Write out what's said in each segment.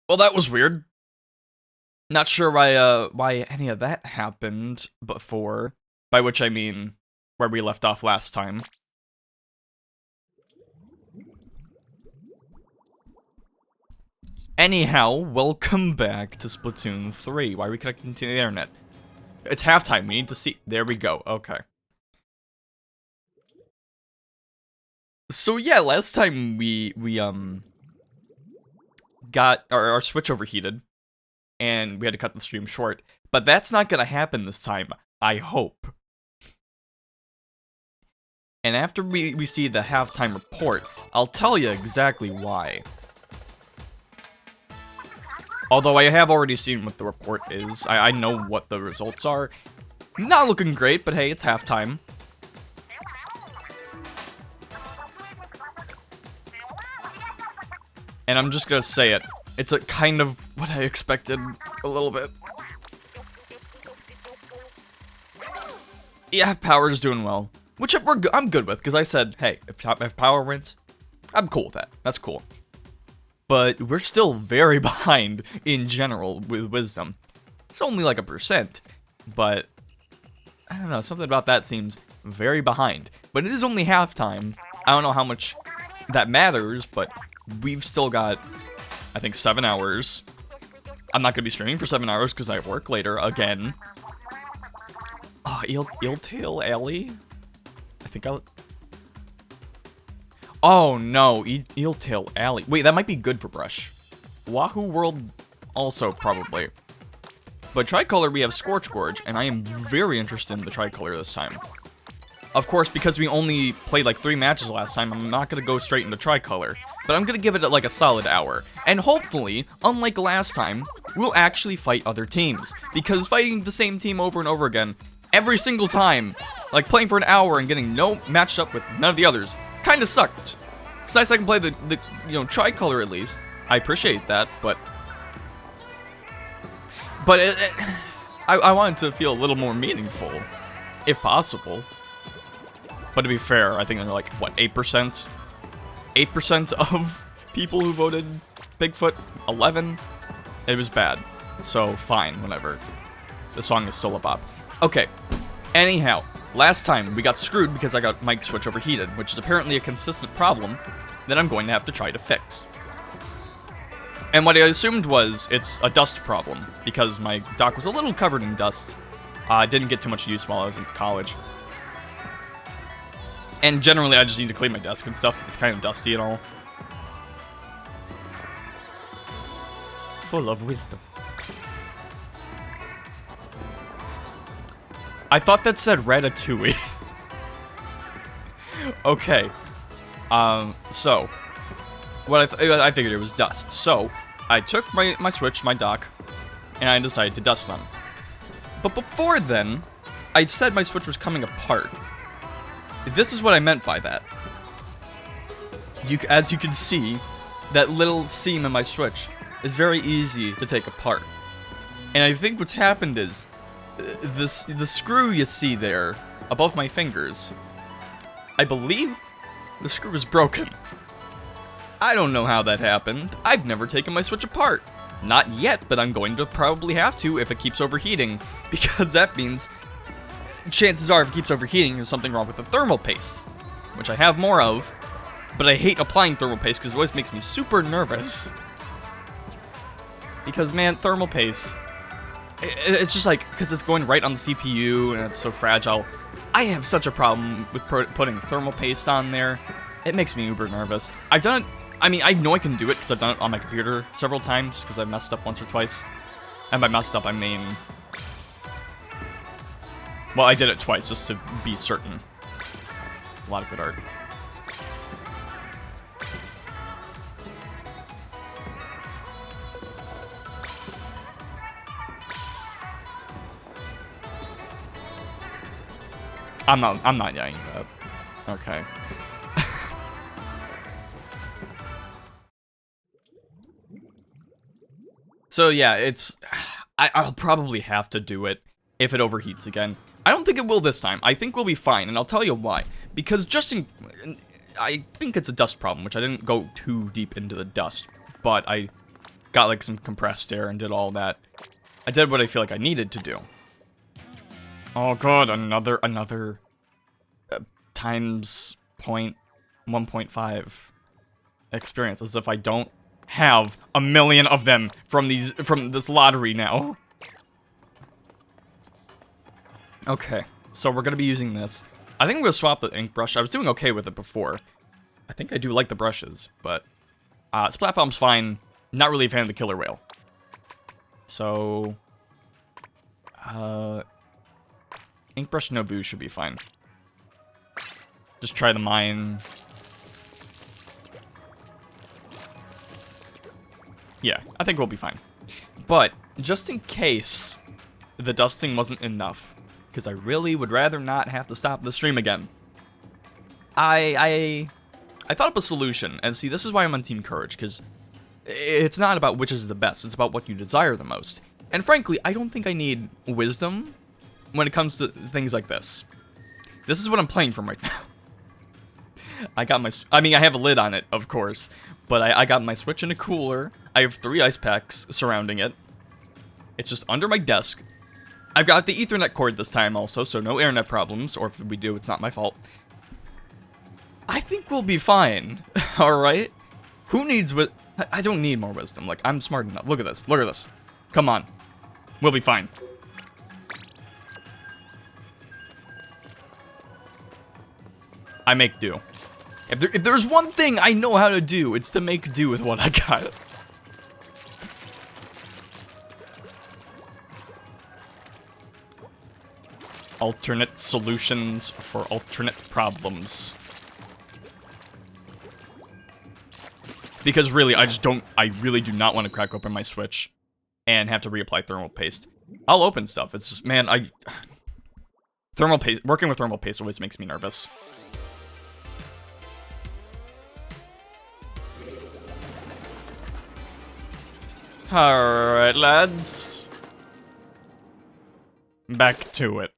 Well, that was weird. Not sure why any of that happened before. By which I mean where we left off last time. Anyhow, welcome back to Splatoon 3. Why are we connecting to the internet? It's halftime, we need to see- there we go, okay. So yeah, last time we got- our Switch overheated. And we had to cut the stream short. But that's not gonna happen this time, I hope. And after we see the halftime report, I'll tell you exactly why. Although I have already seen what the report is. I know what the results are. Not looking great, but hey, it's halftime. And I'm just gonna say it. It's a kind of what I expected a little bit. Yeah, Power's doing well. Which I'm good with, because I said, hey, if Power wins, I'm cool with that. That's cool. But we're still very behind in general with Wisdom. It's only like 1%, but I don't know, something about that seems very behind. But it is only halftime. I don't know how much that matters, but we've still got, I think, 7 hours. I'm not going to be streaming for 7 hours because I work later again. Oh, Eeltail Alley? I think I'll... Oh no, Eeltail Alley. Wait, that might be good for Brush. Wahoo World also, probably. But Tricolor, we have Scorch Gorge, and I am very interested in the Tricolor this time. Of course, because we only played like 3 matches last time, I'm not going to go straight into Tricolor. But I'm going to give it like a solid hour. And hopefully, unlike last time, we'll actually fight other teams. Because fighting the same team over and over again, every single time, like playing for an hour and getting matched up with none of the others, kind of sucked. It's nice I can play the Tricolor at least. I appreciate that, but... But I want it to feel a little more meaningful, if possible. But to be fair, I think they're like, what, 8%? 8% of people who voted Bigfoot? 11? It was bad. So, fine, whatever. The song is still a bop. Okay, anyhow, last time we got screwed because I got my Switch overheated, which is apparently a consistent problem that I'm going to have to try to fix. And what I assumed was it's a dust problem, because my dock was a little covered in dust. I didn't get too much use while I was in college. And generally, I just need to clean my desk and stuff. It's kind of dusty and all. Full of wisdom. I thought that said Ratatouille. Okay. So. What I figured it was dust. So, I took my Switch, my dock, and I decided to dust them. But before then, I said my Switch was coming apart. This is what I meant by that. As you can see, that little seam in my Switch is very easy to take apart. And I think what's happened is, the screw you see there, above my fingers, I believe the screw is broken. I don't know how that happened. I've never taken my Switch apart. Not yet, but I'm going to probably have to if it keeps overheating, because that means chances are if it keeps overheating, there's something wrong with the thermal paste, which I have more of, but I hate applying thermal paste because it always makes me super nervous. Because, man, thermal paste, it's just like, because it's going right on the CPU and it's so fragile. I have such a problem with putting thermal paste on there. It makes me uber nervous. I've done it, I mean, I know I can do it because I've done it on my computer several times because I messed up once or twice. And by messed up, I mean... Well, I did it twice just to be certain. A lot of good art. I'm not yelling that. Okay. So yeah, I'll probably have to do it if it overheats again. I don't think it will this time. I think we'll be fine, and I'll tell you why. Because I think it's a dust problem, which I didn't go too deep into the dust, but I got like some compressed air and did all that. I did what I feel like I needed to do. Oh god, another times 1.5 experience, as if I don't have a million of them from this lottery now. Okay, so we're gonna be using this. I think I'm gonna swap the ink brush. I was doing okay with it before. I think I do like the brushes, but Splat Bomb's fine. Not really a fan of the Killer Whale. So Inkbrush Nouveau should be fine. Just try the mine. Yeah, I think we'll be fine. But just in case the dusting wasn't enough, because I really would rather not have to stop the stream again, I thought up a solution. And see, this is why I'm on Team Courage, because it's not about which is the best, it's about what you desire the most. And frankly, I don't think I need wisdom when it comes to things like this. This is what I'm playing from right now. I have a lid on it, of course, but I got my Switch in a cooler. I have 3 ice packs surrounding it. It's just under my desk. I've got the Ethernet cord this time also, so no internet problems, or if we do, it's not my fault. I think we'll be fine, alright? Who needs I don't need more wisdom, like, I'm smart enough. Look at this, look at this. Come on. We'll be fine. I make do. If there's one thing I know how to do, it's to make do with what I got. Alternate solutions for alternate problems. Because really, I really do not want to crack open my Switch and have to reapply thermal paste. I'll open stuff, it's just, man, working with thermal paste always makes me nervous. Alright, lads. Back to it.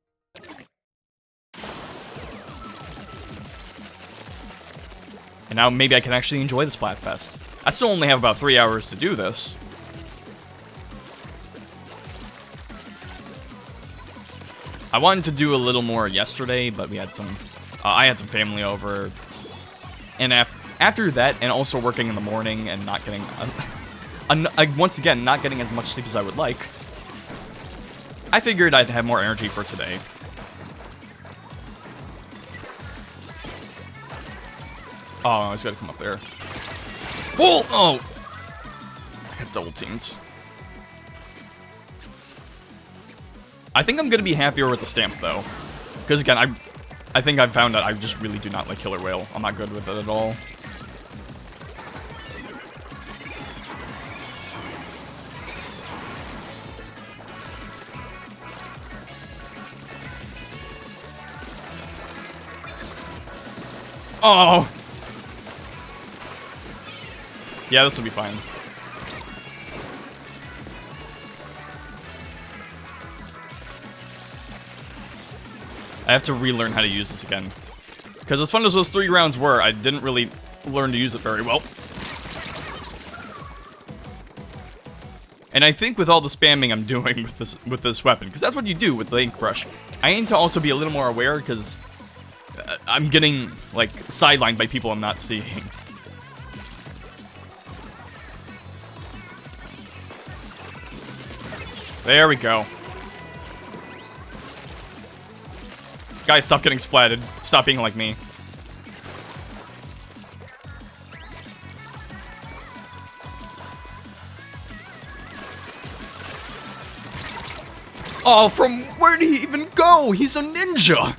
And now maybe I can actually enjoy the Splatfest. I still only have about 3 hours to do this. I wanted to do a little more yesterday, but we had some... I had some family over. And after that, and also working in the morning and not getting... once again, not getting as much sleep as I would like, I figured I'd have more energy for today. Oh, I just gotta come up there. Full! Oh! I got double teamed. I think I'm gonna be happier with the stamp, though. Because again, I think I've found out I just really do not like Killer Whale. I'm not good with it at all. Oh! Yeah, this will be fine. I have to relearn how to use this again. Because as fun as those 3 rounds were, I didn't really learn to use it very well. And I think with all the spamming I'm doing with this weapon, because that's what you do with the ink brush, I need to also be a little more aware, because I'm getting, like, sidelined by people I'm not seeing. There we go. Guys, stop getting splatted. Stop being like me. Oh, from where did he even go? He's a ninja!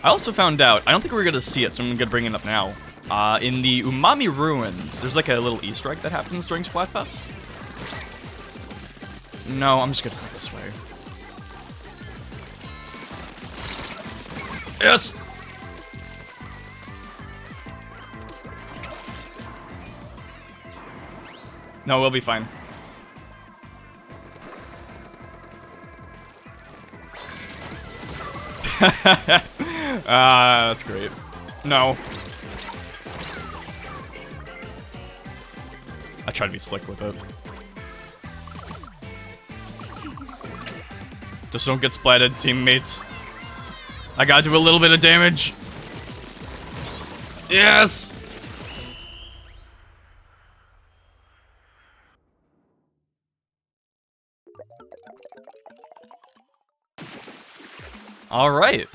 I also found out, I don't think we're gonna see it, so I'm gonna bring it up now. In the Umami Ruins, there's like a little Easter egg that happens during Splatfest. No, I'm just gonna go this way. Yes! No, we'll be fine. That's great. No. I try to be slick with it. Just don't get splatted, teammates. I gotta do a little bit of damage. Yes! Alright.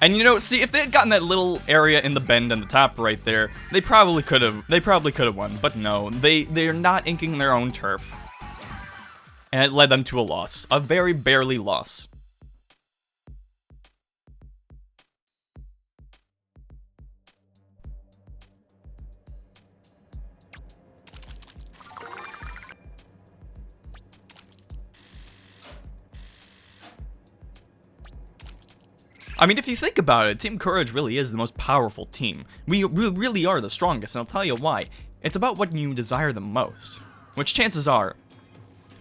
And you know, see, if they had gotten that little area in the bend in the top right there, they probably could have won. But no, they're not inking their own turf. And it led them to a loss. A very barely loss. I mean, if you think about it, Team Courage really is the most powerful team. We really are the strongest, and I'll tell you why. It's about what you desire the most. Which chances are,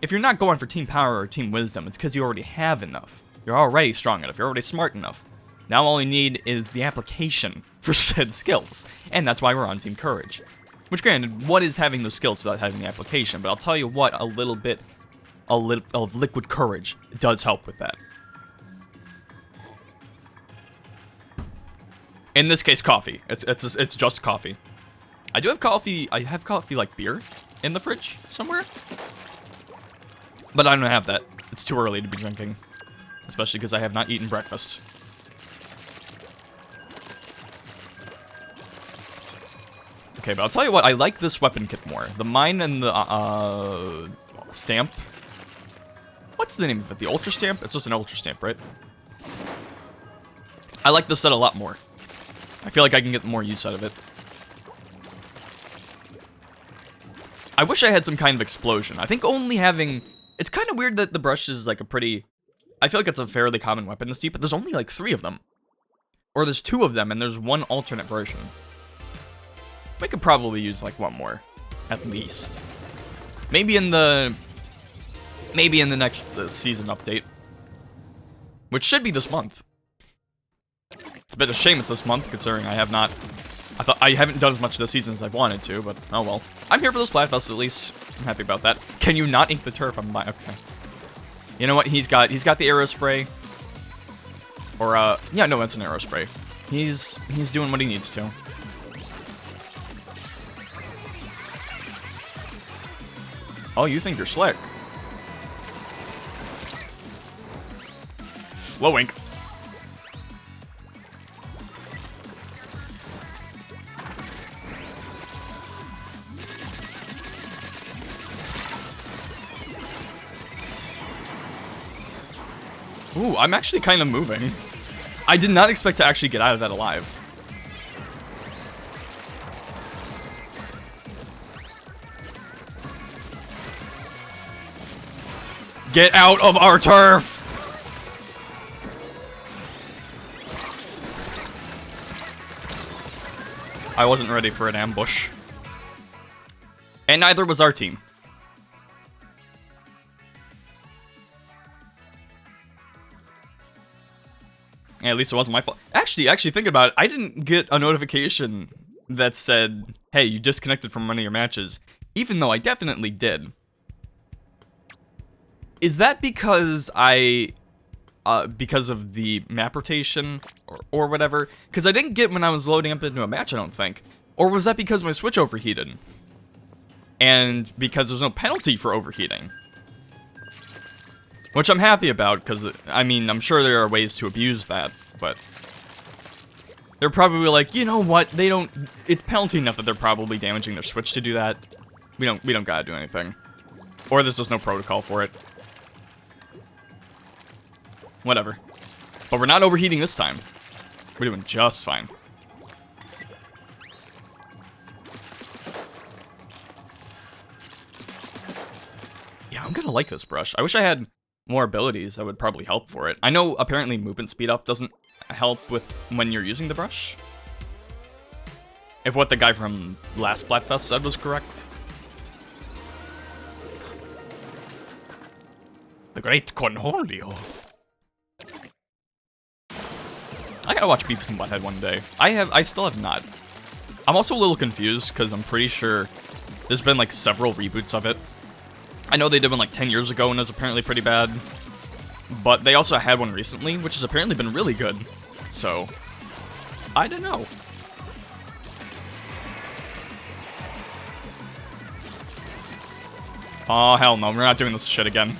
if you're not going for Team Power or Team Wisdom, it's because you already have enough. You're already strong enough, you're already smart enough. Now all you need is the application for said skills, and that's why we're on Team Courage. Which granted, what is having those skills without having the application? But I'll tell you what, a little bit of liquid courage does help with that. In this case, coffee. It's just coffee. I do have coffee. I have coffee like beer in the fridge somewhere, but I don't have that. It's too early to be drinking, especially because I have not eaten breakfast. Okay, but I'll tell you what. I like this weapon kit more. The mine and the stamp. What's the name of it? The ultra stamp? It's just an ultra stamp, right? I like this set a lot more. I feel like I can get more use out of it. I wish I had some kind of explosion. I think only having... It's kind of weird that the brush is like a pretty... I feel like it's a fairly common weapon to see, but there's only like 3 of them. Or there's 2 of them, and there's 1 alternate version. We could probably use like 1 more, at least. Maybe in the next season update. Which should be this month. It's a bit of a shame it's this month, considering I haven't done as much this season as I've wanted to, but oh well. I'm here for the Splatfest at least. I'm happy about that. Can you not ink the turf? Okay. You know what? He's got the arrow spray. Or yeah, no, that's an arrow spray. He's doing what he needs to. Oh, you think you're slick? Low ink. Ooh, I'm actually kind of moving. I did not expect to actually get out of that alive. Get out of our turf! I wasn't ready for an ambush. And neither was our team. Yeah, at least it wasn't my fault. Actually thinking about it, I didn't get a notification that said, hey, you disconnected from one of your matches, even though I definitely did. Is that because because of the map rotation or whatever? Because I didn't get when I was loading up into a match, I don't think. Or was that because my Switch overheated? And because there's no penalty for overheating? Which I'm happy about, because, I mean, I'm sure there are ways to abuse that, but... They're probably like, you know what, they don't... It's penalty enough that they're probably damaging their Switch to do that. We don't gotta do anything. Or there's just no protocol for it. Whatever. But we're not overheating this time. We're doing just fine. Yeah, I'm gonna like this brush. I wish I had more abilities that would probably help for it. I know apparently movement speed up doesn't help with when you're using the brush. If what the guy from last Splatfest said was correct. The Great Cornholio. I gotta watch Beavis and Butthead one day. I still have not. I'm also a little confused because I'm pretty sure there's been like several reboots of it. I know they did one like 10 years ago and it was apparently pretty bad. But they also had one recently, which has apparently been really good. So, I don't know. Oh, hell no, we're not doing this shit again.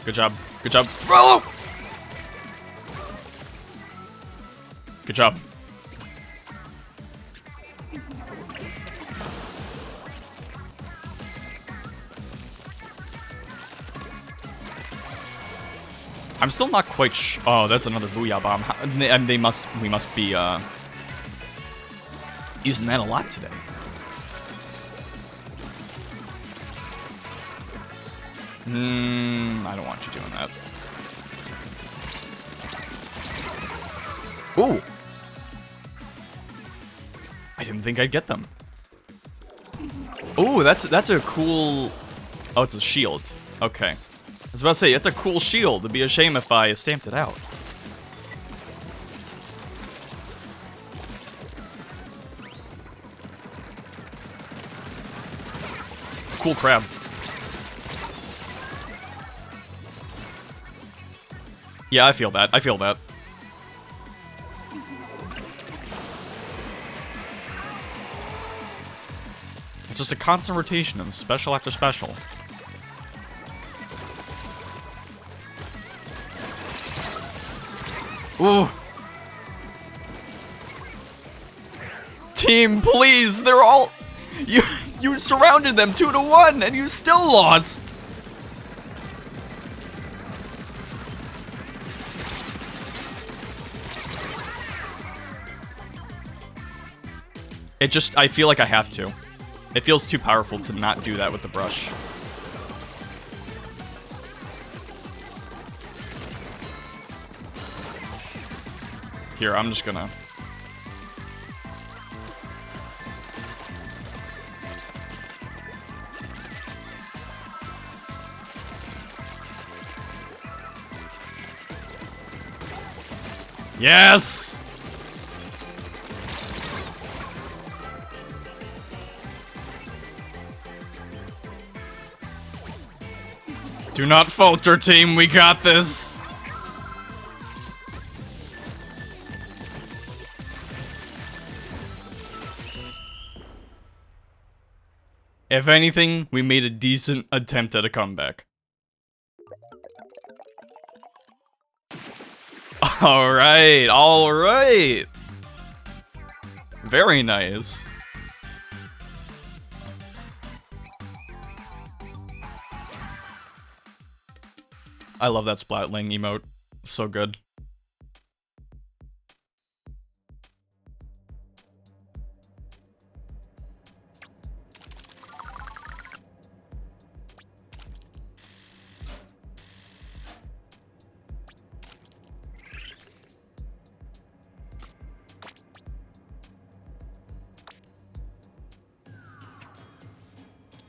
Good job. Good job. Throw! Good job. I'm still not quite oh, that's another Booyah Bomb. And we must be, using that a lot today. I don't want you doing that. Ooh! I didn't think I'd get them. Ooh, that's a cool... Oh, it's a shield. Okay. I was about to say, it's a cool shield. It'd be a shame if I stamped it out. Cool crab. Yeah, I feel that. I feel that. It's just a constant rotation of special after special. Ooh. Team, please! They're all... You surrounded them 2-1 and you still lost! It just... I feel like I have to. It feels too powerful to not do that with the brush. Here, I'm just gonna... Yes! Do not falter, team. We got this. If anything, we made a decent attempt at a comeback. Alright, alright. Very nice. I love that Splatling emote. So good.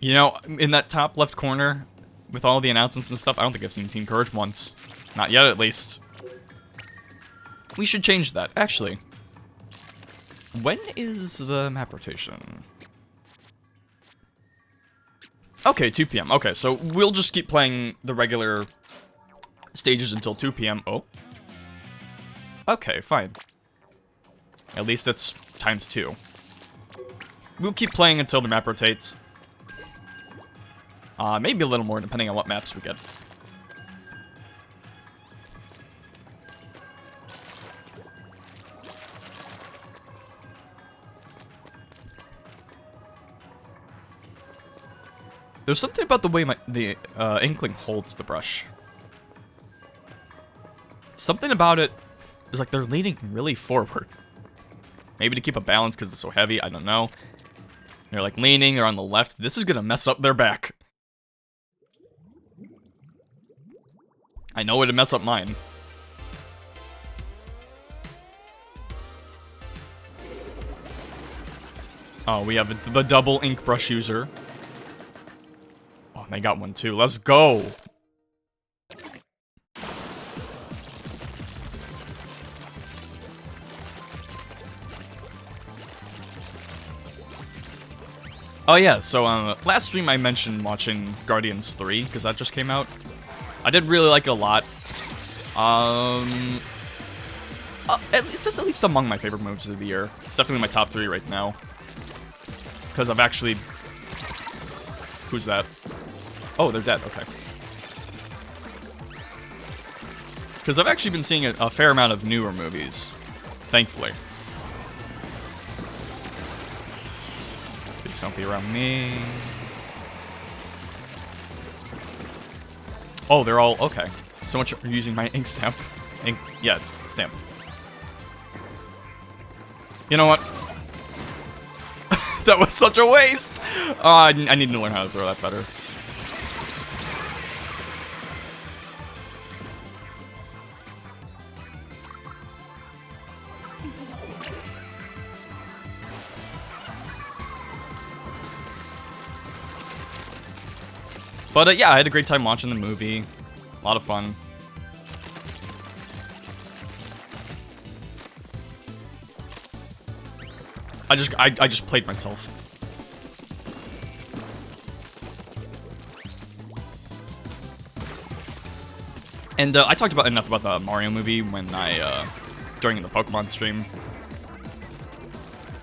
You know, in that top left corner, with all the announcements and stuff, I don't think I've seen Team Courage once. Not yet, at least. We should change that, actually. When is the map rotation? Okay, 2 p.m. Okay, so we'll just keep playing the regular stages until 2 p.m. Oh. Okay, fine. At least it's ×2. We'll keep playing until the map rotates. Maybe a little more, depending on what maps we get. There's something about the way the Inkling holds the brush. Something about it is like they're leaning really forward. Maybe to keep a balance because it's so heavy, I don't know. They're like leaning, they're on the left. This is gonna mess up their back. I know it'd mess up mine. Oh, we have the double Inkbrush user. Oh, they got one too. Let's go. Oh yeah, so last stream I mentioned watching Guardians 3, because that just came out. I did really like it a lot. It's at least among my favorite movies of the year. It's definitely my top 3 right now. Because I've actually... Who's that? Oh, they're dead, okay. Because I've actually been seeing a fair amount of newer movies. Thankfully. Please don't be around me. Oh, they're all... Okay. So much for using my ink stamp. Yeah, stamp. You know what? That was such a waste! I need to learn how to throw that better. But yeah, I had a great time watching the movie. A lot of fun. I just played myself. And I talked about enough about the Mario movie when during the Pokemon stream.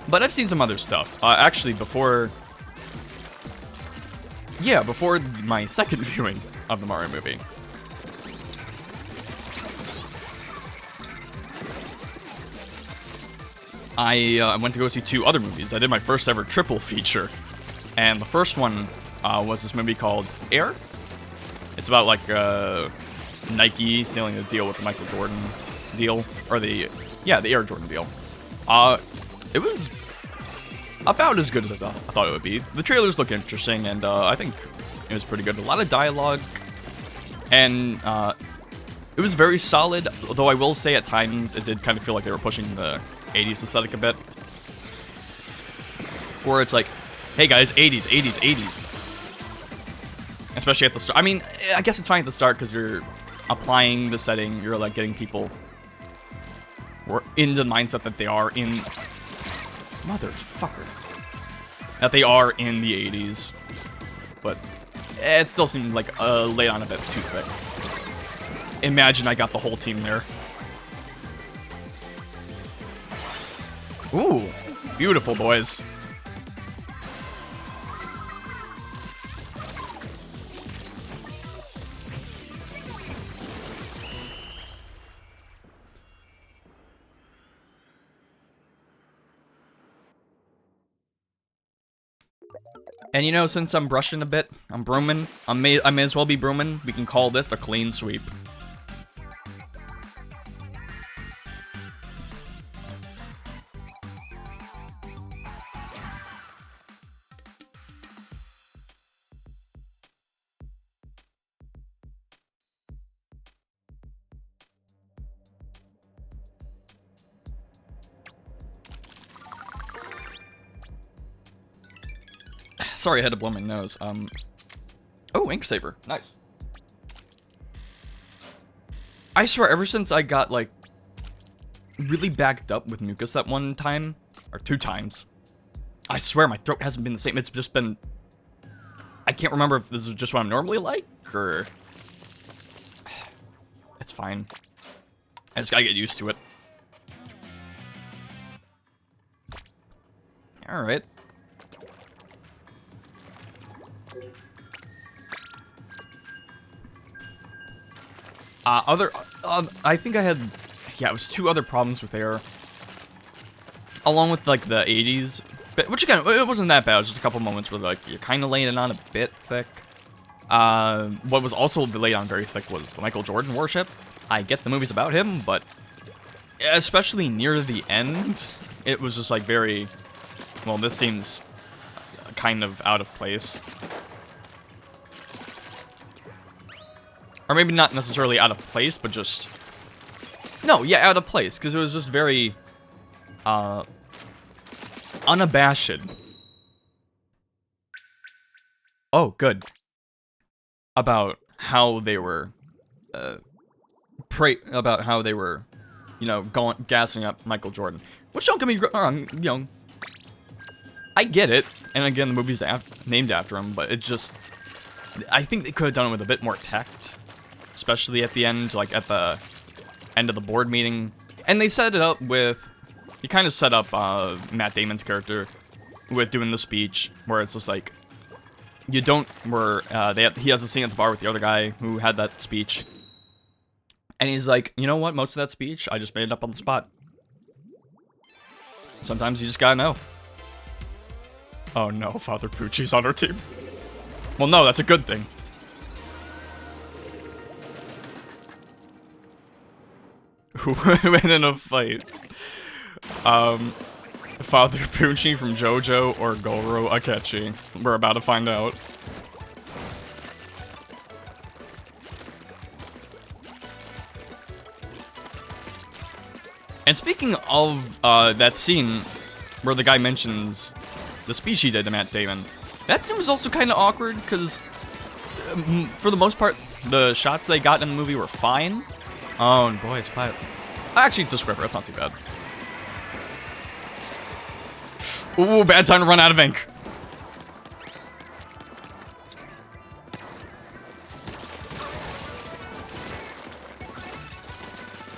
But I've seen some other stuff. Actually, before my second viewing of the Mario movie. I went to go see 2 other movies. I did my first ever triple feature. And the first one was this movie called Air. It's about like Nike sealing a deal with the Michael Jordan deal. Or the Air Jordan deal. It was about as good as I thought it would be. The trailers look interesting, and I think it was pretty good. A lot of dialogue. And it was very solid, although I will say at times it did kind of feel like they were pushing the 80s aesthetic a bit. Where it's like, hey guys, 80s, 80s, 80s. Especially at the start. I mean, I guess it's fine at the start because you're applying the setting, you're like getting people into the mindset that they are in... Motherfucker. That they are in the 80s. But it still seemed like laid on a bit too thick. Imagine I got the whole team there. Ooh, beautiful, boys. And you know, since I'm brushing a bit, I'm brooming, I may as well be brooming. We can call this a clean sweep. Sorry, I had to blow my nose. Oh, ink saver. Nice. I swear, ever since I got, like, really backed up with mucus that one time, or 2 times, I swear my throat hasn't been the same. It's just been... I can't remember if this is just what I'm normally like, or... It's fine. I just gotta get used to it. Alright. I think I had, yeah, it was 2 other problems with Air. Along with, like, the 80s bit, which, again, it wasn't that bad. It was just a couple moments where, like, you're kind of laying it on a bit thick. What was also laid on very thick was the Michael Jordan worship. I get the movie's about him, but especially near the end, it was just, like, very, well, this seems kind of out of place. Or maybe not necessarily out of place, but just... No, yeah, out of place, because it was just very... unabashed Oh, good. About how they were, about how they were, you know, gassing up Michael Jordan. Which, don't get me wrong, you know, I get it. And again, the movie's named after him, but it just, I think they could have done it with a bit more tact, especially at the end, like at the end of the board meeting. And they set it up with, they kind of set up Matt Damon's character with doing the speech, where it's just like, you don't, where he has a scene at the bar with the other guy who had that speech. And he's like, you know what, most of that speech, I just made it up on the spot. Sometimes you just gotta know. Oh no, Father Pucci's on our team. Well, no, that's a good thing. Who went in a fight? Father Pucci from JoJo or Goro Akechi? We're about to find out. And speaking of that scene where the guy mentions the speech he did to Matt Damon, that scene was also kind of awkward because, for the most part, the shots they got in the movie were fine. Oh, and boy, it's quiet. Actually, it's a scripper. That's not too bad. Ooh, bad time to run out of ink.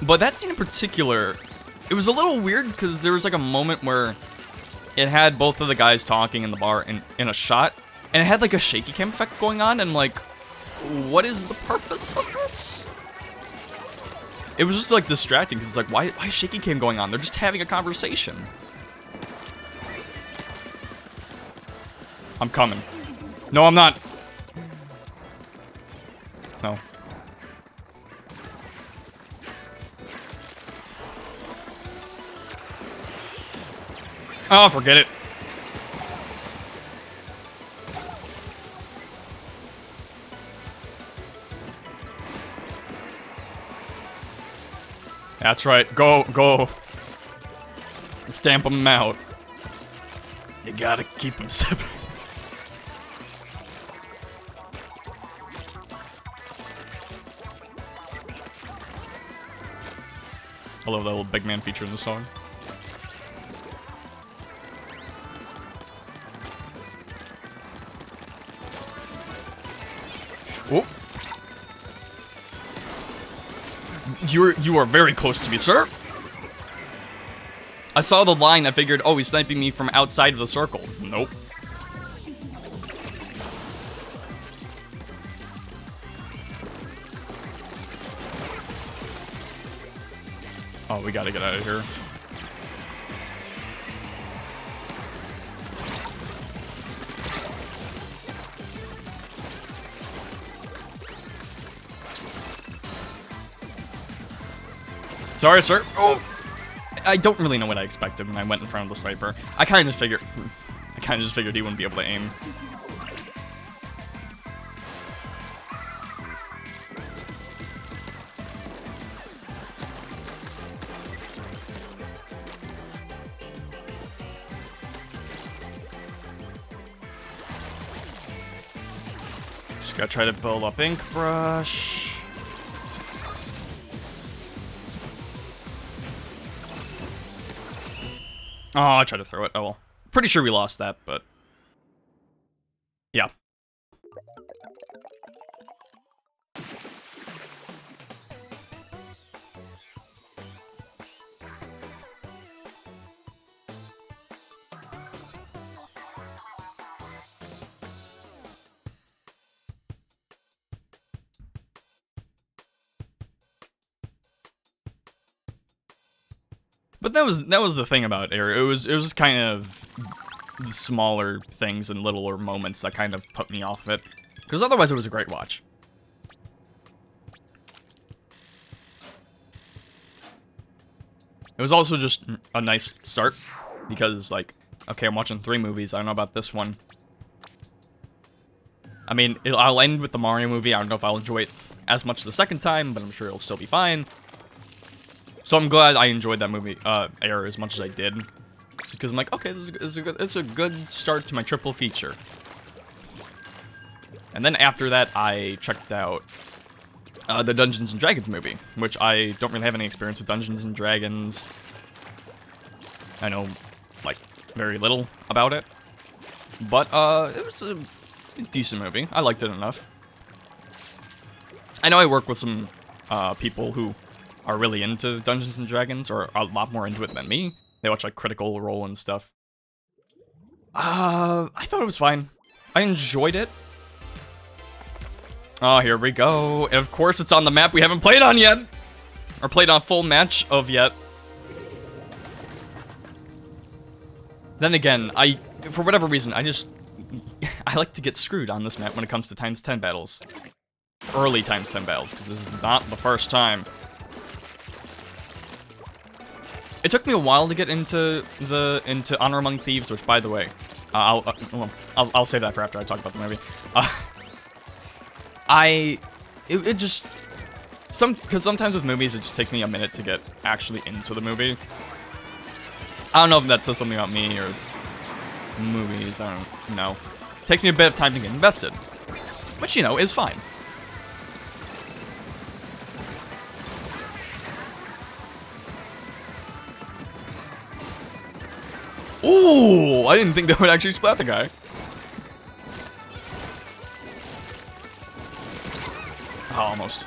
But that scene in particular, it was a little weird because there was like a moment where it had both of the guys talking in the bar in a shot, and it had like a shaky cam effect going on, and like, what is the purpose of this? It was just like distracting because it's like, why is shaky cam going on? They're just having a conversation. I'm coming. No, I'm not. No. Oh, forget it. That's right. Go. Stamp them out. You gotta keep them separate. I love that little big man feature in the song. Oh. You are very close to me, sir. I saw the line, I figured, oh, he's sniping me from outside of the circle. Nope. Oh, we gotta get out of here. Sorry, sir. Oh! I don't really know what I expected when I went in front of the sniper. I kind of just figured he wouldn't be able to aim. Just gotta try to build up Inkbrush. Oh, I tried to throw it. Oh well. Pretty sure we lost that, but yeah. But that was the thing about Air. It was just kind of smaller things and littler moments that kind of put me off of it. Because otherwise it was a great watch. It was also just a nice start. Because, like, okay, I'm watching 3 movies. I don't know about this one. I mean, I'll end with the Mario movie. I don't know if I'll enjoy it as much the second time, but I'm sure it'll still be fine. So I'm glad I enjoyed that movie, Air, as much as I did. Just because I'm like, okay, this is a good start to my triple feature. And then after that, I checked out the Dungeons & Dragons movie, which I don't really have any experience with Dungeons & Dragons. I know, like, very little about it. But, it was a decent movie. I liked it enough. I know I work with some people who are really into Dungeons & Dragons, or are a lot more into it than me. They watch, like, Critical Role and stuff. I thought it was fine. I enjoyed it. Oh, here we go. Of course, it's on the map we haven't played on yet. Or played on a full match of yet. Then again, for whatever reason, I like to get screwed on this map when it comes to times 10 battles. Early times 10 battles, because this is not the first time. It took me a while to get into Honor Among Thieves, which, by the way, I'll save that for after I talk about the movie. Because sometimes with movies, it just takes me a minute to get actually into the movie. I don't know if that says something about me or movies, I don't know. It takes me a bit of time to get invested, which, you know, is fine. Ooh, I didn't think that would actually splat the guy. Oh, almost.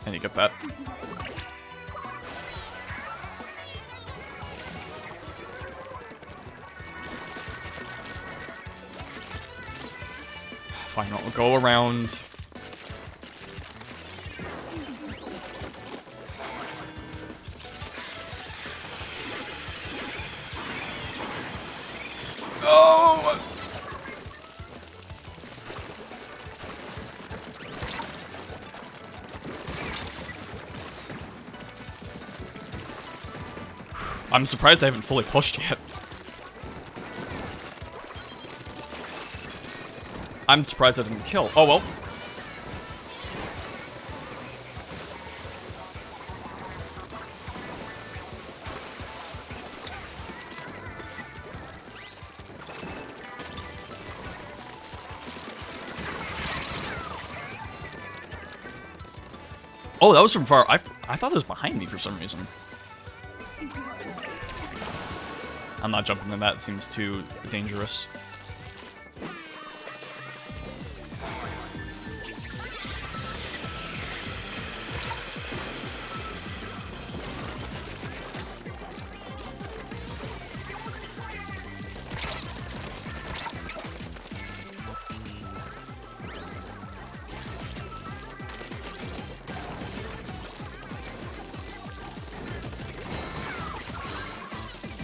And you get that. Fine, I'll go around. Oh! I'm surprised I haven't fully pushed yet. I'm surprised I didn't kill. Oh, well. Oh, that was from far. I thought it was behind me for some reason. I'm not jumping in that. It seems too dangerous.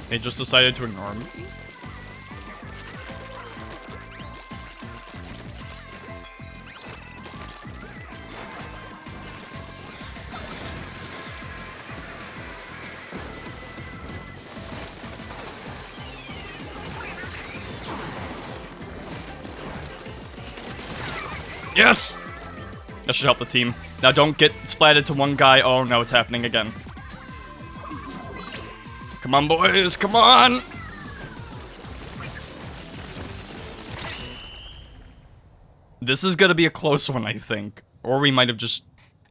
They just decided to ignore me. Yes! That should help the team. Now don't get splatted to one guy. Oh no, it's happening again. Come on, boys, come on! This is gonna be a close one, I think. Or we might have just...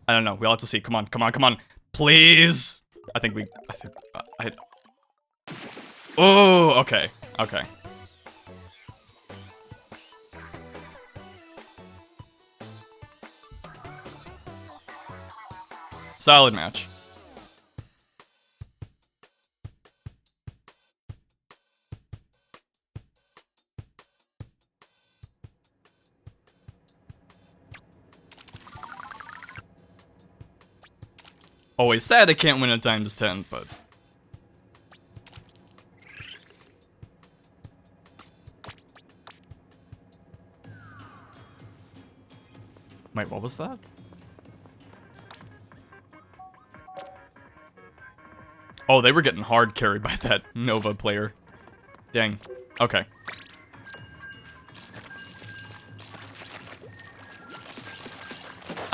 I don't know, we'll have to see. Come on, come on, come on. Please! Oh, okay, okay. Solid match. Always sad I can't win at times 10, but... Wait, what was that? Oh, they were getting hard carried by that Nova player. Dang. Okay.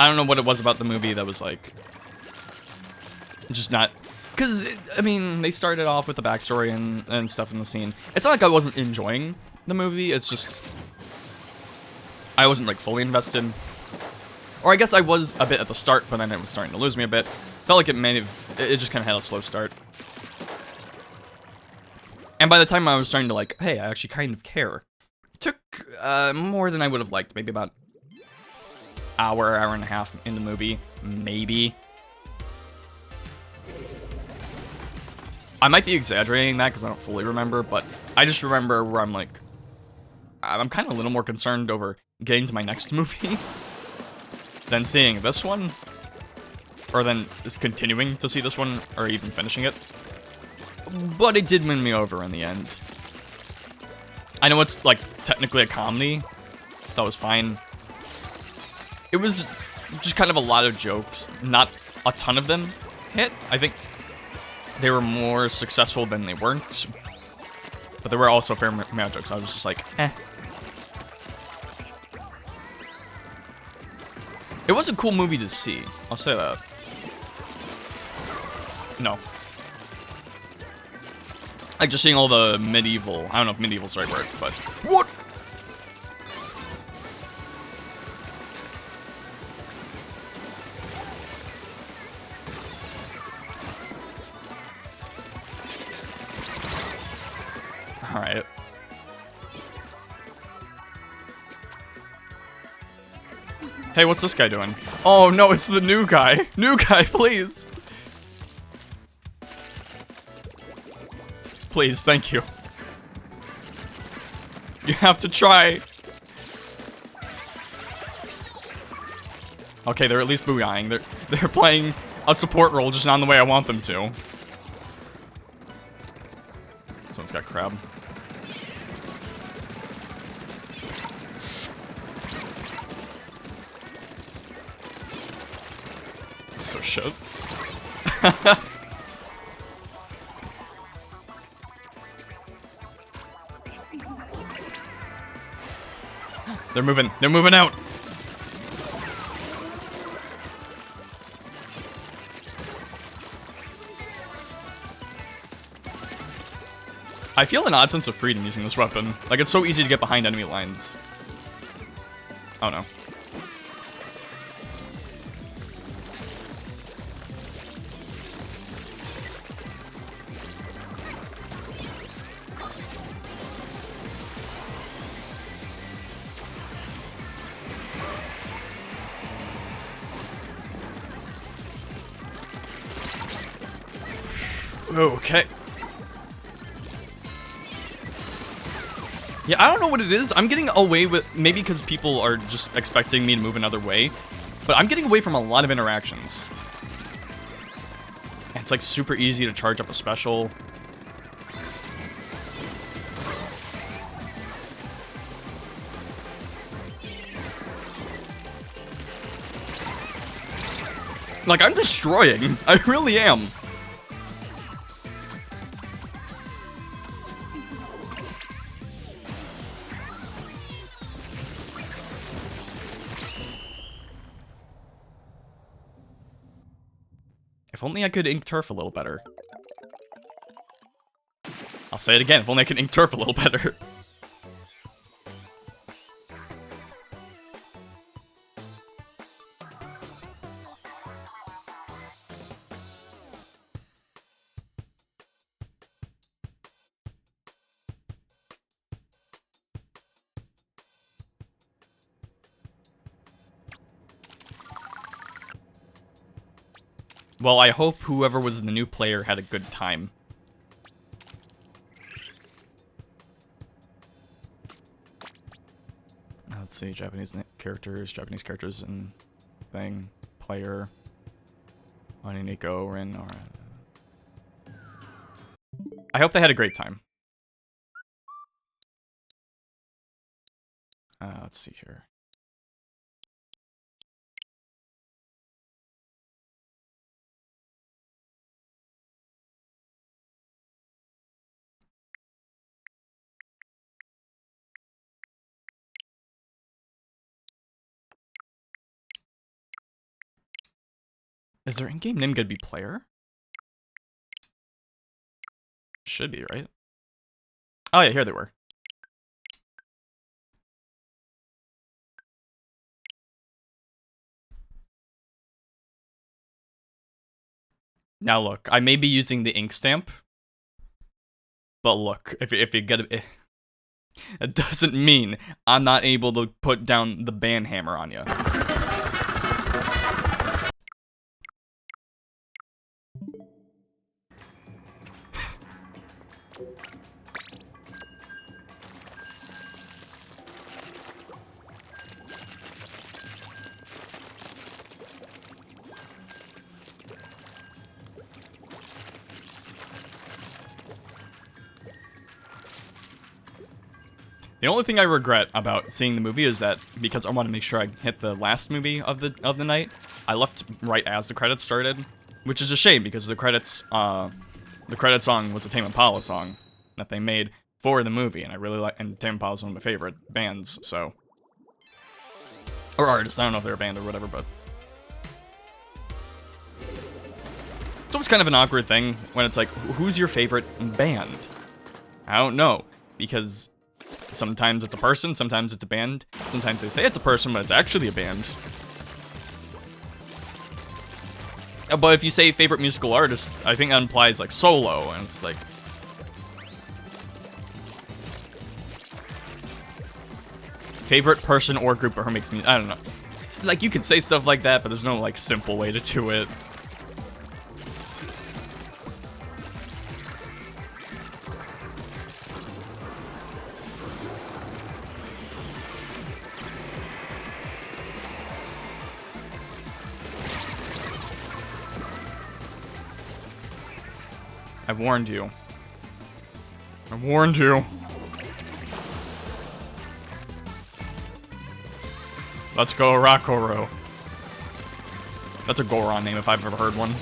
I don't know what it was about the movie that was like... just not... Because, I mean, they started off with the backstory and stuff in the scene. It's not like I wasn't enjoying the movie, it's just... I wasn't, like, fully invested. Or I guess I was a bit at the start, but then it was starting to lose me a bit. Felt like it just kind of had a slow start. And by the time I was starting to, like, hey, I actually kind of care. It took more than I would have liked. Maybe about hour and a half in the movie. Maybe. I might be exaggerating that because I don't fully remember, but I just remember where I'm like, I'm kind of a little more concerned over getting to my next movie than seeing this one, or then just continuing to see this one, or even finishing it. But it did win me over in the end. I know it's, like, technically a comedy. That was fine. It was just kind of a lot of jokes. Not a ton of them hit. I think they were more successful than they weren't. But there were also a fair amount of jokes. I was just like, eh. It was a cool movie to see. I'll say that. No. Like, just seeing all the medieval... I don't know if medieval's the right word, but... What? Alright. Hey, what's this guy doing? Oh, no, it's the new guy. New guy, please. Please, thank you. You have to try. Okay, they're at least booyahing. They're playing a support role just not in the way I want them to. Someone's got crab. So shit. They're moving out. I feel an odd sense of freedom using this weapon. Like, it's so easy to get behind enemy lines. Oh no. Okay. Yeah, I don't know what it is. I'm getting away with... Maybe because people are just expecting me to move another way. But I'm getting away from a lot of interactions. And it's like super easy to charge up a special. Like, I'm destroying. I really am. If only I could ink turf a little better. I'll say it again, if only I could ink turf a little better. Well, I hope whoever was the new player had a good time. Let's see, Japanese characters, and thing, player, Oniniko, Rin, or... I hope they had a great time. Let's see here. Is their in-game name gonna be player? Should be, right? Oh yeah, here they were. Now look, I may be using the ink stamp, but look, if you get it, it doesn't mean I'm not able to put down the ban hammer on you. The only thing I regret about seeing the movie is that because I want to make sure I hit the last movie of the night, I left right as the credits started, which is a shame because the credits song was a Tame Impala song that they made for the movie, and I really like. And Tame Impala is one of my favorite bands, so or artists. I don't know if they're a band or whatever, but it's always kind of an awkward thing when it's like, who's your favorite band? I don't know, because sometimes it's a person, sometimes it's a band, sometimes they say it's a person, but it's actually a band. But if you say favorite musical artist, I think that implies like solo, and it's like, favorite person or group who makes music. I don't know. Like, you can say stuff like that, but there's no like simple way to do it. I warned you. I warned you. Let's go, Rakoro. That's a Goron name if I've ever heard one.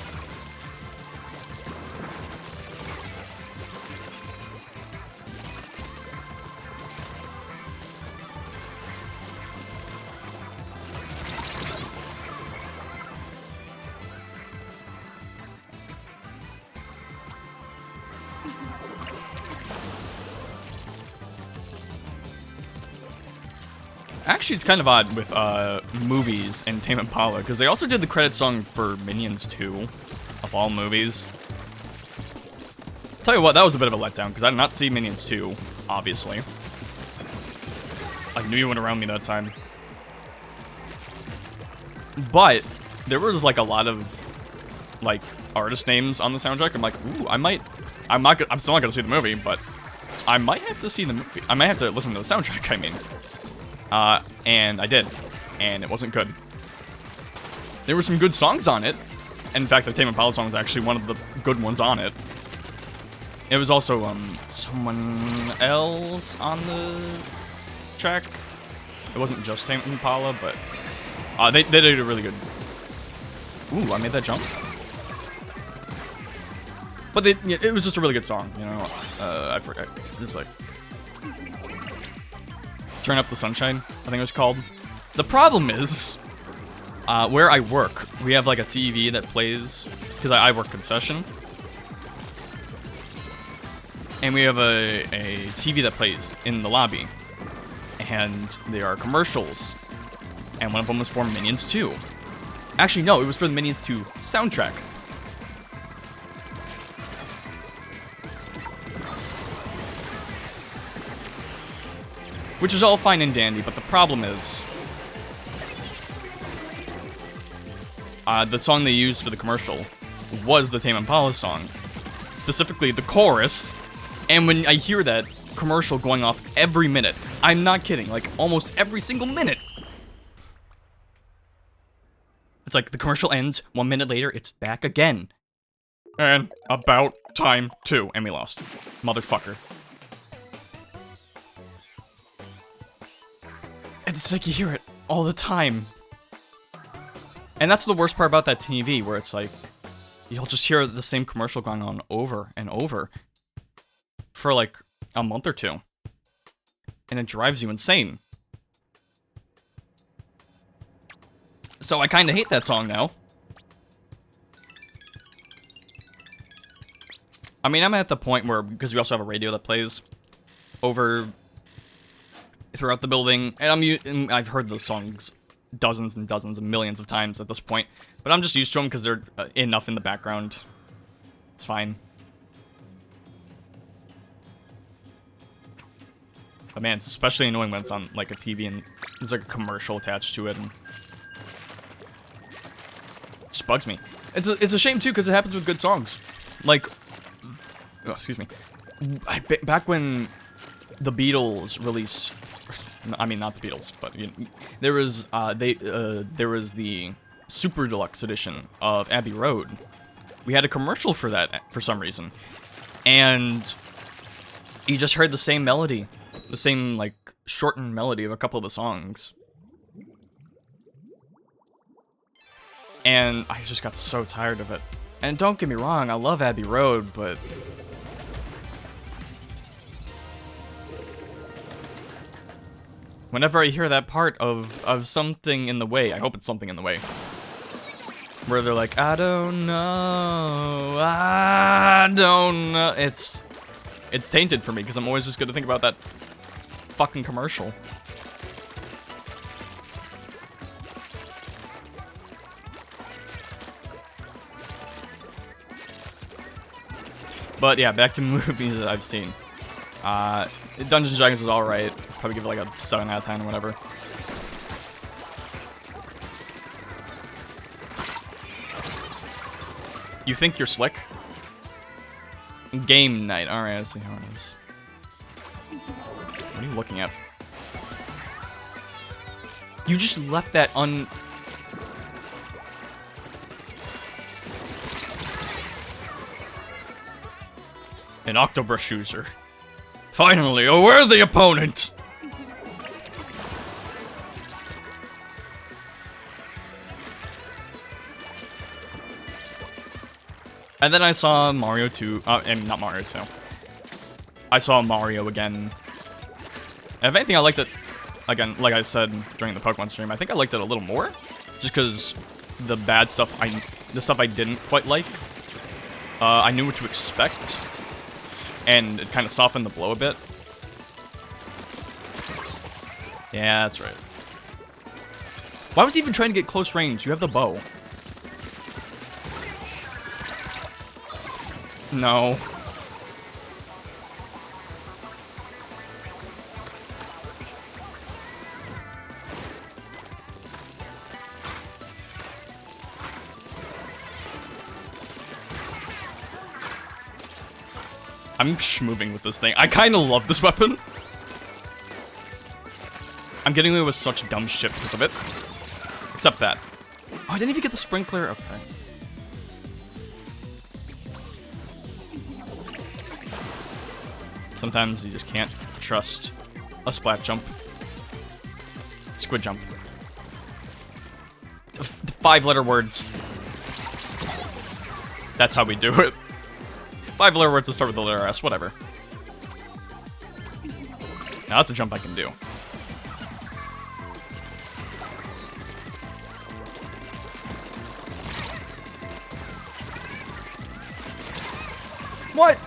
Actually, it's kind of odd with movies and Tame Impala, because they also did the credit song for Minions 2, of all movies. Tell you what, that was a bit of a letdown, because I did not see Minions 2, obviously. I knew you went around me that time. But there was like a lot of like artist names on the soundtrack. I'm like, ooh, I'm still not gonna see the movie, but I might have to see the movie. I might have to listen to the soundtrack, I mean. And I did, and it wasn't good. There were some good songs on it. In fact, the Tame Impala song was actually one of the good ones on it. It was also, someone else on the track. It wasn't just Tame Impala, but, they did a really good... Ooh, I made that jump. But it was just a really good song, you know? I forgot. It was like... Turn Up the Sunshine, I think it was called. The problem is, where I work, we have like a TV that plays, because I work concession. And we have a TV that plays in the lobby. And there are commercials. And one of them was for Minions 2. Actually, no, it was for the Minions 2 soundtrack. Which is all fine and dandy, but the problem is... the song they used for the commercial was the Tame Impala song. Specifically, the chorus. And when I hear that commercial going off every minute, I'm not kidding, like, almost every single minute. It's like, the commercial ends, 1 minute later, it's back again. And about time, too. And we lost. Motherfucker. It's like you hear it all the time. And that's the worst part about that TV, where it's like, you'll just hear the same commercial going on over and over for like a month or two. And it drives you insane. So I kind of hate that song now. I mean, I'm at the point where, because we also have a radio that plays over throughout the building, and I've heard those songs dozens and dozens and millions of times at this point, but I'm just used to them because they're enough in the background. It's fine. But man, it's especially annoying when it's on like a TV and there's like a commercial attached to it, and it just bugs me. It's a shame too because it happens with good songs. Like, oh, excuse me. Back when the Beatles released, I mean not the Beatles, but you know, there was the Super Deluxe edition of Abbey Road. We had a commercial for that for some reason, and you just heard the same melody. The same, like, shortened melody of a couple of the songs. And I just got so tired of it. And don't get me wrong, I love Abbey Road, but whenever I hear that part of Something in the Way, I hope it's Something in the Way, where they're like, I don't know, it's tainted for me, because I'm always just gonna think about that fucking commercial. But yeah, back to movies that I've seen. Dungeons & Dragons was alright. Probably give it like a 7 out of 10 or whatever. You think you're slick? Game night. Alright, let's see how it is. What are you looking at? You just left that An Octobrush user. Finally, a worthy opponent! And then I saw Mario 2, and not Mario 2. I saw Mario again. And if anything, I liked it, again, like I said during the Pokemon stream, I think I liked it a little more. Just because the bad stuff, the stuff I didn't quite like, I knew what to expect. And it kind of softened the blow a bit. Yeah, that's right. Why was he even trying to get close range? You have the bow. No. I'm schmoving with this thing. I kind of love this weapon. I'm getting away with such dumb shit because of it. Except that. Oh, I didn't even get the sprinkler. Okay. Sometimes you just can't trust a splat jump. Squid jump. 5-letter words. That's how we do it. 5-letter words to start with the letter S, whatever. Now that's a jump I can do. What?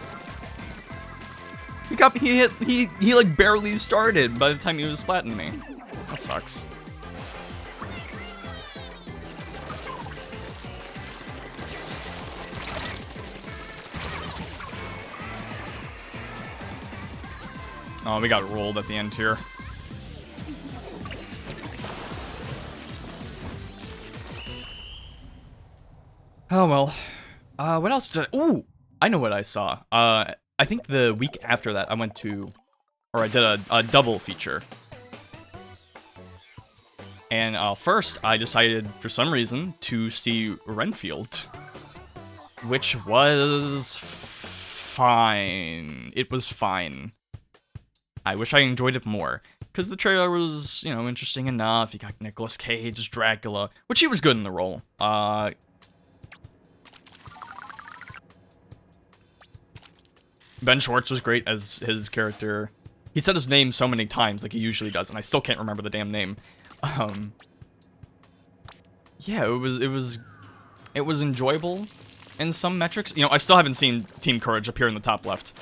He like barely started by the time he was splatting me. That sucks. Oh, we got rolled at the end here. Oh well. What else did I... Ooh! I know what I saw. I think the week after that, I went to... Or I did a double feature. And first, I decided, for some reason, to see Renfield. Which was... fine. It was fine. I wish I enjoyed it more. Because the trailer was, you know, interesting enough. You got Nicolas Cage as Dracula, which he was good in the role. Ben Schwartz was great as his character. He said his name so many times, like he usually does, and I still can't remember the damn name. Yeah, it was enjoyable. in some metrics. You know, I still haven't seen Team Courage appear in the top left.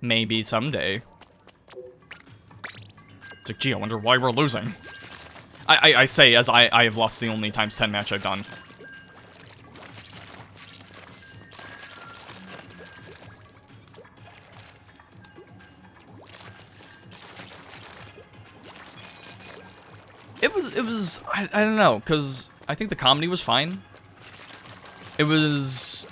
Maybe someday. It's like, gee, I wonder why we're losing. I say as I have lost the only ×10 match I've done. It was, I don't know, because I think the comedy was fine. It was,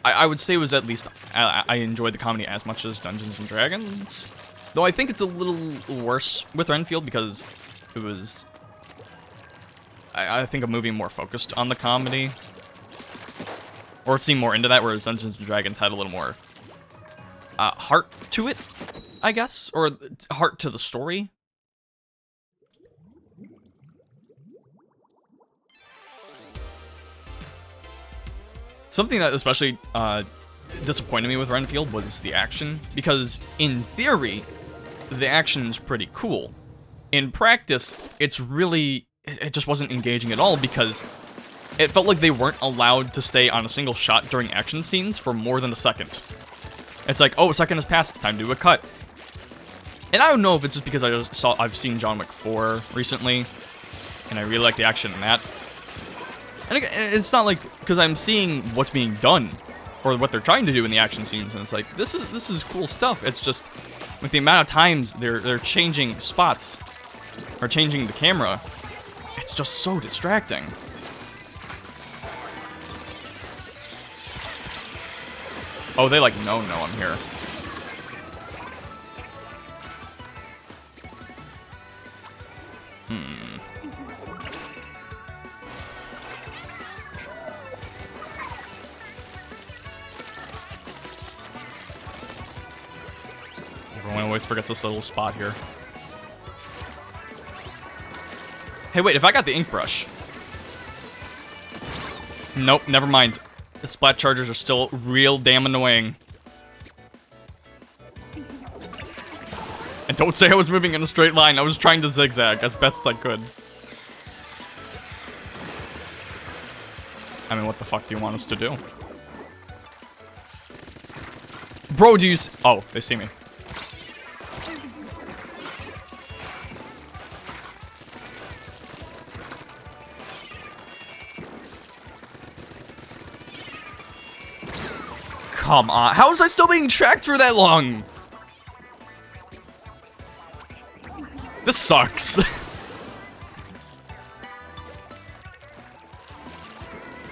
I would say it was at least, I enjoyed the comedy as much as Dungeons & Dragons. Though I think it's a little worse with Renfield because it was, I think I'm moving more focused on the comedy. Or it seemed more into that, whereas Dungeons & Dragons had a little more heart to it, I guess? Or heart to the story. Something that especially disappointed me with Renfield was the action, because in theory, the action is pretty cool. In practice, it's really, it just wasn't engaging at all because it felt like they weren't allowed to stay on a single shot during action scenes for more than a second. It's like, oh, a second has passed, it's time to do a cut. And I don't know if it's just because I've seen John Wick 4 recently, and I really like the action in that. And it's not like, because I'm seeing what's being done, or what they're trying to do in the action scenes, and it's like, this is cool stuff. It's just, with the amount of times they're changing spots, or changing the camera, it's just so distracting. Oh, they like, no, I'm here. Everyone always forgets this little spot here. Hey, wait, if I got the ink brush. Nope, never mind. The splat chargers are still real damn annoying. And don't say I was moving in a straight line. I was trying to zigzag as best as I could. I mean, what the fuck do you want us to do? Bro, do you oh, they see me. Come on. How was I still being tracked for that long? This sucks.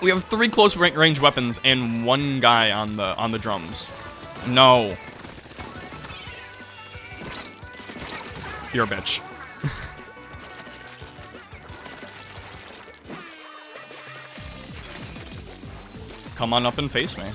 We have 3 close range weapons and 1 guy on the drums. No. You're a bitch. Come on up and face me.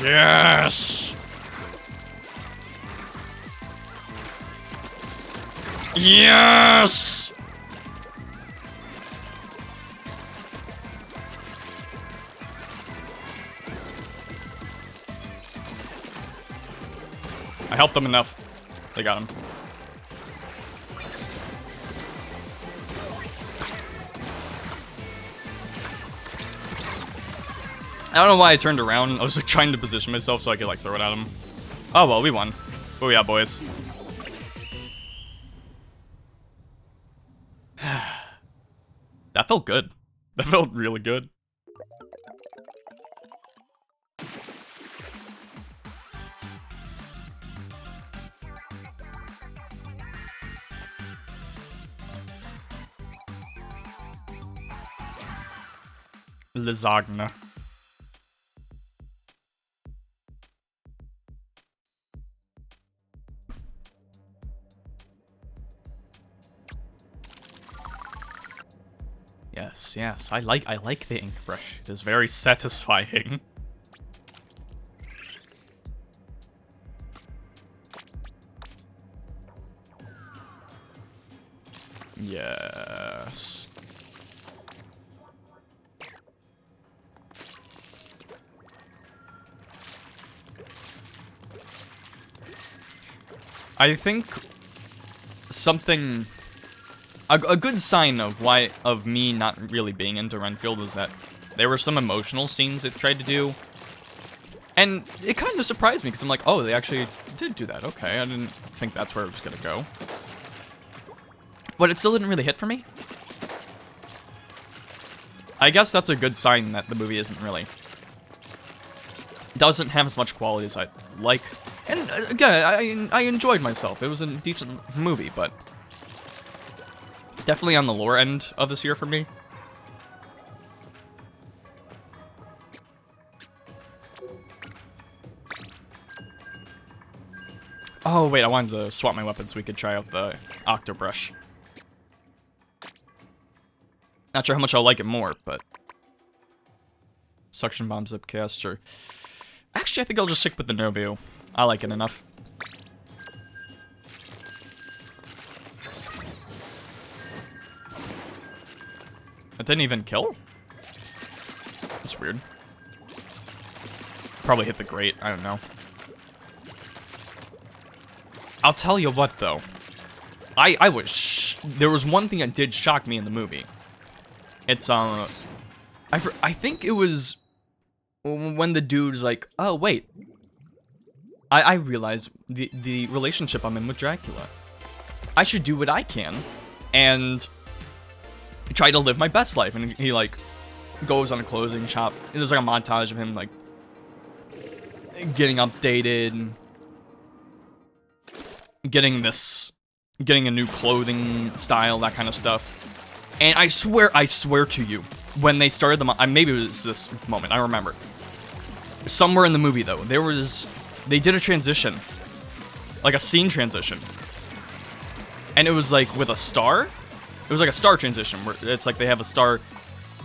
Yes! Yes! I helped them enough. They got him. I don't know why I turned around. I was like trying to position myself so I could like throw it at him. Oh well, we won. Booyah, boys. That felt good. That felt really good. Lasagna. Yes, I like the ink brush. It is very satisfying. Yes. I think something... A good sign of me not really being into Renfield was that there were some emotional scenes they tried to do. And it kind of surprised me, because I'm like, oh, they actually did do that. Okay, I didn't think that's where it was going to go. But it still didn't really hit for me. I guess that's a good sign that the movie isn't really... doesn't have as much quality as I'd like. And again, I enjoyed myself. It was a decent movie, but... definitely on the lower end of this year for me. Oh, wait, I wanted to swap my weapons so we could try out the Octobrush. Not sure how much I'll like it more, but... Suction Bomb Zipcaster. Actually, I think I'll just stick with the Nouveau. I like it enough. It didn't even kill? That's weird. Probably hit the grate, I don't know. I'll tell you what, though. I was there was one thing that did shock me in the movie. It's, I think it was when the dude's like, oh, wait. I realized the relationship I'm in with Dracula. I should do what I can and try to live my best life. And he, like, goes on a clothing shop. And there's, like, a montage of him, like, getting updated, getting a new clothing style, that kind of stuff. And I swear to you, when they started the maybe it was this moment, I remember. Somewhere in the movie, though, they did a transition. Like a scene transition. And it was like with a star. It was like a star transition, where it's like they have a star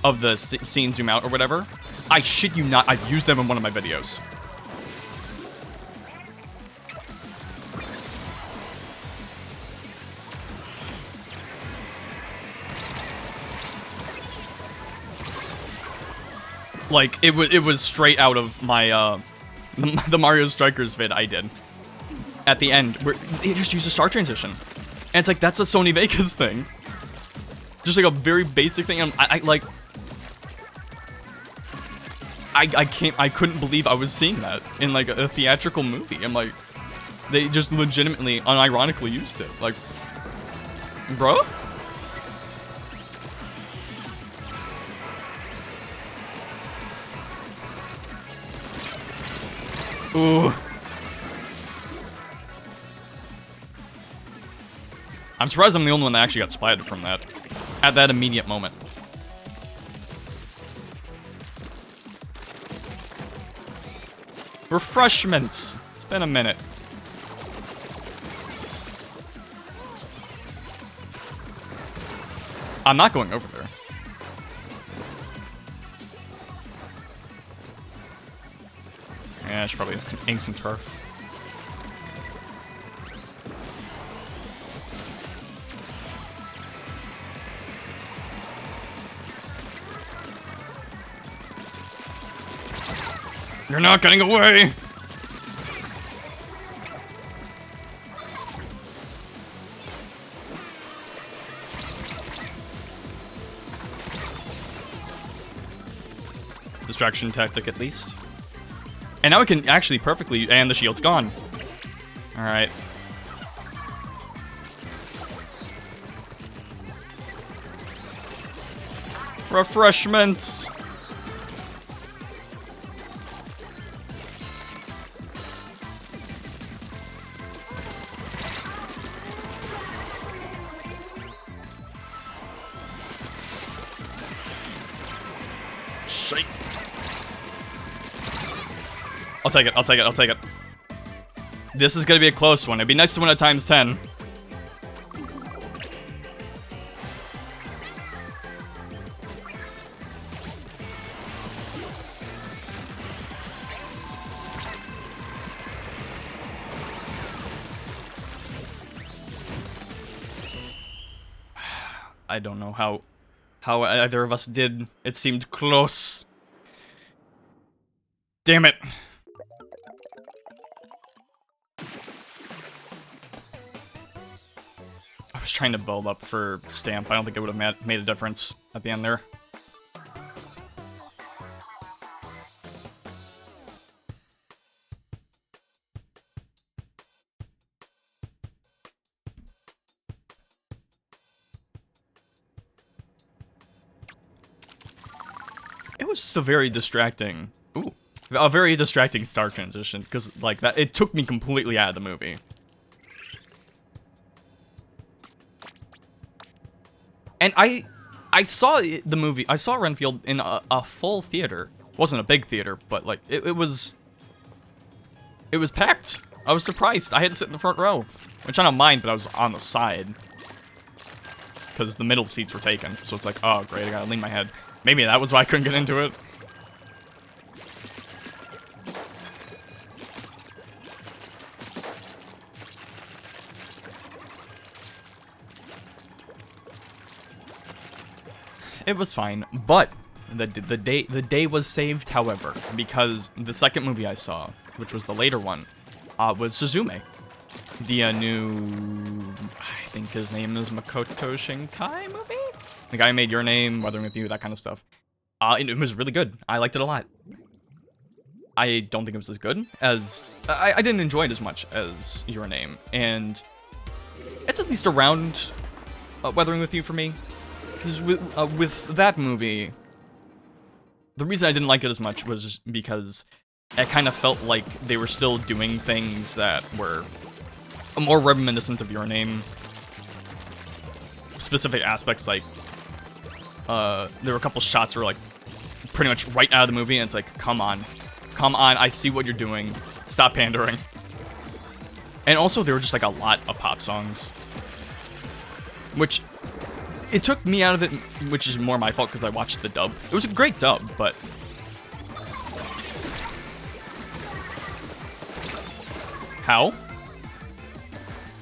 of the scene zoom out or whatever. I shit you not, I've used them in one of my videos. Like, it was straight out of my, the Mario Strikers vid I did. At the end, where they just used a star transition. And it's like, that's a Sony Vegas thing. Just like a very basic thing, and I couldn't believe I was seeing that in like a theatrical movie. I'm like, they just legitimately, unironically used it. Like, bro? Ooh. I'm surprised I'm the only one that actually got splatted from that. At that immediate moment. Refreshments! It's been a minute. I'm not going over there. Yeah, I should probably ink some turf. You're not getting away! Distraction tactic at least. And now we can actually perfectly, and the shield's gone. Alright. Refreshments! Shite. I'll take it, I'll take it, I'll take it. This is gonna be a close one. It'd be nice to win at times 10. I don't know how either of us did. It seemed close. Damn it. I was trying to build up for Stamp. I don't think it would have made a difference at the end there. It was just a very distracting... Ooh. A very distracting star transition, because, like, that it took me completely out of the movie. And I saw the movie, I saw Renfield in a full theater. It wasn't a big theater, but, like, it was packed. I was surprised. I had to sit in the front row, which I don't mind, but I was on the side. Because the middle seats were taken, so it's like, oh, great, I gotta lean my head. Maybe that was why I couldn't get into it. It was fine, but the day was saved, however, because the second movie I saw, which was the later one, was Suzume. The new, I think his name is Makoto Shinkai movie? The guy who made Your Name, Weathering With You, that kind of stuff. It was really good. I liked it a lot. I don't think it was as good as... I didn't enjoy it as much as Your Name, and it's at least around Weathering With You for me. Because with that movie, the reason I didn't like it as much was just because it kind of felt like they were still doing things that were more reminiscent of Your Name. Specific aspects, like, there were a couple shots that were, like, pretty much right out of the movie, and it's like, come on, I see what you're doing, stop pandering. And also, there were just, like, a lot of pop songs, which... It took me out of it, which is more my fault because I watched the dub. It was a great dub, but... How?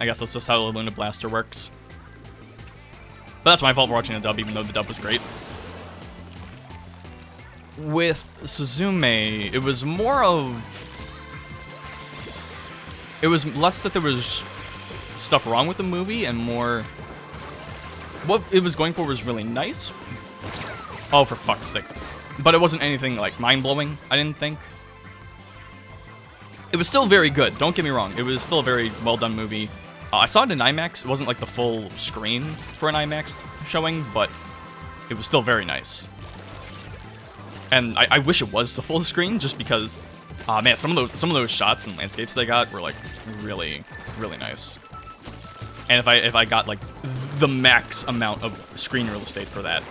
I guess that's just how the Luna Blaster works. But that's my fault for watching the dub, even though the dub was great. With Suzume, it was more of... It was less that there was stuff wrong with the movie, and more... What it was going for was really nice. Oh, for fuck's sake. But it wasn't anything, like, mind-blowing, I didn't think. It was still very good, don't get me wrong. It was still a very well-done movie. I saw it in IMAX. It wasn't, like, the full screen for an IMAX showing, but it was still very nice. And I wish it was the full screen, just because, man, some of those shots and landscapes they got were, like, really, really nice. And if I got, like, the max amount of screen real estate for that,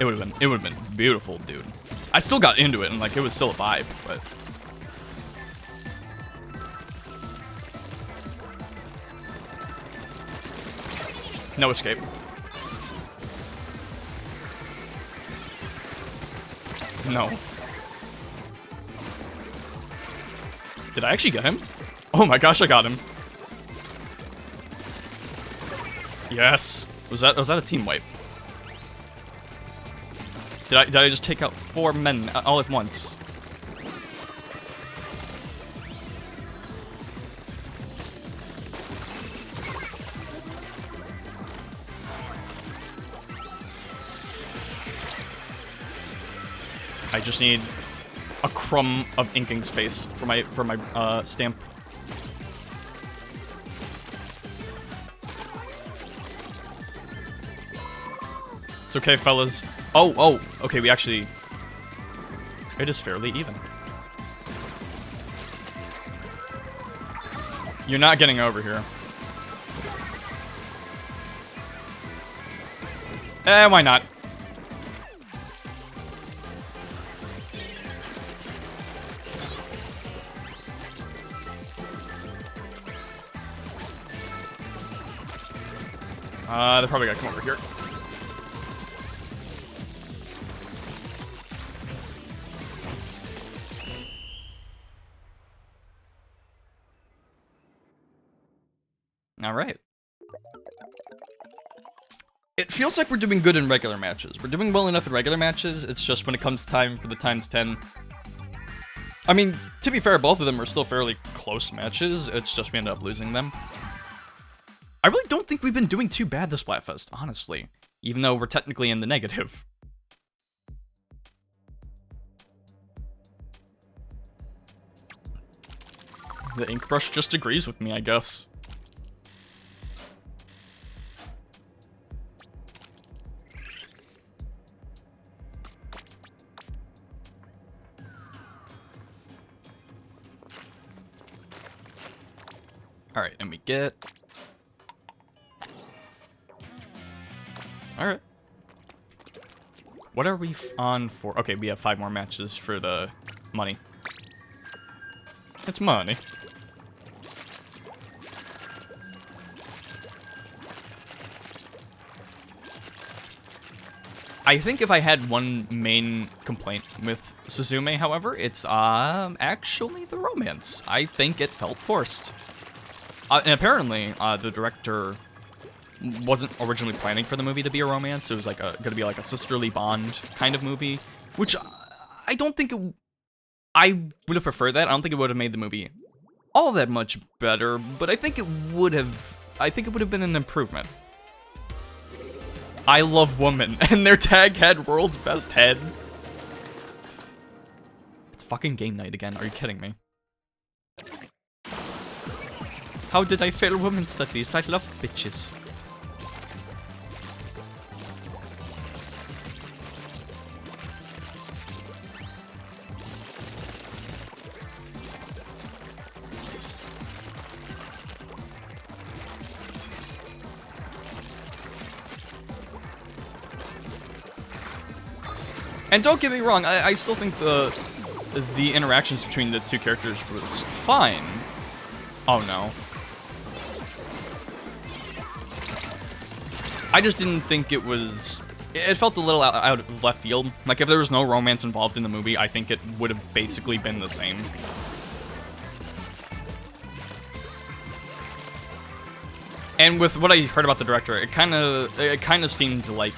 it would have been beautiful, dude. I still got into it, and, like, it was still a vibe, but... No escape. No. Did I actually get him? Oh my gosh, I got him. Yes. Was that a team wipe? Did I just take out 4 men all at once? I just need a crumb of inking space for my stamp. It's okay, fellas. Oh, okay, we actually... It is fairly even. You're not getting over here. Why not? They're probably gonna come over here. All right. feels like we're doing good in regular matches. We're doing well enough in regular matches. It's just when it comes time for the times 10. I mean, to be fair, both of them are still fairly close matches. It's just we end up losing them. I really don't think we've been doing too bad this Splatfest, honestly. Even though we're technically in the negative. The Inkbrush just agrees with me, I guess. Alright, and we get... Alright. What are we on for? Okay, we have 5 more matches for the money. It's money. I think if I had one main complaint with Suzume, however, it's actually the romance. I think it felt forced. And apparently, the director wasn't originally planning for the movie to be a romance. It was like gonna be like a sisterly bond kind of movie, which I don't think I would have preferred that. I don't think it would have made the movie all that much better, but I think it would have been an improvement. I love woman, and their tag had world's best head. It's fucking game night again. Are you kidding me? How did I fail women's studies? I love bitches. And don't get me wrong, I still think the interactions between the two characters was fine. Oh no. I just didn't think it was... It felt a little out of left field. Like, if there was no romance involved in the movie, I think it would have basically been the same. And with what I heard about the director, it kind of seemed like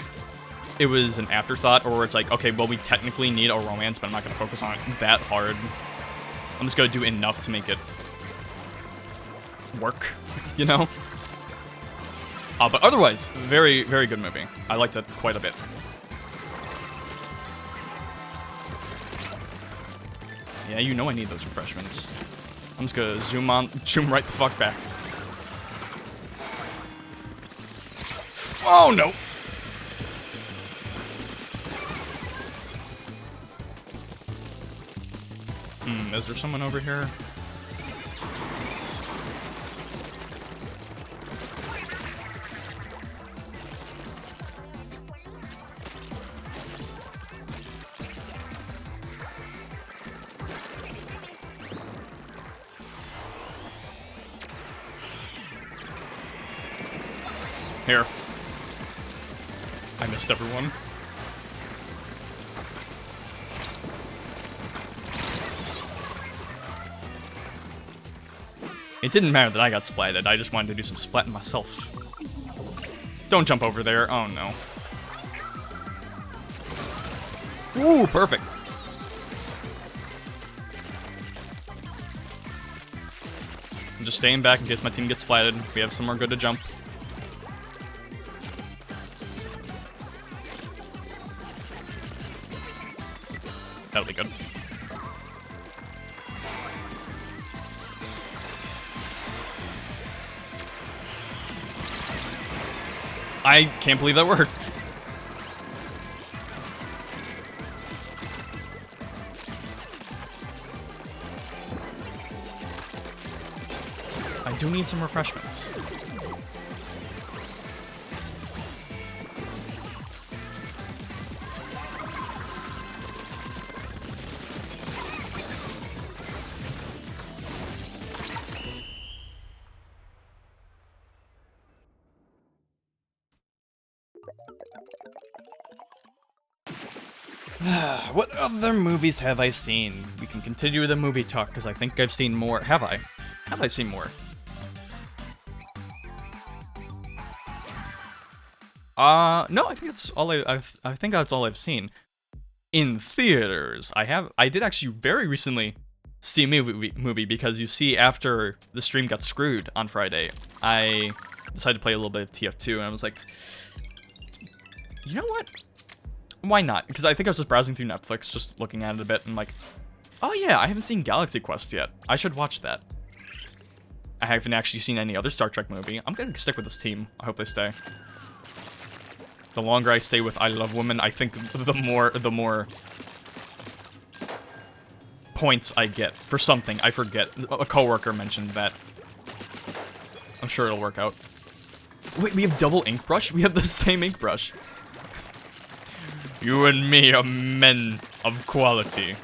it was an afterthought, or it's like, okay, well, we technically need a romance, but I'm not going to focus on it that hard. I'm just going to do enough to make it work, you know? But otherwise, very, very good movie. I liked it quite a bit. Yeah, you know I need those refreshments. I'm just gonna zoom right the fuck back. Oh no! Is there someone over here? Here. I missed everyone. It didn't matter that I got splatted, I just wanted to do some splatting myself. Don't jump over there, oh no. Ooh, perfect. I'm just staying back in case my team gets splatted. We have somewhere good to jump. That'll be good. I can't believe that worked. I do need some refreshments. What other movies have I seen? We can continue the movie talk, because I think I've seen more. Have I? Have I seen more? No, I think that's all I think that's all I've seen. In theaters, I did actually very recently see a movie because you see, after the stream got screwed on Friday, I decided to play a little bit of TF2, and I was like, you know what? Why not? Because I think I was just browsing through Netflix, just looking at it a bit, and like, oh yeah, I haven't seen Galaxy Quest yet. I should watch that. I haven't actually seen any other Star Trek movie. I'm gonna stick with this team. I hope they stay. The longer I stay with I Love Women, I think the more points I get for something. I forget. A coworker mentioned that. I'm sure it'll work out. Wait, we have double Inkbrush? We have the same Inkbrush. You and me are men of quality.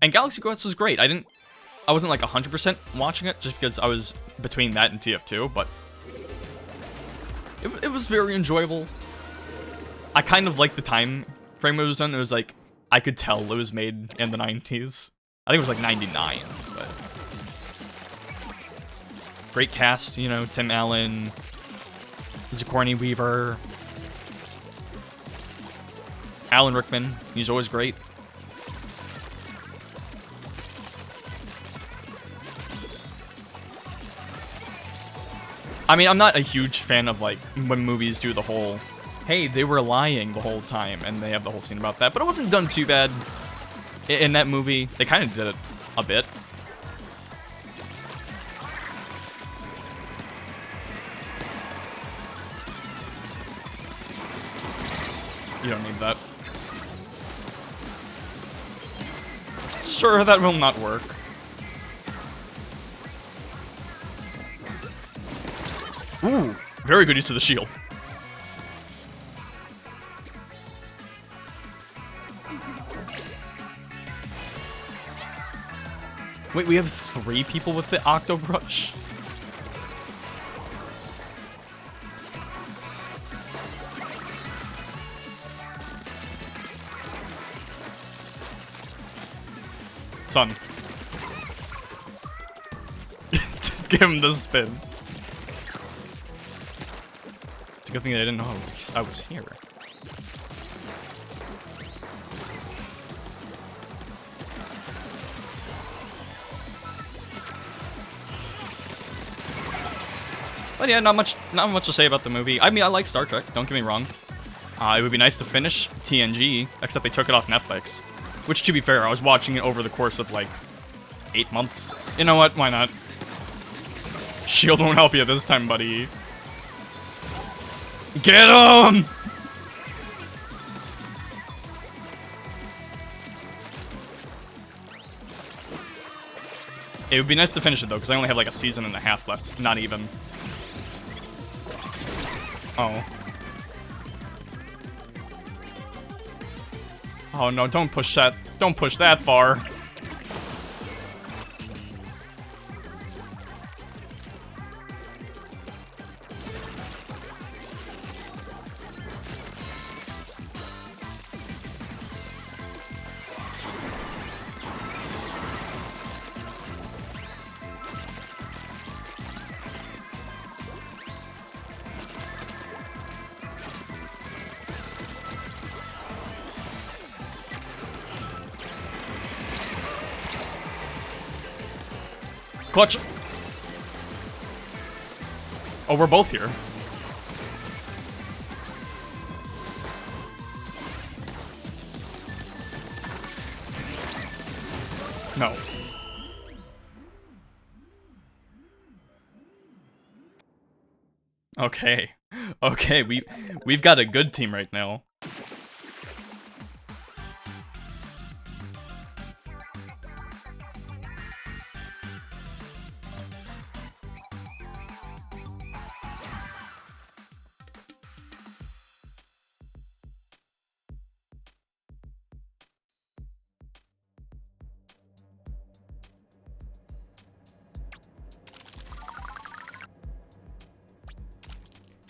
And Galaxy Quest was great. I wasn't like 100% watching it just because I was between that and TF2, but it was very enjoyable. I kind of liked the time frame it was in. It was like, I could tell it was made in the 90s. I think it was like 99, but great cast, you know, Tim Allen, Sigourney Weaver, Alan Rickman, he's always great. I mean, I'm not a huge fan of, like, when movies do the whole, hey, they were lying the whole time, and they have the whole scene about that, but it wasn't done too bad in that movie. They kind of did it a bit. You don't need that. Sure, that will not work. Ooh, very good use of the shield. Wait, we have 3 people with the Octobrush? Son. Give him the spin. It's a good thing that I didn't know I was here. But yeah, not much to say about the movie. I mean, I like Star Trek, don't get me wrong. It would be nice to finish TNG, except they took it off Netflix. Which, to be fair, I was watching it over the course of, like, 8 months. You know what? Why not? Shield won't help you this time, buddy. Get him! It would be nice to finish it, though, because I only have, like, a season and a half left. Not even. Oh. Oh no, don't push that. Don't push that far. Clutch! Oh, we're both here. No. Okay. Okay, we've got a good team right now.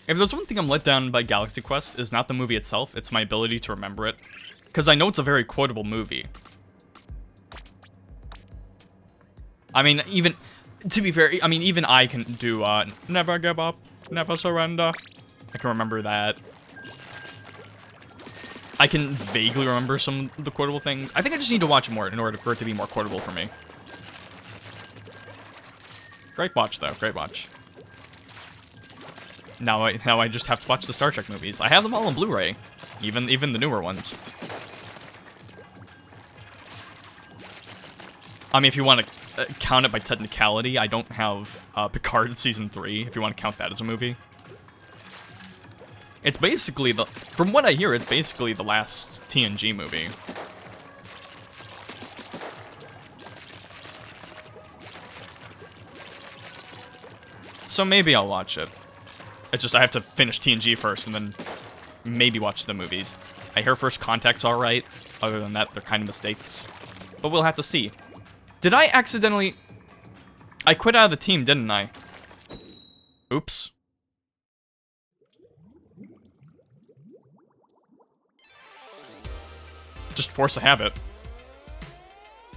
If there's one thing I'm let down by Galaxy Quest, is not the movie itself, it's my ability to remember it. Because I know it's a very quotable movie. I mean, even, to be fair, I mean, even I can do, never give up, never surrender. I can remember that. I can vaguely remember some of the quotable things. I think I just need to watch more in order for it to be more quotable for me. Great watch, though. Great watch. Now I just have to watch the Star Trek movies. I have them all on Blu-ray, even the newer ones. I mean, if you want to count it by technicality, I don't have Picard Season 3, if you want to count that as a movie. It's basically from what I hear, it's basically the last TNG movie. So maybe I'll watch it. It's just I have to finish TNG first and then maybe watch the movies. I hear First Contact's alright. Other than that, they're kind of mistakes. But we'll have to see. Did I accidentally... I quit out of the team, didn't I? Oops. Just force a habit.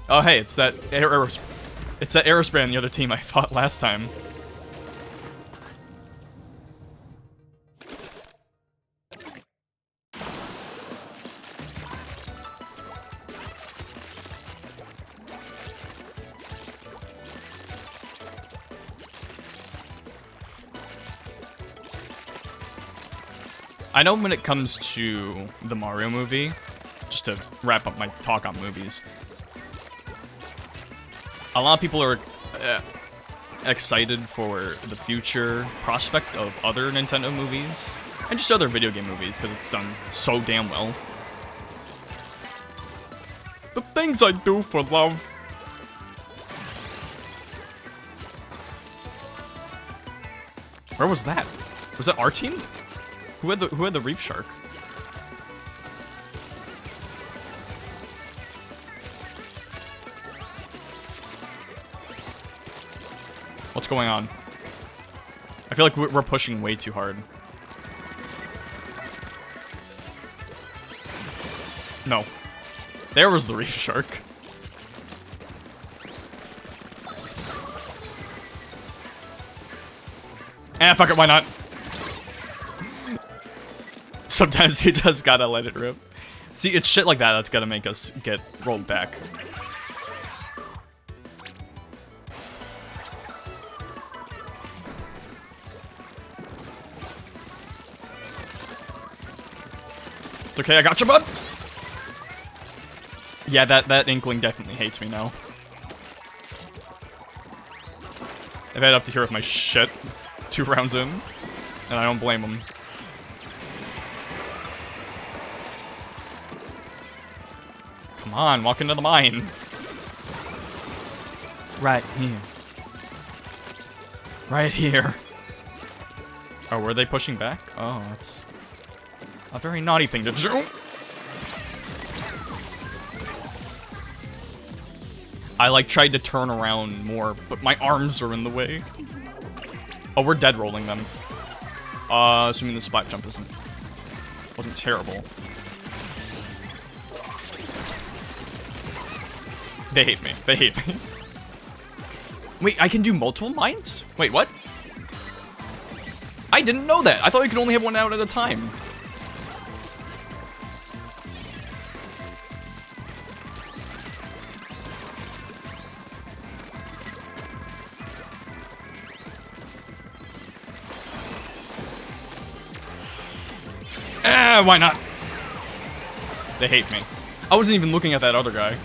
Oh hey, it's that Aerospray on the other team I fought last time. I know when it comes to the Mario movie, just to wrap up my talk on movies, a lot of people are excited for the future prospect of other Nintendo movies, and just other video game movies, because it's done so damn well. The things I do for love. Where was that? Was that our team? Who had the Reef Shark? What's going on? I feel like we're pushing way too hard. No. There was the Reef Shark. Ah, fuck it, why not? Sometimes you just gotta let it rip. See, it's shit like that that's gonna make us get rolled back. It's okay, I got you, bud! Yeah, that Inkling definitely hates me now. I've had up to here with my shit 2 rounds in, and I don't blame him. Come on, walk into the mine. Right here. Right here. Oh, were they pushing back? Oh, that's a very naughty thing to do. I, like, tried to turn around more, but my arms are in the way. Oh, we're dead rolling them. Assuming the splat jump wasn't terrible. They hate me. They hate me. Wait, I can do multiple mines? Wait, what? I didn't know that. I thought you could only have one out at a time. Why not? They hate me. I wasn't even looking at that other guy.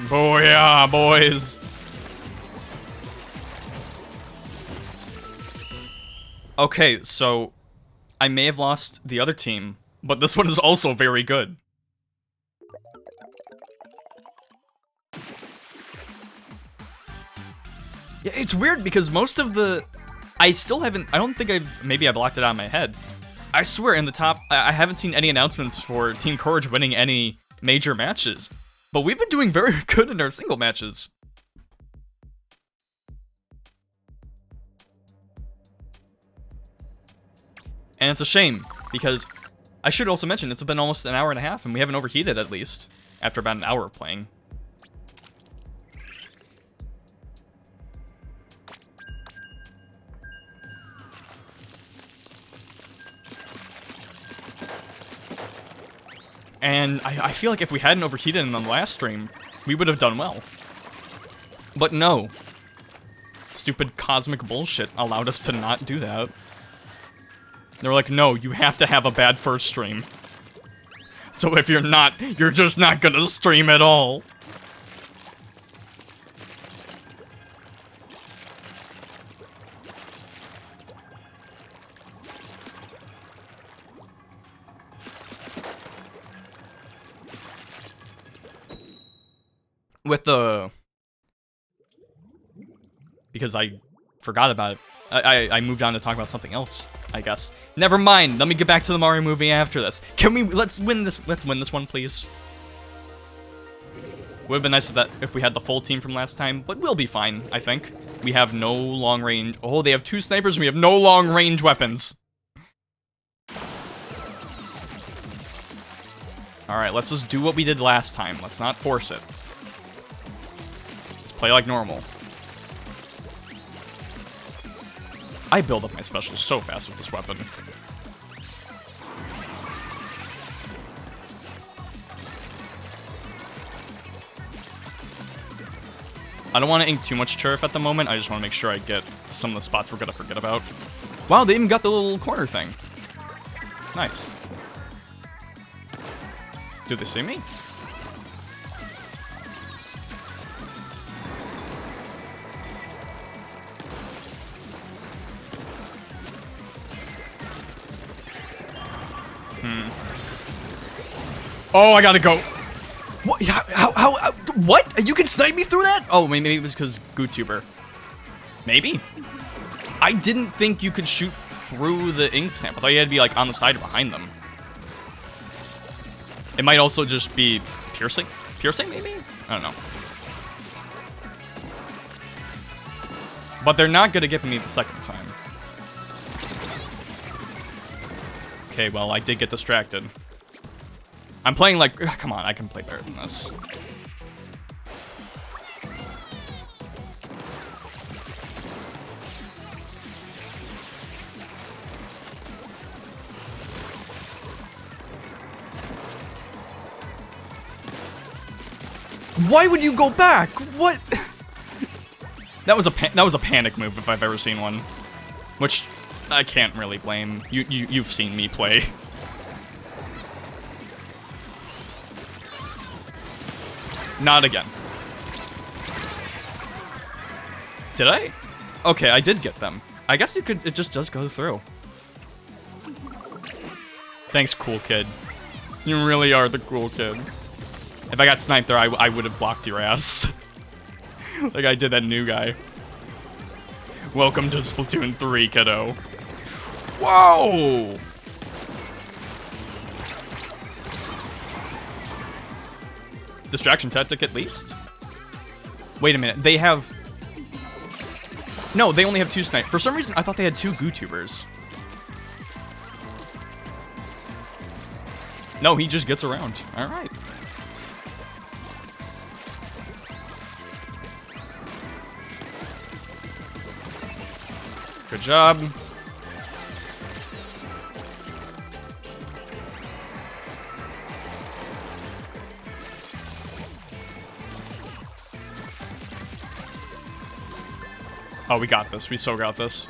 Booyah, boys. Okay, so I may have lost the other team, but this one is also very good. Yeah, it's weird because most of the... I still haven't... I don't think I've... Maybe I blocked it out of my head. I swear, in the top... I haven't seen any announcements for Team Courage winning any major matches. But we've been doing very good in our single matches. And it's a shame, because I should also mention, it's been almost an hour and a half, and we haven't overheated at least, after about an hour of playing. And I feel like if we hadn't overheated in the last stream, we would have done well. But no. Stupid cosmic bullshit allowed us to not do that. They were like, no, you have to have a bad first stream. So if you're not, you're just not gonna stream at all. With the... Because I forgot about it. I moved on to talk about something else, I guess. Never mind, let me get back to the Mario movie after this. Can we, let's win this one, please. Would've been nice if we had the full team from last time, but we'll be fine, I think. We have no long range, oh, they have 2 snipers and we have no long range weapons. Alright, let's just do what we did last time, let's not force it. Let's play like normal. I build up my specials so fast with this weapon. I don't want to ink too much turf at the moment, I just want to make sure I get some of the spots we're gonna forget about. Wow, they even got the little corner thing. Nice. Do they see me? Oh, I gotta go. What? How, what? You can snipe me through that? Oh, maybe it was because GooTuber. Maybe? I didn't think you could shoot through the ink stamp. I thought you had to be like on the side or behind them. It might also just be piercing? Piercing, maybe? I don't know. But they're not gonna get me the second time. Okay, well, I did get distracted. I'm playing like, come on, I can play better than this. Why would you go back? What? That was a panic move if I've ever seen one, which I can't really blame. You've seen me play. Not again. Did I? Okay, I did get them. I guess it just does go through. Thanks, cool kid. You really are the cool kid. If I got sniped there, I would have blocked your ass. Like I did that new guy. Welcome to Splatoon 3, kiddo. Whoa! Distraction tactic at least? Wait a minute, they have... No, they only have 2 snipers. For some reason, I thought they had 2 GooTubers. No, he just gets around. Alright. Good job. Oh, we got this. We so got this.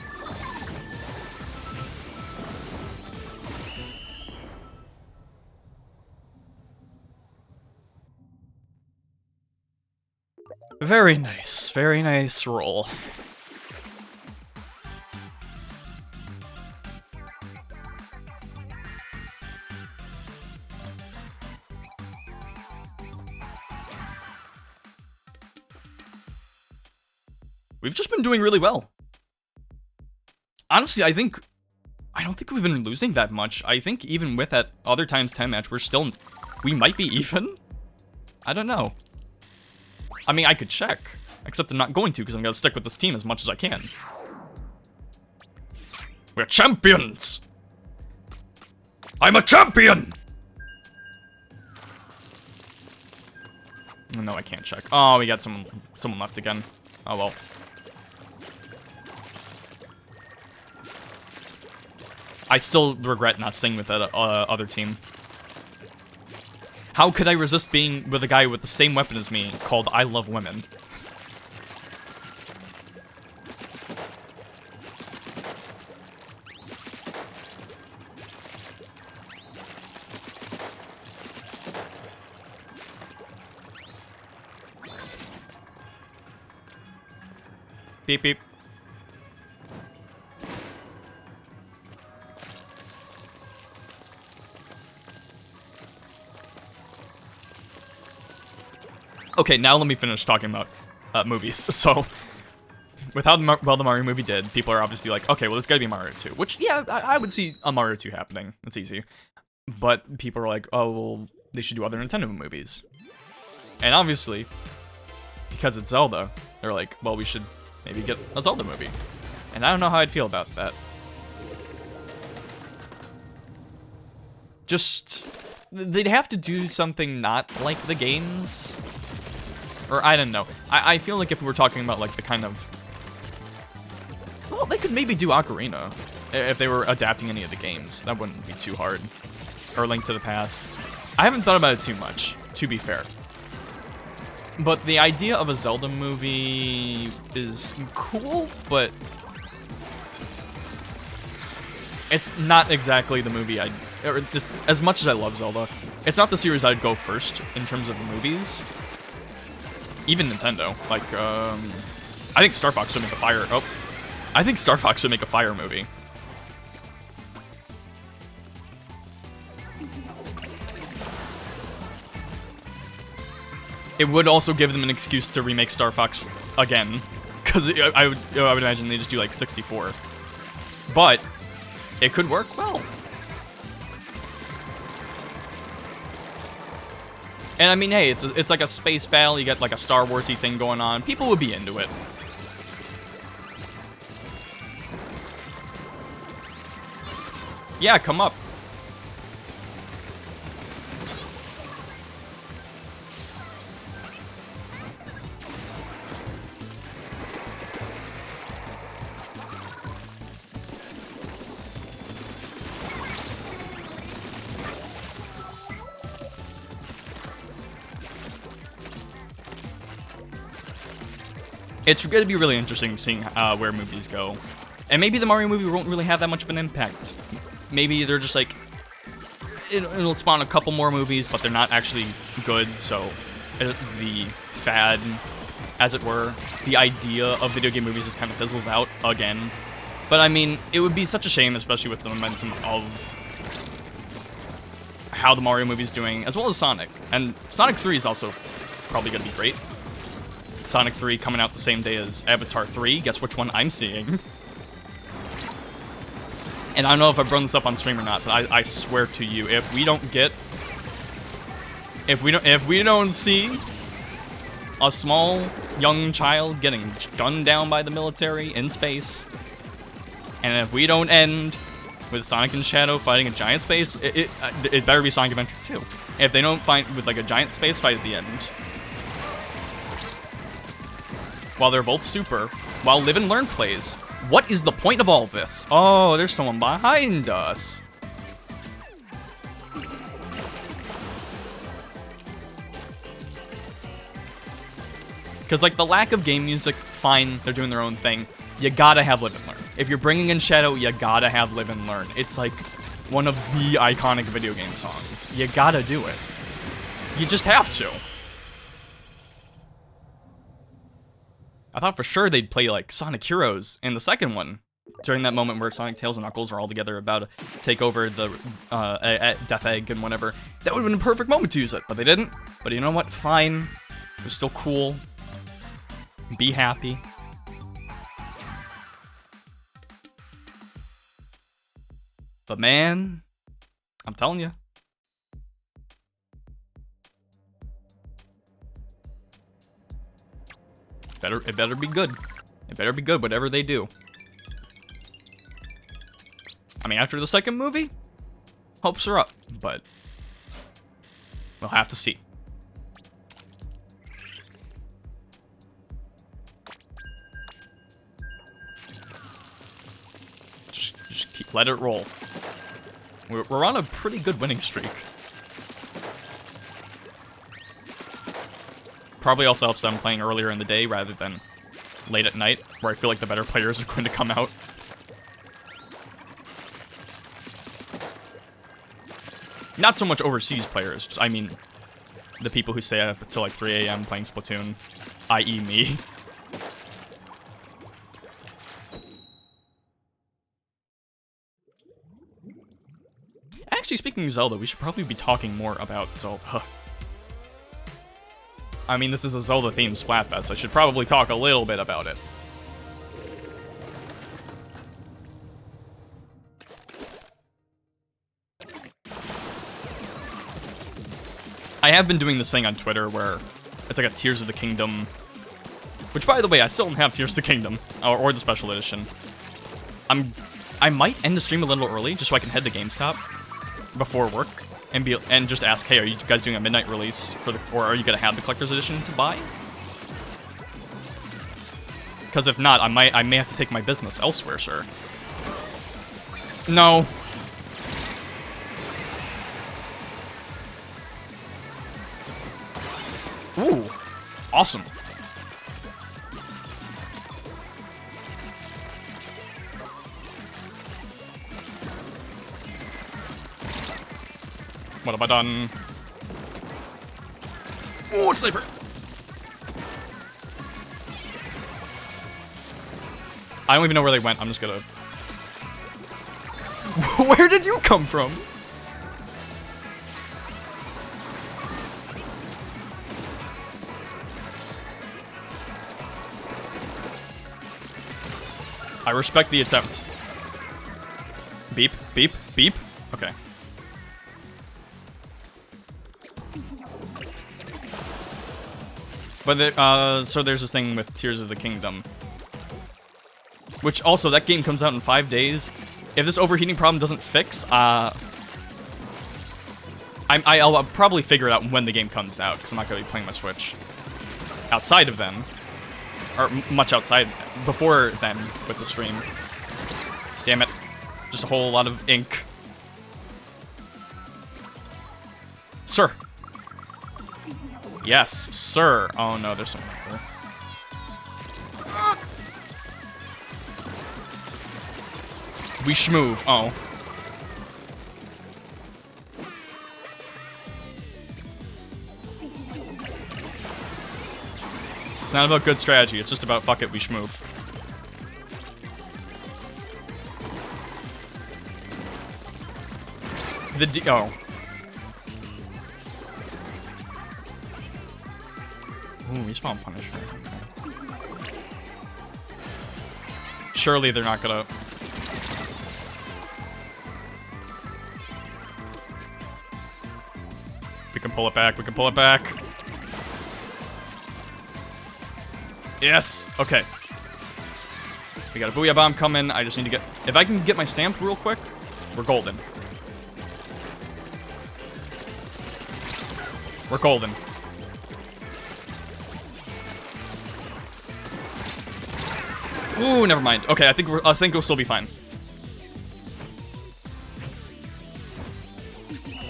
Very nice roll. We've just been doing really well. Honestly, I don't think we've been losing that much. I think even with that other times 10 match, we might be even. I don't know. I mean, I could check, except I'm not going to because I'm gonna stick with this team as much as I can. We're champions! I'm a champion! No, I can't check. Oh, we got someone left again. Oh, well. I still regret not staying with that other team. How could I resist being with a guy with the same weapon as me called I Love Women? Beep, beep. Okay, now let me finish talking about movies. So, with how well the Mario movie did, people are obviously like, okay, well, there's gotta be Mario 2. Which, yeah, I would see a Mario 2 happening. It's easy. But people are like, oh, well, they should do other Nintendo movies. And obviously, because it's Zelda, they're like, well, we should maybe get a Zelda movie. And I don't know how I'd feel about that. Just, they'd have to do something not like the games. Or, I don't know. I feel like if we were talking about, like, the kind of... Well, they could maybe do Ocarina. If they were adapting any of the games. That wouldn't be too hard. Or Link to the Past. I haven't thought about it too much, to be fair. But the idea of a Zelda movie is cool, but... It's not exactly the movie I'd... As much as I love Zelda, it's not the series I'd go first in terms of movies. Even Nintendo. Like, I think Star Fox would make a fire... Oh. I think Star Fox would make a fire movie. It would also give them an excuse to remake Star Fox again. Because I would imagine they just do, like, 64. But, it could work well. And I mean, hey, it's like a space battle. You got like a Star Wars-y thing going on. People would be into it. Yeah, come up. It's going to be really interesting seeing where movies go. And maybe the Mario movie won't really have that much of an impact. Maybe they're just like... It'll spawn a couple more movies, but they're not actually good, so... The fad, as it were, the idea of video game movies just kind of fizzles out again. But I mean, it would be such a shame, especially with the momentum of... how the Mario movie's doing, as well as Sonic. And Sonic 3 is also probably going to be great. Sonic 3 coming out the same day as Avatar 3. Guess which one I'm seeing. And I don't know if I've brought this up on stream or not, but I swear to you, if we don't get... If we don't see a small young child getting gunned down by the military in space, and if we don't end with Sonic and Shadow fighting a giant space, it better be Sonic Adventure 2. If they don't fight with like a giant space fight at the end, while they're both super, while Live and Learn plays, what is the point of all this? Oh, there's someone behind us. Because, like, the lack of game music, fine, they're doing their own thing. You gotta have Live and Learn. If you're bringing in Shadow, you gotta have Live and Learn. It's, like, one of the iconic video game songs. You gotta do it. You just have to. I thought for sure they'd play, like, Sonic Heroes in the second one. During that moment where Sonic, Tails, and Knuckles are all together about to take over the Death Egg and whatever. That would have been a perfect moment to use it, but they didn't. But you know what? Fine. It was still cool. Be happy. But man, I'm telling you. It better be good. It better be good, whatever they do. I mean, after the second movie, hopes are up, but we'll have to see. Just let it roll. We're on a pretty good winning streak. Probably also helps that I'm playing earlier in the day rather than late at night, where I feel like the better players are going to come out. Not so much overseas players, just, I mean, the people who stay up until like 3 a.m. playing Splatoon, i.e. me. Actually, speaking of Zelda, we should probably be talking more about Zelda. I mean, this is a Zelda-themed Splatfest. I should probably talk a little bit about it. I have been doing this thing on Twitter where it's like a Tears of the Kingdom, which, by the way, I still don't have Tears of the Kingdom, or the Special Edition. I might end the stream a little early, just so I can head to GameStop before work, and just ask, hey, are you guys doing a midnight release for the, or are you gonna have the collector's edition to buy? Because if not, I may have to take my business elsewhere, sir. No. Ooh, awesome. What have I done? Ooh, sniper! I don't even know where they went. I'm just gonna... Where did you come from? I respect the attempt. Beep, beep, beep. Okay. But so there's this thing with Tears of the Kingdom. Which also, that game comes out in 5 days. If this overheating problem doesn't fix, I'll probably figure it out when the game comes out, because I'm not going to be playing my Switch outside of then. Or much outside, before then, with the stream. Damn it. Just a whole lot of ink. Sir. Yes, sir. Oh no, there's some here. We schmoove. Oh. It's not about good strategy, it's just about fuck it, we schmoove. Oh. Ooh, respawn Punisher. Okay. Surely they're not gonna... We can pull it back, we can pull it back. Yes! Okay. We got a Booyah Bomb coming, I just need to get... If I can get my stamp real quick, we're golden. We're golden. Ooh, never mind. Okay, I think we'll still be fine.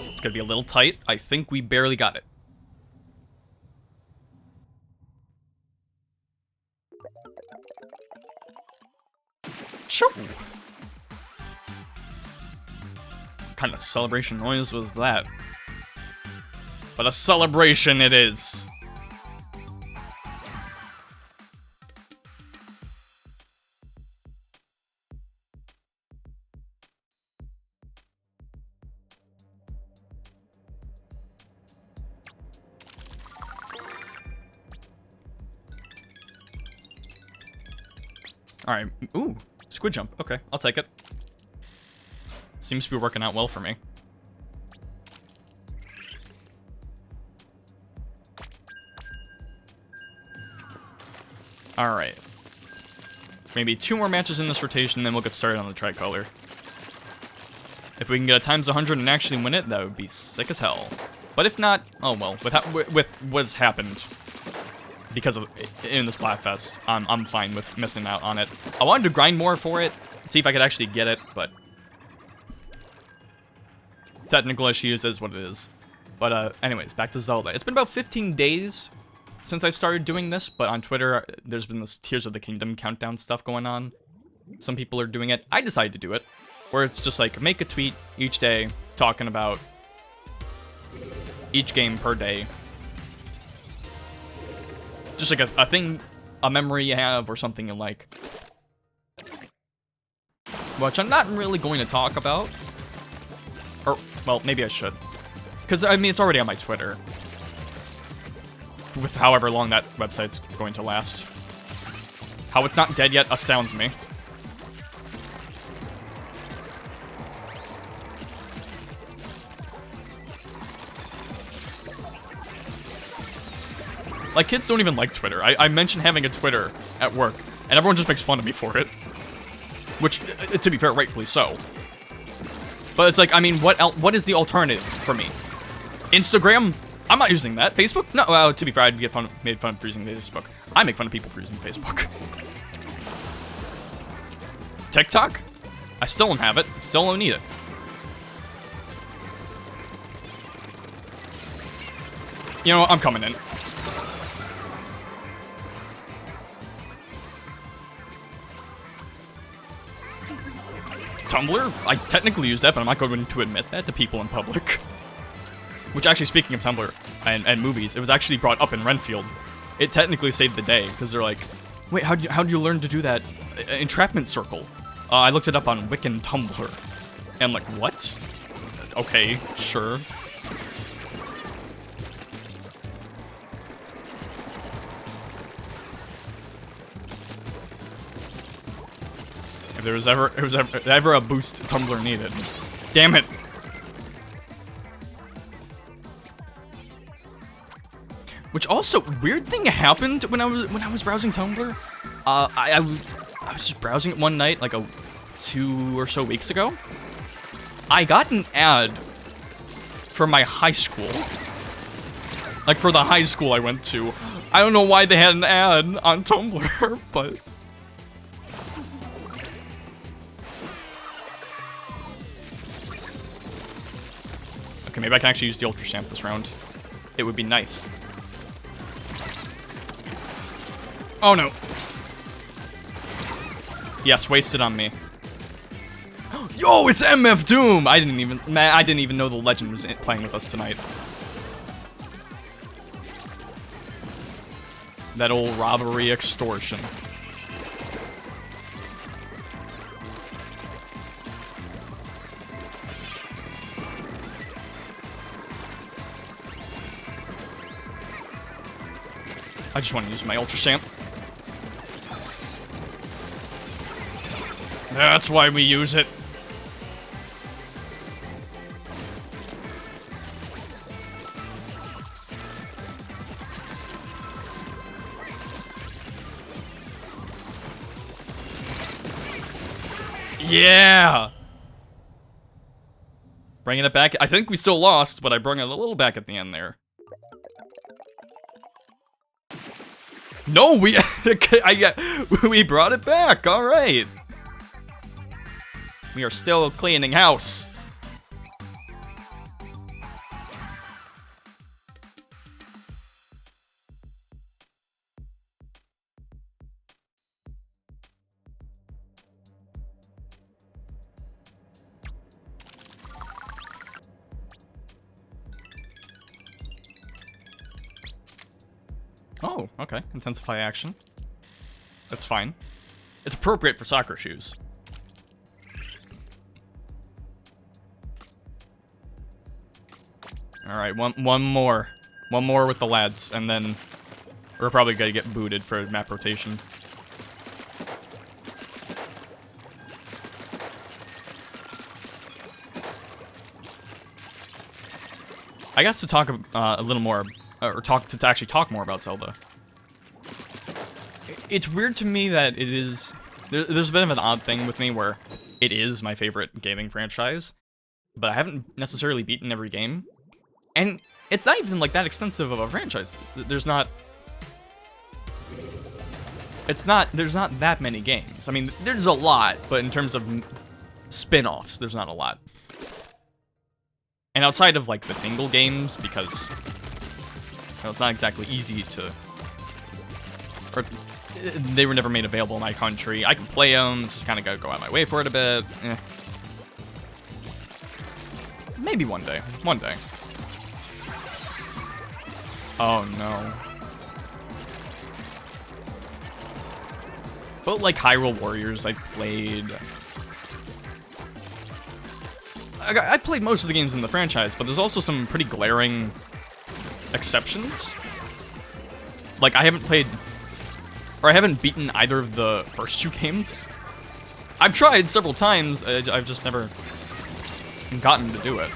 It's gonna be a little tight. I think we barely got it. Choo! What kind of celebration noise was that? But a celebration it is. Alright, ooh, squid jump. Okay, I'll take it. Seems to be working out well for me. Alright. Maybe 2 more matches in this rotation, then we'll get started on the Tricolor. If we can get a times 100 and actually win it, that would be sick as hell. But if not, oh well. With what's happened because of in the Splatfest, I'm fine with missing out on it. I wanted to grind more for it, see if I could actually get it, but technical issues is what it is. But anyways, back to Zelda. It's been about 15 days since I've started doing this, but on Twitter, there's been this Tears of the Kingdom countdown stuff going on. Some people are doing it. I decided to do it, where it's just like, make a tweet each day talking about each game per day. Just like a thing, a memory you have, or something you like. Which I'm not really going to talk about. Or, well, maybe I should. Because, I mean, it's already on my Twitter. With however long that website's going to last. How it's not dead yet astounds me. Like, kids don't even like Twitter. I mentioned having a Twitter at work, and everyone just makes fun of me for it. Which, to be fair, rightfully so. But it's like, I mean, what is the alternative for me? Instagram? I'm not using that. Facebook? No, well, to be fair, I'd get made fun of for using Facebook. I make fun of people for using Facebook. TikTok? I still don't have it. Still don't need it. You know what? I'm coming in. Tumblr? I technically use that, but I'm not going to admit that to people in public. Which, actually, speaking of Tumblr and movies, it was actually brought up in Renfield. It technically saved the day, because they're like, wait, how'd you learn to do that? Entrapment circle. I looked it up on Wiccan Tumblr. And I'm like, what? Okay, sure. If there was ever a boost Tumblr needed. Damn it. Which also, weird thing happened when I was browsing Tumblr. I was just browsing it one night, like 2 or so weeks ago. I got an ad for my high school. Like, for the high school I went to. I don't know why they had an ad on Tumblr, but... Okay, maybe I can actually use the Ultra Stamp this round. It would be nice. Oh no. Yes, wasted on me. Yo, it's MF Doom! I didn't even know the legend was playing with us tonight. That old robbery extortion. I just want to use my Ultra Stamp. That's why we use it. Yeah! Bringing it back. I think we still lost, but I brought it a little back at the end there. No, we we brought it back. All right. We are still cleaning house. Oh, okay. Intensify action. That's fine. It's appropriate for soccer shoes. Alright, one more. One more with the lads, and then we're probably gonna get booted for map rotation. I guess to talk a little more, or to actually talk more about Zelda. It's weird to me that it is... There's a bit of an odd thing with me where it is my favorite gaming franchise, but I haven't necessarily beaten every game. And it's not even like that extensive of a franchise. There's not that many games. I mean, there's a lot, but in terms of spin-offs, there's not a lot. And outside of like the Tingle games, because it's not exactly easy to, or they were never made available in my country. I can play them, just kind of gotta go out my way for it a bit. Maybe one day. One day. Oh no. But like Hyrule Warriors, I played. I played most of the games in the franchise, but there's also some pretty glaring exceptions. Like I haven't played, or I haven't beaten either of the first two games. I've tried several times, I've just never gotten to do it.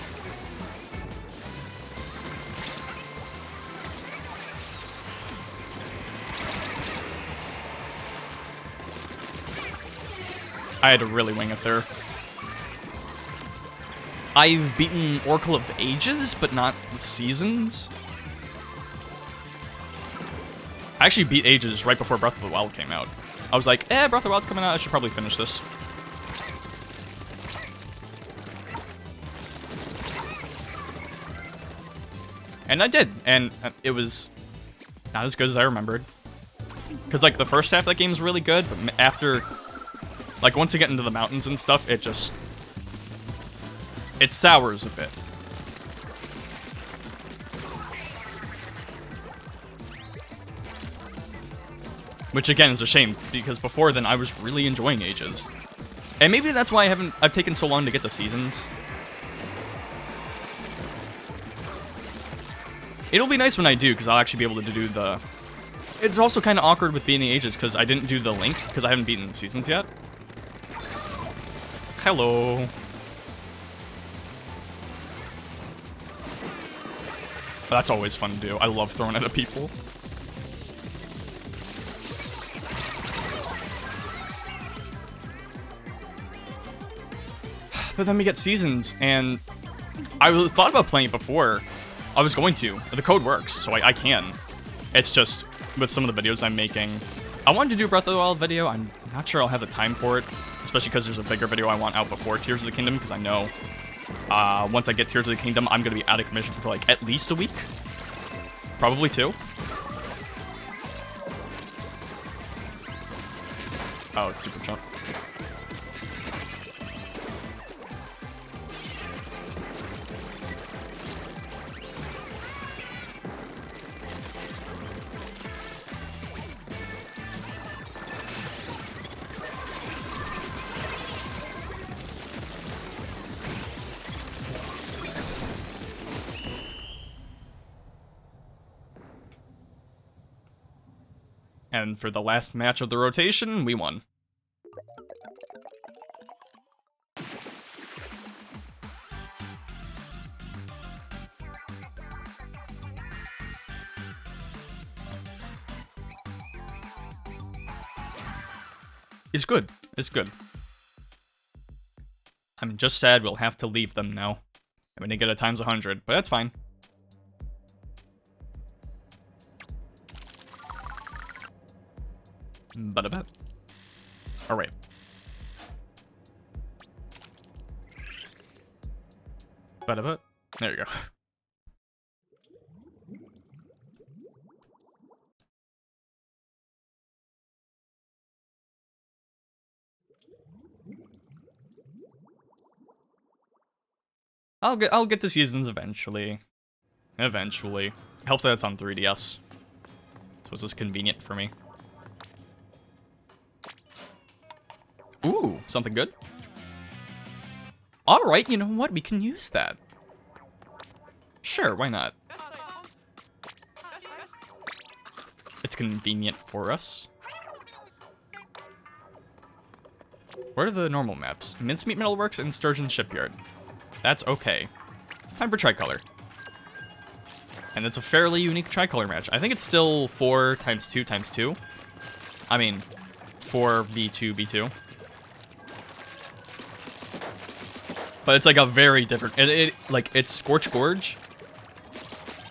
I had to really wing it there. I've beaten Oracle of Ages, but not the Seasons. I actually beat Ages right before Breath of the Wild came out. I was like, Breath of the Wild's coming out, I should probably finish this. And I did, and it was not as good as I remembered. Because, like, the first half of that game is really good, but after, like, once you get into the mountains and stuff, it sours a bit. Which, again, is a shame, because before then, I was really enjoying Ages. And maybe that's why I've taken so long to get the Seasons. It'll be nice when I do, because I'll actually be able to do the... It's also kind of awkward with beating Ages, because I didn't do the Link, because I haven't beaten the Seasons yet. Hello. That's always fun to do. I love throwing it at people. But then we get Seasons, and I thought about playing it before. I was going to. The code works, so I can. It's just, with some of the videos I'm making, I wanted to do a Breath of the Wild video. I'm not sure I'll have the time for it, especially because there's a bigger video I want out before Tears of the Kingdom, because I know once I get Tears of the Kingdom, I'm going to be out of commission for like at least a week. Probably 2. Oh, it's super jump. And for the last match of the rotation, we won. It's good. It's good. I'm just sad we'll have to leave them now. I'm gonna get a times 100, but that's fine. But a bit. Oh, wait. But a bit. There you go. I'll get to Seasons eventually. Eventually. Helps that it's on 3DS. So it's just convenient for me. Ooh, something good? Alright, you know what? We can use that. Sure, why not? It's convenient for us. Where are the normal maps? Mincemeat Metalworks and Sturgeon Shipyard. That's okay. It's time for Tricolor. And it's a fairly unique Tricolor match. I think it's still 4 times 2 times 2. I mean, 4v2v2. But it's like a very different, like, it's Scorch Gorge,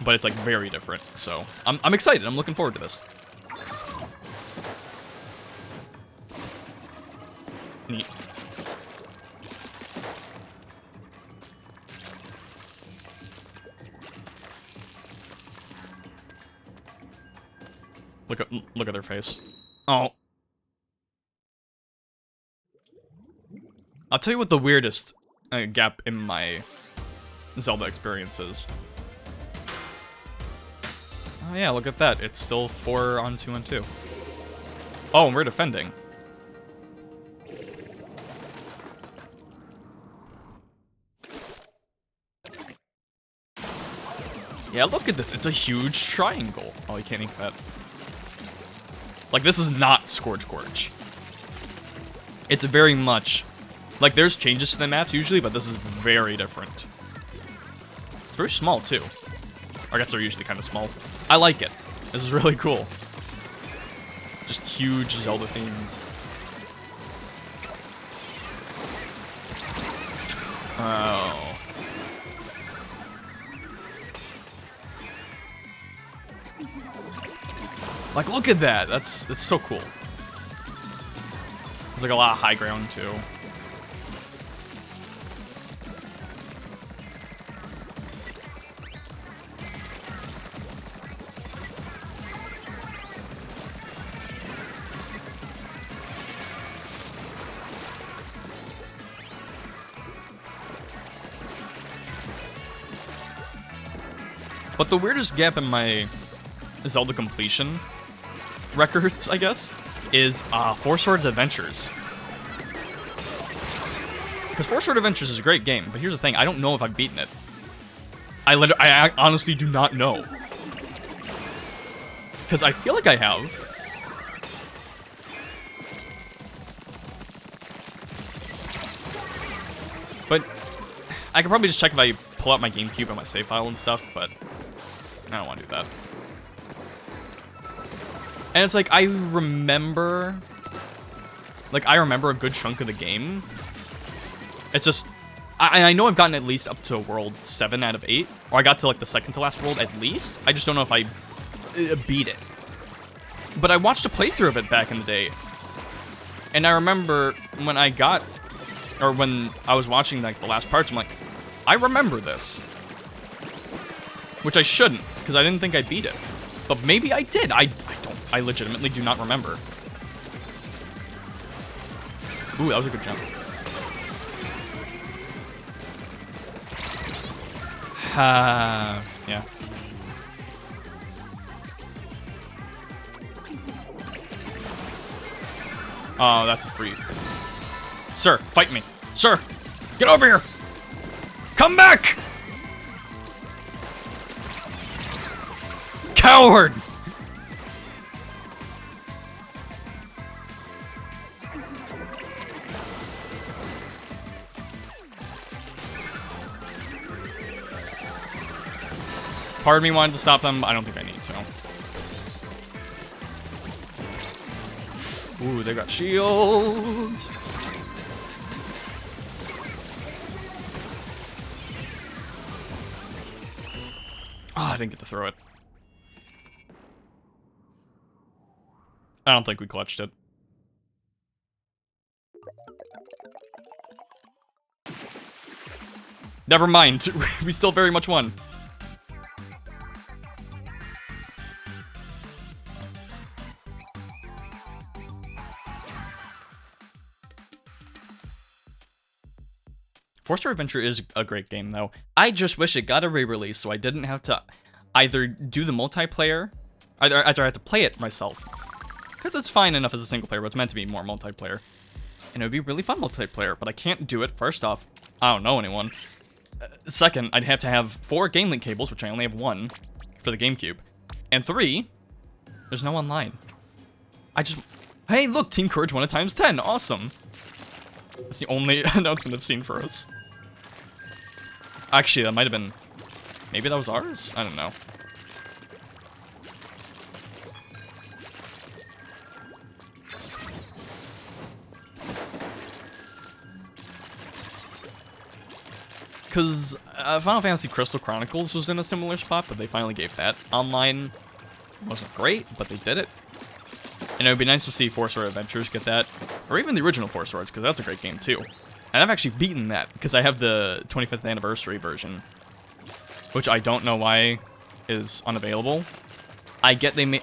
but it's like very different. So I'm excited. I'm looking forward to this. Neat. Look at their face. Oh. I'll tell you what the weirdest gap in my Zelda experience is. Oh yeah, look at that. It's still 4 on 2 on 2. Oh, and we're defending. Yeah, look at this. It's a huge triangle. Oh, you can't ink that. Like, this is not Scorch Gorge. It's very much... Like, there's changes to the maps usually, but this is very different. It's very small, too. I guess they're usually kind of small. I like it. This is really cool. Just huge Zelda themed. Oh. Like, look at that. That's so cool. There's like a lot of high ground too. But the weirdest gap in my Zelda completion records, I guess, is Four Swords Adventures. Because Four Sword Adventures is a great game, but here's the thing, I don't know if I've beaten it. I honestly do not know. Because I feel like I have. But I could probably just check if I pull out my GameCube and my save file and stuff, but I don't want to do that. And it's like, I remember a good chunk of the game. It's just, I know I've gotten at least up to World 7 out of 8, or I got to like the second to last world at least. I just don't know if I beat it. But I watched a playthrough of it back in the day, and I remember when I was watching like the last parts, I'm like, I remember this. Which I shouldn't, because I didn't think I beat it. But maybe I did. I legitimately do not remember. Ooh, that was a good jump. Yeah. Oh, that's a free. Sir, fight me. Sir, get over here. Come back! Coward! Part of me wanted to stop them, but I don't think I need to. Ooh, they got shield. Oh, I didn't get to throw it. I don't think we clutched it. Never mind. We still very much won. Four Star Adventure is a great game, though. I just wish it got a re-release so I didn't have to either do the multiplayer, either I have to play it myself. Because it's fine enough as a single player, but it's meant to be more multiplayer. And it would be really fun multiplayer, but I can't do it. First off, I don't know anyone. Second, I'd have to have 4 Game Link cables, which I only have 1 for the GameCube. And 3, there's no online. Hey, look, Team Courage won a ×10. Awesome. That's the only announcement I've seen for us. Actually, that might have been... Maybe that was ours? I don't know. because Final Fantasy Crystal Chronicles was in a similar spot, but they finally gave that. Online wasn't great, but they did it. And it would be nice to see Four Sword Adventures get that, or even the original Four Swords, because that's a great game too. And I've actually beaten that, because I have the 25th anniversary version, which I don't know why is unavailable. I get they made,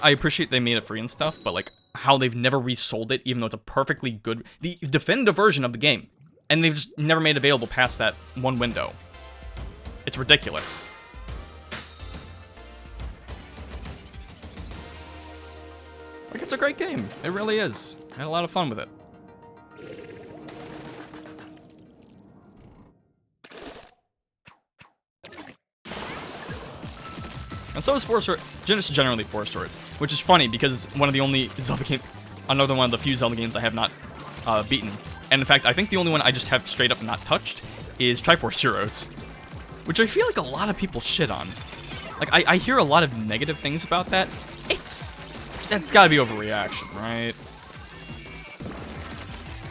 I appreciate they made it free and stuff, but like how they've never resold it, even though it's a perfectly good, the definitive version of the game, and they've just never made it available past that one window. It's ridiculous. Like, it's a great game. It really is. I had a lot of fun with it. And so is Four Swords, just generally Four Swords, which is funny because it's one of the only Zelda games, another one of the few Zelda games I have not beaten. And in fact, I think the only one I just have straight up not touched is Triforce Heroes, which I feel like a lot of people shit on. Like, I hear a lot of negative things about that. That's gotta be overreaction, right?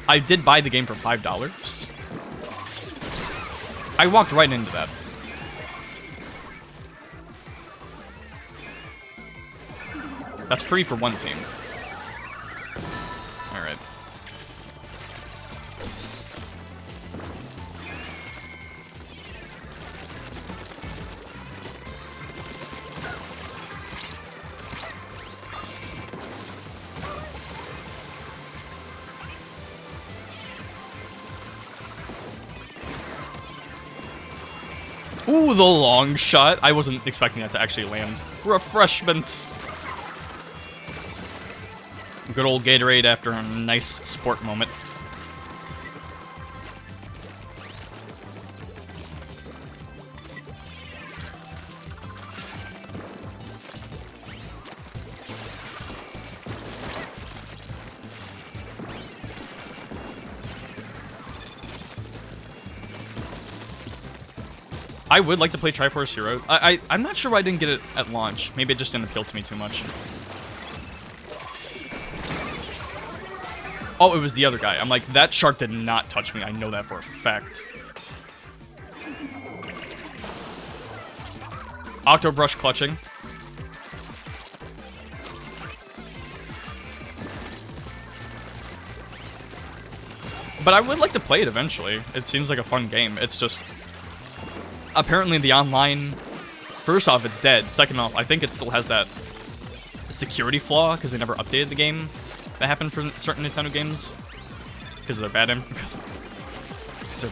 I did buy the game for $5. I walked right into that. That's free for one team. Alright. Ooh, the long shot. I wasn't expecting that to actually land. Refreshments. Good old Gatorade after a nice sport moment. I would like to play Triforce Heroes. I'm not sure why I didn't get it at launch. Maybe it just didn't appeal to me too much. Oh, it was the other guy. I'm like, that shark did not touch me. I know that for a fact. Octobrush clutching. But I would like to play it eventually. It seems like a fun game. It's just... apparently the online... first off, it's dead. Second off, I think it still has that security flaw, because they never updated the game. That happened for certain Nintendo games. Because of their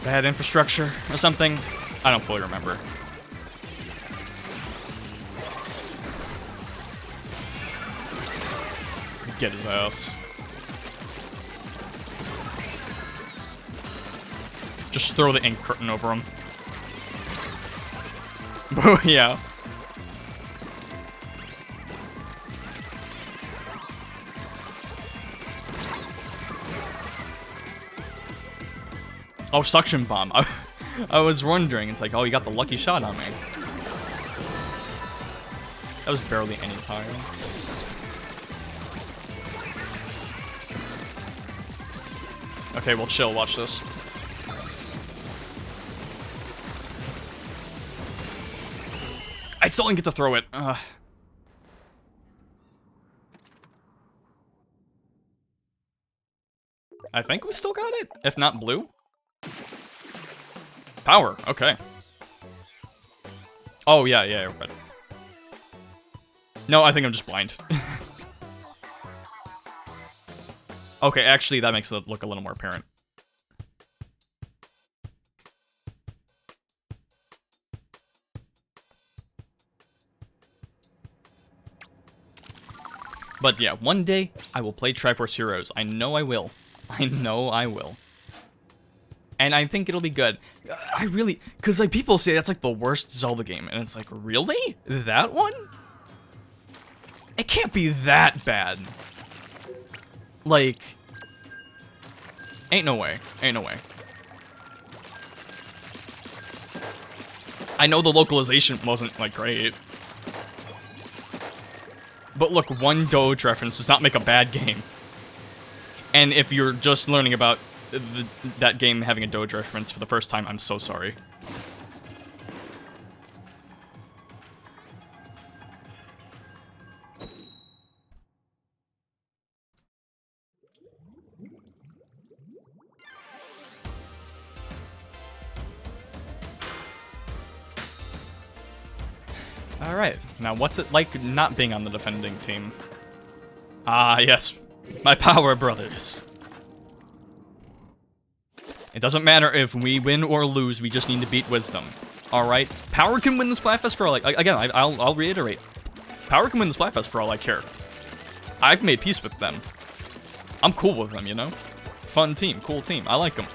bad infrastructure or something. I don't fully remember. Get his ass. Just throw the ink curtain over him. Oh, yeah. Oh, suction bomb. I was wondering. It's like, oh, you got the lucky shot on me. That was barely any time. Okay, well, chill. Watch this. I still didn't get to throw it. I think we still got it. If not blue. Power. Okay. Oh, yeah, red. No, I think I'm just blind. Okay, actually, that makes it look a little more apparent. But yeah, one day, I will play Triforce Heroes. I know I will. I know I will. And I think it'll be good. I really... because, like, people say that's, like, the worst Zelda game. And it's like, really? That one? It can't be that bad. Like... ain't no way. Ain't no way. I know the localization wasn't, like, great. But look, one Doge reference does not make a bad game. And if you're just learning about that game having a Doge reference for the first time, I'm so sorry. Alright, now what's it like not being on the defending team? Ah, yes, my power brothers. It doesn't matter if we win or lose, we just need to beat Wisdom. Alright? Power can win the Splatfest for all again, I'll reiterate. Power can win the Splatfest for all I care. I've made peace with them. I'm cool with them, you know? Fun team, cool team, I like them.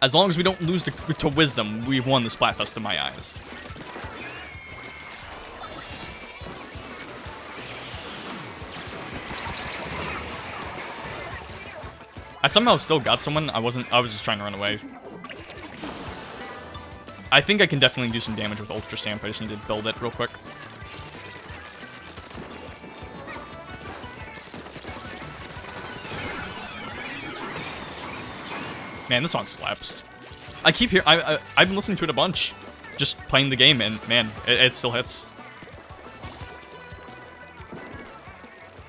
As long as we don't lose to Wisdom, we've won the Splatfest in my eyes. I somehow still got someone. I was just trying to run away. I think I can definitely do some damage with Ultra Stamp. I just need to build it real quick. Man, this song slaps. I keep hearing. I've been listening to it a bunch, just playing the game, and man, it still hits.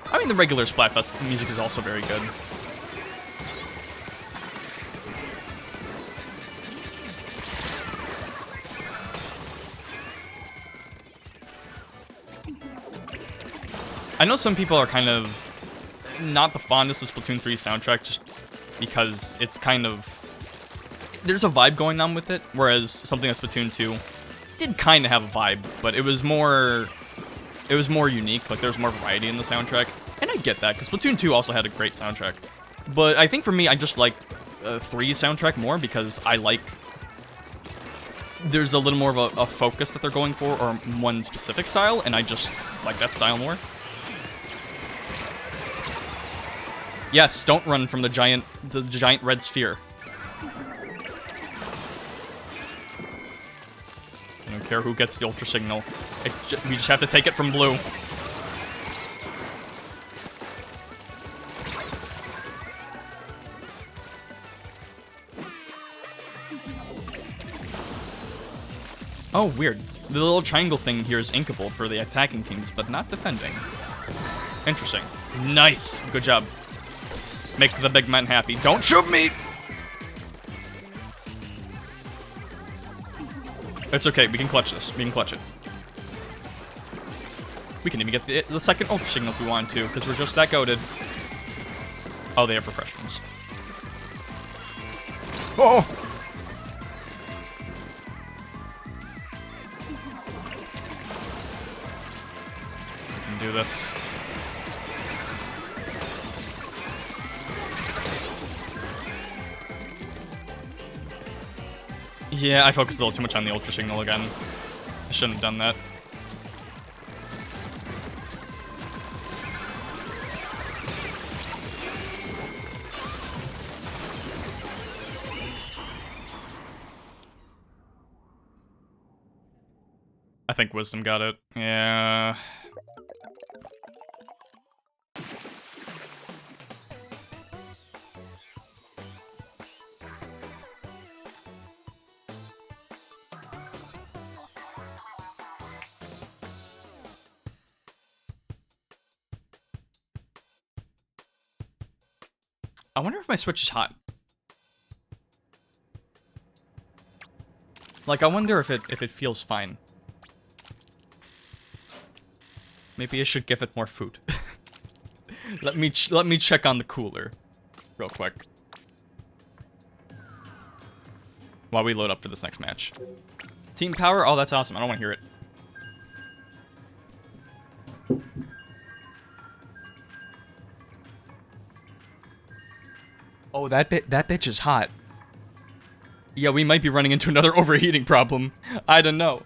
I mean, the regular Splatfest music is also very good. I know some people are kind of not the fondest of Splatoon 3's soundtrack just because it's kind of... There's a vibe going on with it, whereas something like Splatoon 2 did kind of have a vibe, but it was more unique, like there's more variety in the soundtrack. And I get that, because Splatoon 2 also had a great soundtrack. But I think for me, I just like 3's soundtrack more because I like... There's a little more of a focus that they're going for, or one specific style, and I just like that style more. Yes, don't run from the giant red sphere. I don't care who gets the Ultra Signal. We just have to take it from blue. Oh, weird. The little triangle thing here is inkable for the attacking teams, but not defending. Interesting. Nice. Good job. Make the big man happy. Don't shoot me! It's okay. We can clutch this. We can clutch it. We can even get the second Ultra Signal if we want to, because we're just that goated. Oh, they have refreshments. Oh! We can do this. Yeah, I focused a little too much on the Ultra Signal again. I shouldn't have done that. I think Wisdom got it. Yeah. I wonder if my Switch is hot. Like, I wonder if it feels fine. Maybe I should give it more food. let me check on the cooler, real quick, while we load up for this next match. Team power? Oh, that's awesome. I don't want to hear it. Oh, that bitch is hot. Yeah, we might be running into another overheating problem. I don't know.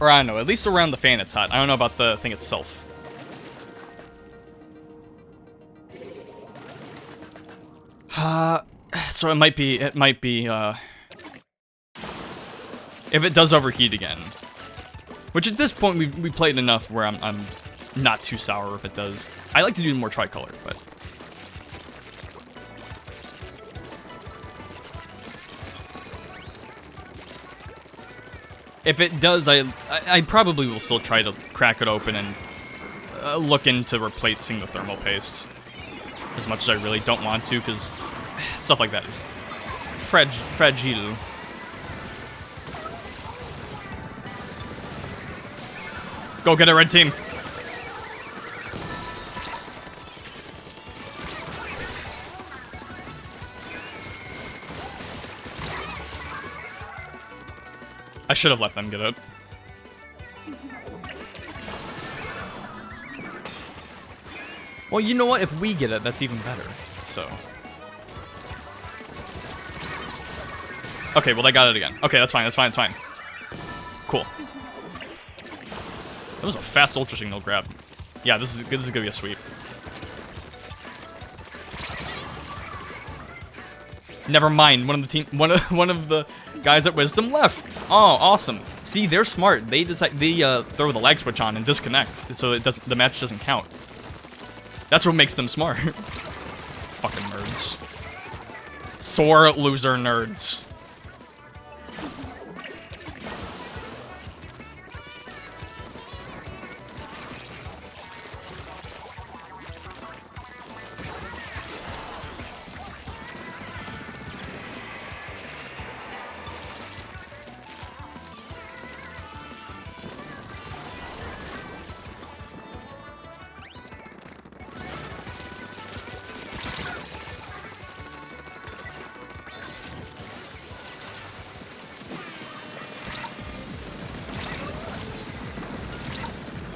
Or I don't know, at least around the fan it's hot. I don't know about the thing itself. So it might be, if it does overheat again. Which at this point, we played enough where I'm not too sour if it does. I like to do more Tricolor, but... If it does, I probably will still try to crack it open and look into replacing the thermal paste. As much as I really don't want to, because stuff like that is fragile. Go get it, red team. I should have let them get it. Well, you know what? If we get it, that's even better. So. Okay, well, they got it again. Okay, that's fine, that's fine, that's fine. Cool. That was a fast ultra signal grab. Yeah, this is gonna be a sweep. Never mind. One of the guys at Wisdom left. Oh, awesome. See, they're smart. They throw the lag switch on and disconnect, so the match doesn't count. That's what makes them smart. Fucking nerds. Sore loser nerds.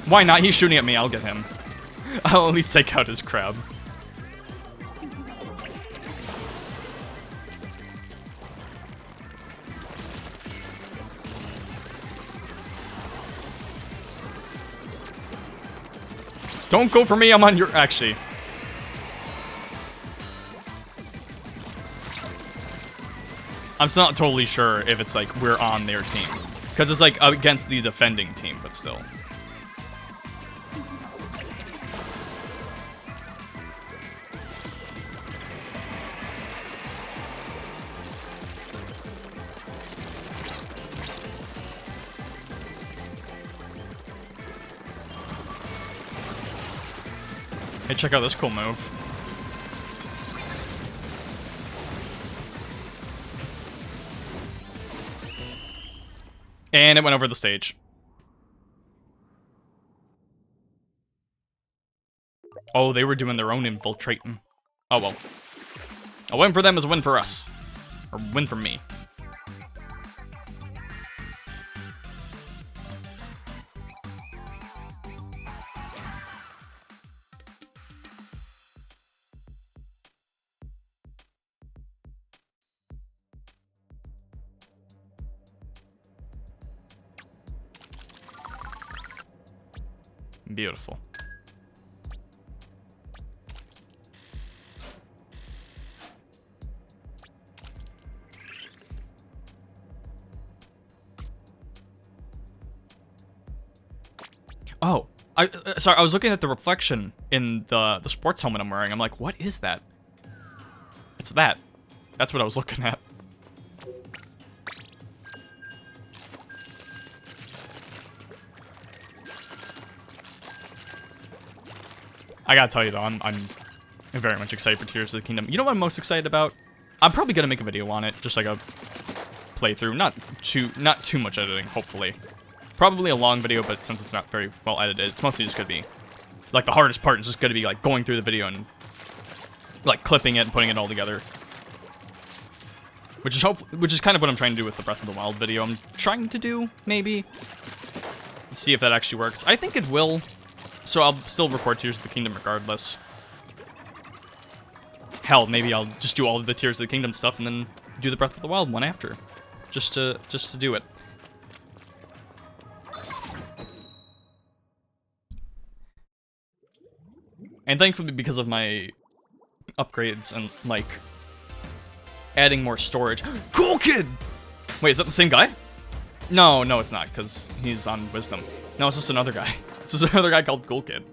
Why not? He's shooting at me. I'll get him. I'll at least take out his crab. Don't go for me. I'm on your... Actually. I'm still not totally sure if it's like we're on their team. Because it's like against the defending team, but still. Hey, check out this cool move. And it went over the stage. Oh, they were doing their own infiltrating. Oh well. A win for them is a win for us. Or win for me. Beautiful. Oh, sorry, I was looking at the reflection in the sports helmet I'm wearing. I'm like, what is that? It's that. That's what I was looking at. I gotta tell you though, I'm very much excited for Tears of the Kingdom. You know what I'm most excited about? I'm probably gonna make a video on it, just like a playthrough. Not too much editing, hopefully. Probably a long video, but since it's not very well edited, it's mostly just gonna be like the hardest part is just gonna be like going through the video and like clipping it and putting it all together. Which is kind of what I'm trying to do with the Breath of the Wild video. I'm trying to do, maybe. See if that actually works. I think it will. So I'll still record Tears of the Kingdom regardless. Hell, maybe I'll just do all of the Tears of the Kingdom stuff and then do the Breath of the Wild one after. Just to do it. And thankfully, because of my upgrades and, like, adding more storage. Cool Kid! Wait, is that the same guy? No, no, it's not, because he's on Wisdom. No, it's just another guy. It's just another guy called Cool Kid.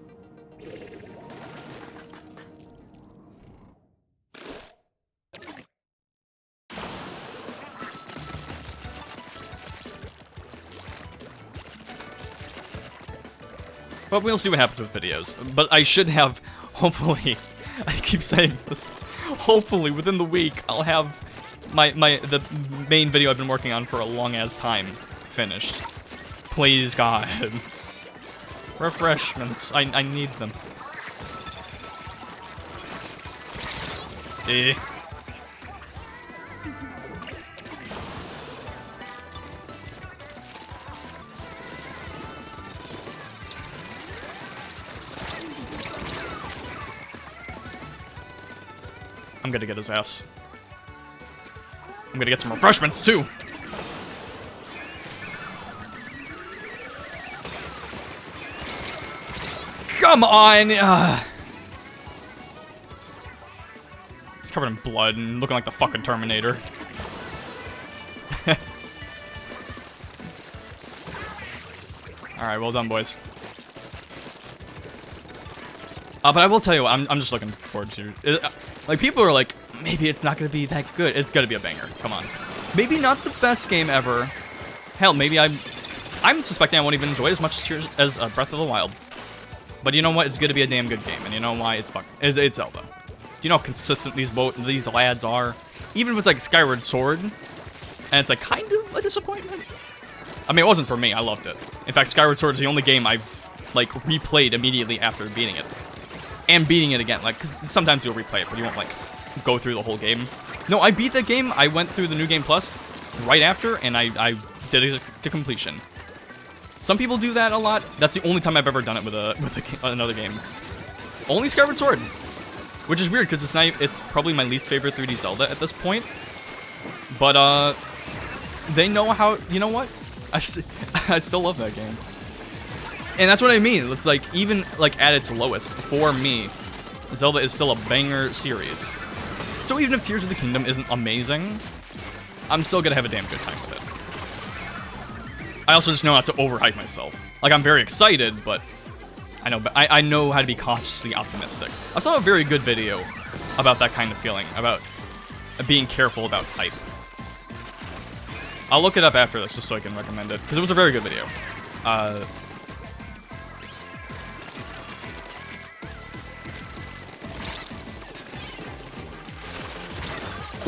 But we'll see what happens with videos. But I should have, hopefully, I keep saying this, hopefully within the week, I'll have the main video I've been working on for a long-ass time finished. Please, God. Refreshments. I need them. Eh. I'm gonna get his ass. I'm gonna get some refreshments, too! Come on! He's covered in blood and looking like the fucking Terminator. Alright, well done, boys. But I will tell you what, I'm just looking forward to it. Like, people are like, maybe it's not gonna be that good. It's gonna be a banger. Come on. Maybe not the best game ever. Hell, maybe I'm suspecting I won't even enjoy it as much as Breath of the Wild. But you know what? It's gonna be a damn good game, and you know why? It's it's Zelda. Do you know how consistent these lads are? Even if it's like Skyward Sword, and it's like kind of a disappointment. I mean, it wasn't for me. I loved it. In fact, Skyward Sword is the only game I've like replayed immediately after beating it. And beating it again, like, because sometimes you'll replay it, but you won't, like, go through the whole game. No, I beat that game, I went through the New Game Plus right after, and I did it to completion. Some people do that a lot. That's the only time I've ever done it with another game. Only Skyward Sword. Which is weird, because it's probably my least favorite 3D Zelda at this point. But, they know how, you know what? I still love that game. And that's what I mean. It's like, even like at its lowest, for me, Zelda is still a banger series. So even if Tears of the Kingdom isn't amazing, I'm still gonna have a damn good time with it. I also just know not to overhype myself. Like, I'm very excited, but I know how to be consciously optimistic. I saw a very good video about that kind of feeling, about being careful about hype. I'll look it up after this just so I can recommend it, because it was a very good video.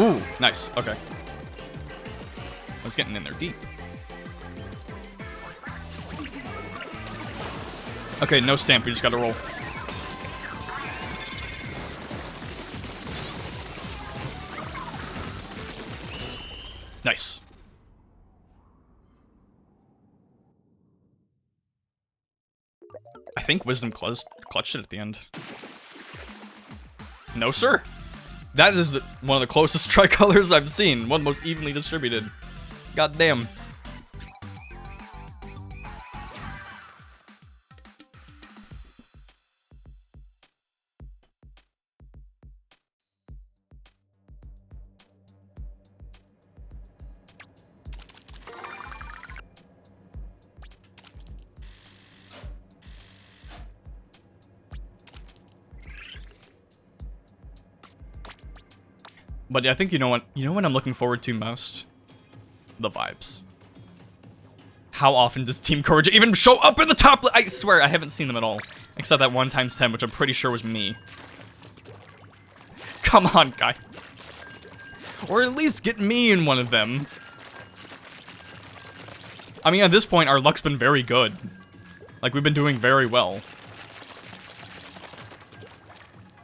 Ooh, nice. Okay. I was getting in there deep. Okay, no stamp. We just gotta roll. Nice. I think Wisdom clutched it at the end. No, sir. That is one of the closest tricolors I've seen. One most evenly distributed. God damn. But I think you know what I'm looking forward to most? The vibes. How often does Team Courage even show up in the top? I swear, I haven't seen them at all. Except that 1 × 10, which I'm pretty sure was me. Come on, guy. Or at least get me in one of them. I mean, at this point, our luck's been very good. Like, we've been doing very well.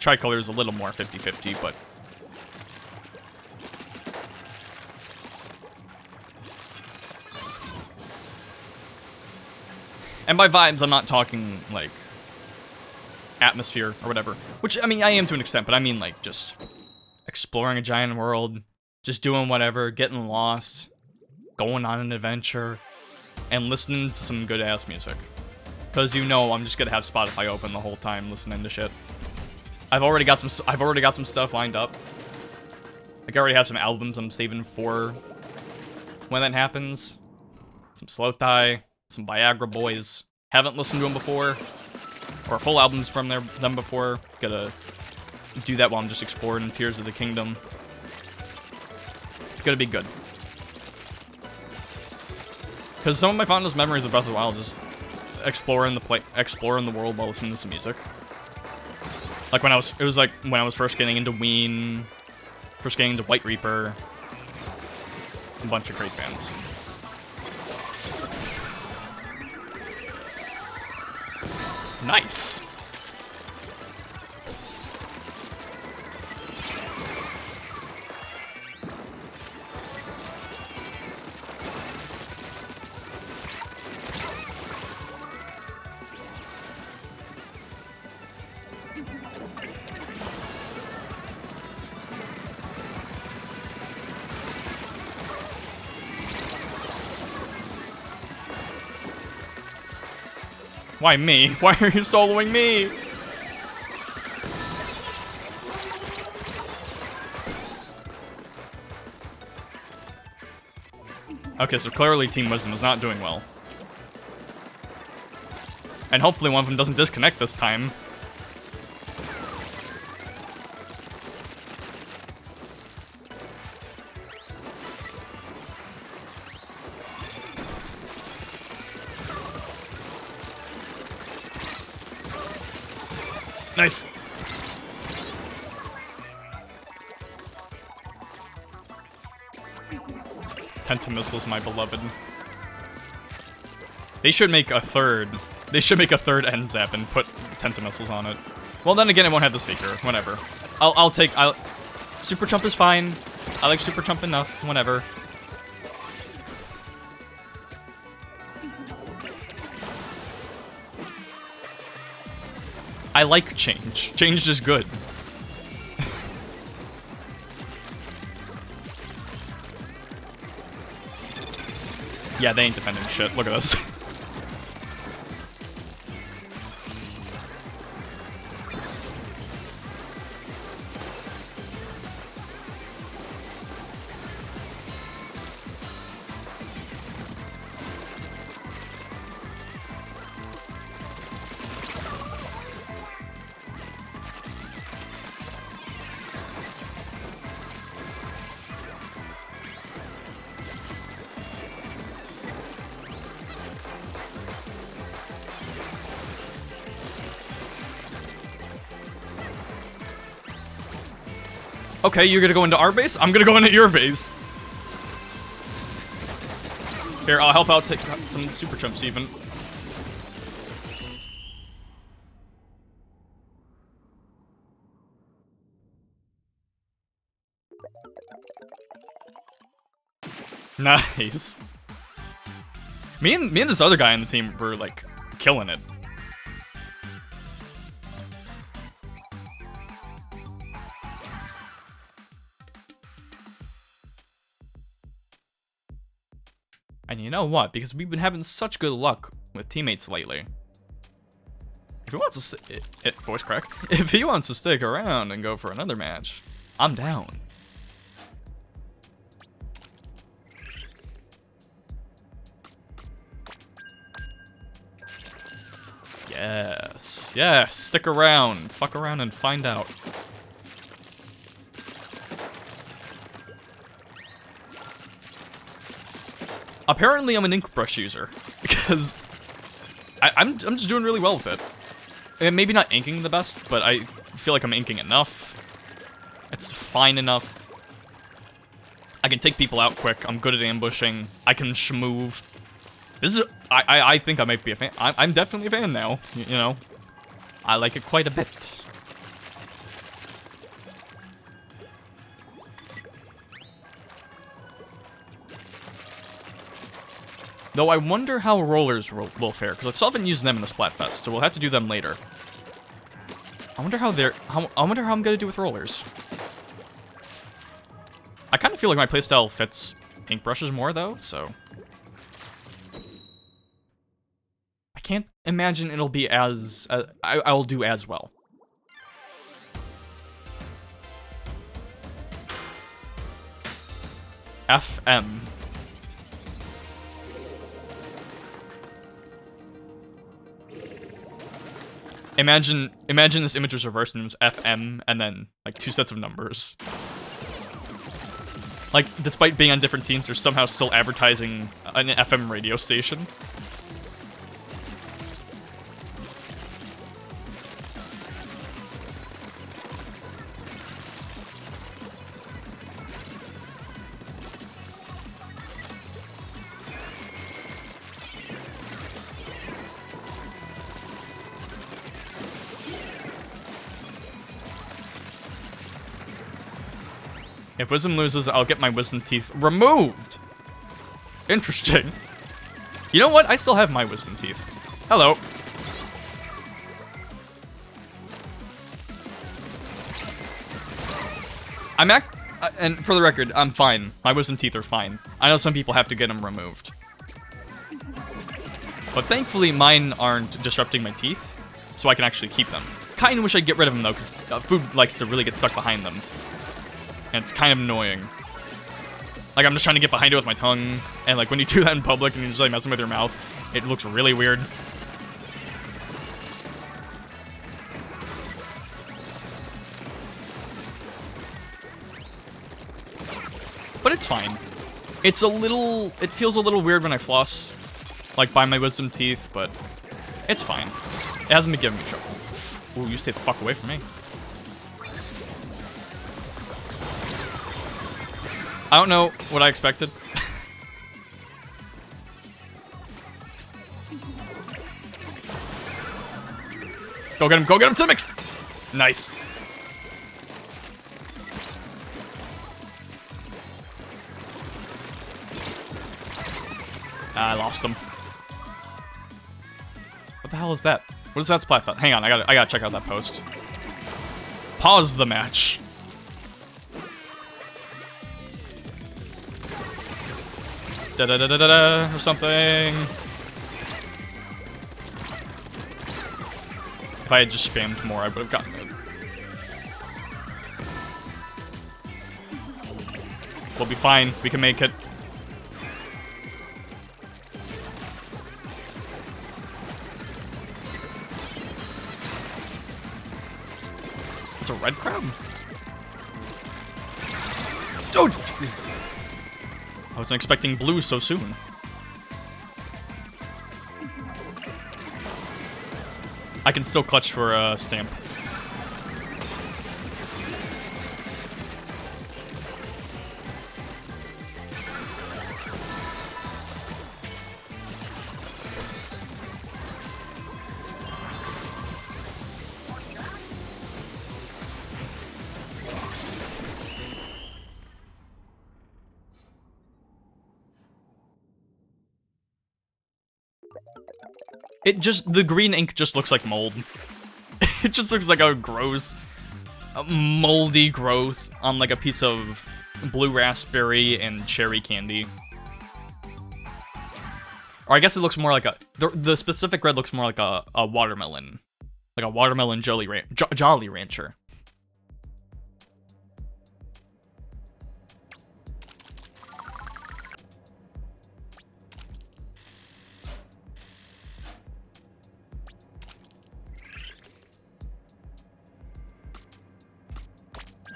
Tricolor is a little more 50-50, but... And by vibes, I'm not talking, like, atmosphere or whatever. Which, I mean, I am to an extent, but I mean, like, just exploring a giant world, just doing whatever, getting lost, going on an adventure, and listening to some good-ass music. Because you know I'm just gonna have Spotify open the whole time listening to shit. I've already got some stuff lined up. Like I already have some albums I'm saving for when that happens. Some Slow Thigh, some Viagra Boys. Haven't listened to them before, or full albums from them before. Gotta do that while I'm just exploring Tears of the Kingdom. It's gonna be good. Because some of my fondest memories of Breath of the Wild is just exploring the world while listening to some music. Like when I was first getting into Ween, first getting into White Reaper, a bunch of great bands. Nice. Why me? Why are you soloing me? Okay, so clearly Team Wisdom is not doing well. And hopefully one of them doesn't disconnect this time. Nice. Tentamissiles, my beloved. They should make a third. They should make a third end zap and put Tentamissiles on it. Well, then again, it won't have the Seeker. Whatever. I'll take. Super Jump is fine. I like Super Jump enough. Whatever. I like change. Change is good. Yeah, they ain't defending shit. Look at this. Okay, you're gonna go into our base? I'm gonna go into your base. Here, I'll help out take some super chumps even. Nice. Me and this other guy on the team were like killing it. And you know what? Because we've been having such good luck with teammates lately. If he wants to voice crack. If he wants to stick around and go for another match, I'm down. Yes. Yes, stick around. Fuck around and find out. Apparently, I'm an Inkbrush user, because I'm just doing really well with it. And maybe not inking the best, but I feel like I'm inking enough. It's fine enough. I can take people out quick. I'm good at ambushing. I can shmove. This is I think I might be a fan. I'm definitely a fan now. You know, I like it quite a bit. Though I wonder how rollers will fare, because I still haven't used them in the Splatfest, so we'll have to do them later. I wonder how I'm gonna do with rollers. I kind of feel like my playstyle fits Inkbrushes more though, so I can't imagine it'll be as I'll do as well. FM. Imagine this image was reversed and it was FM and then like 2 sets of numbers. Like, despite being on different teams, they're somehow still advertising an FM radio station. If Wisdom loses, I'll get my Wisdom teeth removed. Interesting. You know what? I still have my Wisdom teeth. Hello. And for the record, I'm fine. My Wisdom teeth are fine. I know some people have to get them removed. But thankfully, mine aren't disrupting my teeth, so I can actually keep them. Kinda wish I'd get rid of them, though, because food likes to really get stuck behind them. And it's kind of annoying. Like, I'm just trying to get behind it with my tongue, and like, when you do that in public and you're just like messing with your mouth, it looks really weird. But it's fine. It feels a little weird when I floss, like, by my wisdom teeth, but it's fine. It hasn't been giving me trouble. Ooh, you stay the fuck away from me. I don't know what I expected. Go get him, Timix! Nice. I lost him. What the hell is that? What is that Splatfest? Hang on, I gotta check out that post. Pause the match. Da-da-da-da-da, or something. If I had just spammed more, I would have gotten it. We'll be fine. We can make it. It's a red crab? Dude! I wasn't expecting blue so soon. I can still clutch for a stamp. The green ink just looks like mold. It just looks like a gross, moldy growth on like a piece of blue raspberry and cherry candy. Or I guess it looks more like the specific red looks more like a watermelon. Like a watermelon Jolly Rancher.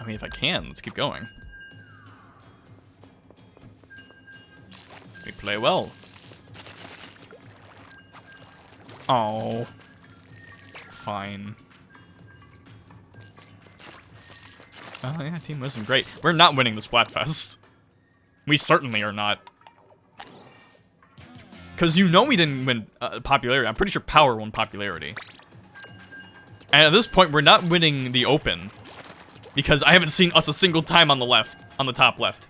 I mean, if I can, let's keep going. We play well. Oh. Fine. Oh yeah, Team Wisdom, great. We're not winning the Splatfest. We certainly are not. Because you know we didn't win popularity. I'm pretty sure Power won popularity. And at this point, we're not winning the Open. Because I haven't seen us a single time on the left, on the top left.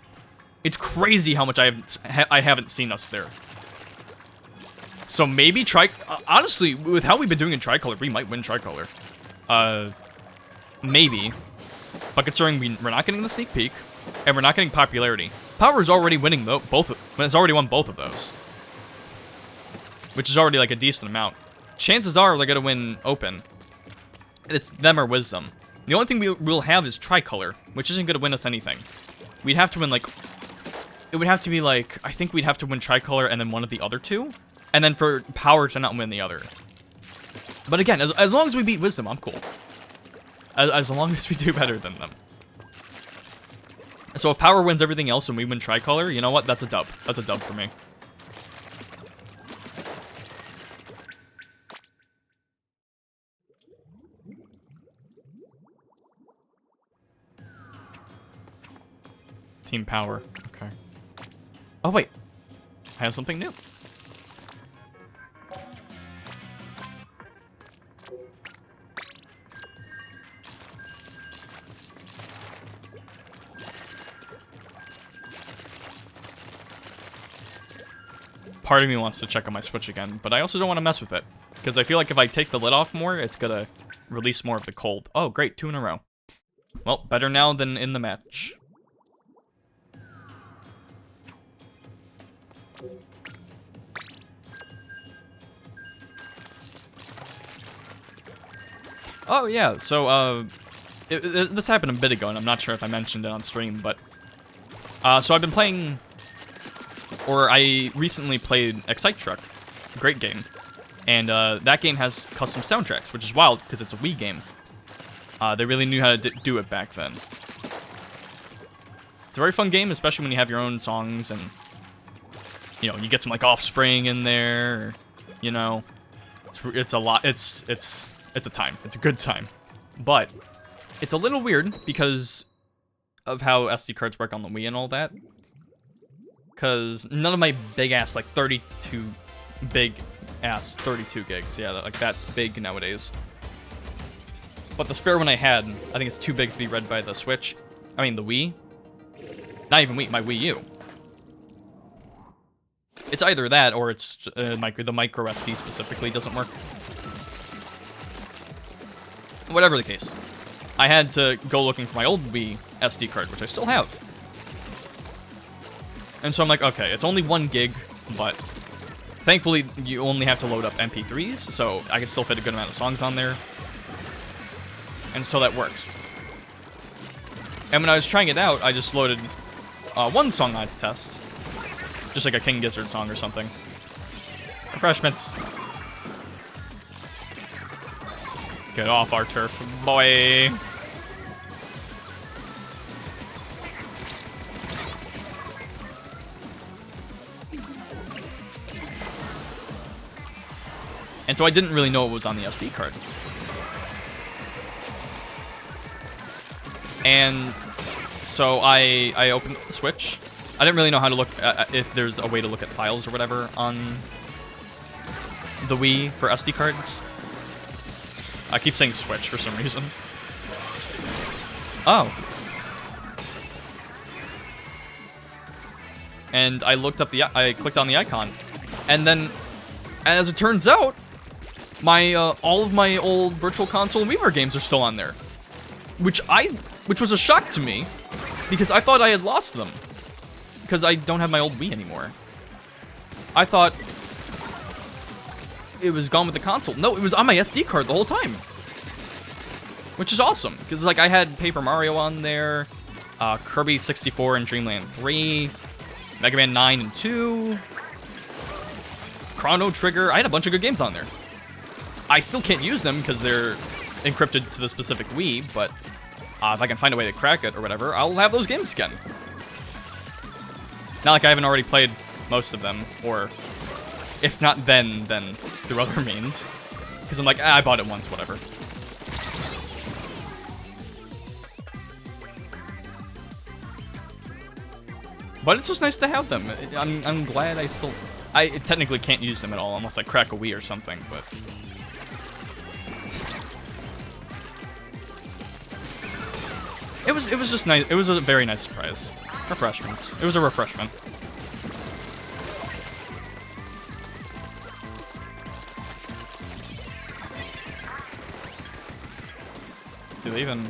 It's crazy how much I haven't seen us there. So maybe honestly, with how we've been doing in Tricolor, we might win Tricolor. Maybe. But considering we're not getting the sneak peek, and we're not getting popularity, Power is already winning it's already won both of those. Which is already like a decent amount. Chances are they're gonna win Open. It's them or Wisdom. The only thing we'll have is Tricolor, which isn't going to win us anything. We'd have to win, like, it would have to be like, I think we'd have to win Tricolor and then one of the other two, and then for Power to not win the other. But again, as long as we beat Wisdom, I'm cool. As long as we do better than them. So if Power wins everything else and we win Tricolor, you know what? That's a dub. That's a dub for me. Team Power. Okay. Oh, wait. I have something new. Part of me wants to check on my Switch again, but I also don't want to mess with it. Because I feel like if I take the lid off more, it's gonna release more of the cold. Oh, great. 2 in a row. Well, better now than in the match. Oh, yeah, so, this happened a bit ago, and I'm not sure if I mentioned it on stream, but, so I've been playing, or I recently played Excite Truck, great game, and, that game has custom soundtracks, which is wild, because it's a Wii game. They really knew how to do it back then. It's a very fun game, especially when you have your own songs, and, you know, you get some, like, Offspring in there, you know, it's a lot, it's a time. It's a good time. But it's a little weird because of how SD cards work on the Wii and all that. Because none of my big-ass, like, 32 gigs. Yeah, like, that's big nowadays. But the spare one I had, I think it's too big to be read by the Switch. I mean, the Wii. Not even Wii, my Wii U. It's either that or it's the micro SD specifically doesn't work. Whatever the case, I had to go looking for my old Wii SD card, which I still have. And so I'm like, okay, it's only 1 gig, but thankfully you only have to load up MP3s, so I can still fit a good amount of songs on there. And so that works. And when I was trying it out, I just loaded 1 song on it to test. Just like a King Gizzard song or something. Refreshments. Get off our turf, boy. And so I didn't really know what was on the SD card. And so I opened the Switch. I didn't really know how to look if there's a way to look at files or whatever on the Wii for SD cards. I keep saying Switch for some reason. Oh. And I looked up I clicked on the icon, and then, as it turns out, all of my old Virtual Console and WiiWare games are still on there, which was a shock to me, because I thought I had lost them, because I don't have my old Wii anymore. I thought it was gone with the console. No, it was on my SD card the whole time. Which is awesome, because like I had Paper Mario on there, Kirby 64 and Dreamland 3, Mega Man 9 and 2, Chrono Trigger. I had a bunch of good games on there. I still can't use them because they're encrypted to the specific Wii, but if I can find a way to crack it or whatever, I'll have those games again. Not like I haven't already played most of them, or if not then through other means. Because I'm like, I bought it once, whatever. But it's just nice to have them. I'm glad I technically can't use them at all unless I crack a Wii or something, but... It was just nice. It was a very nice surprise. Refreshments. It was a refreshment. Do they even...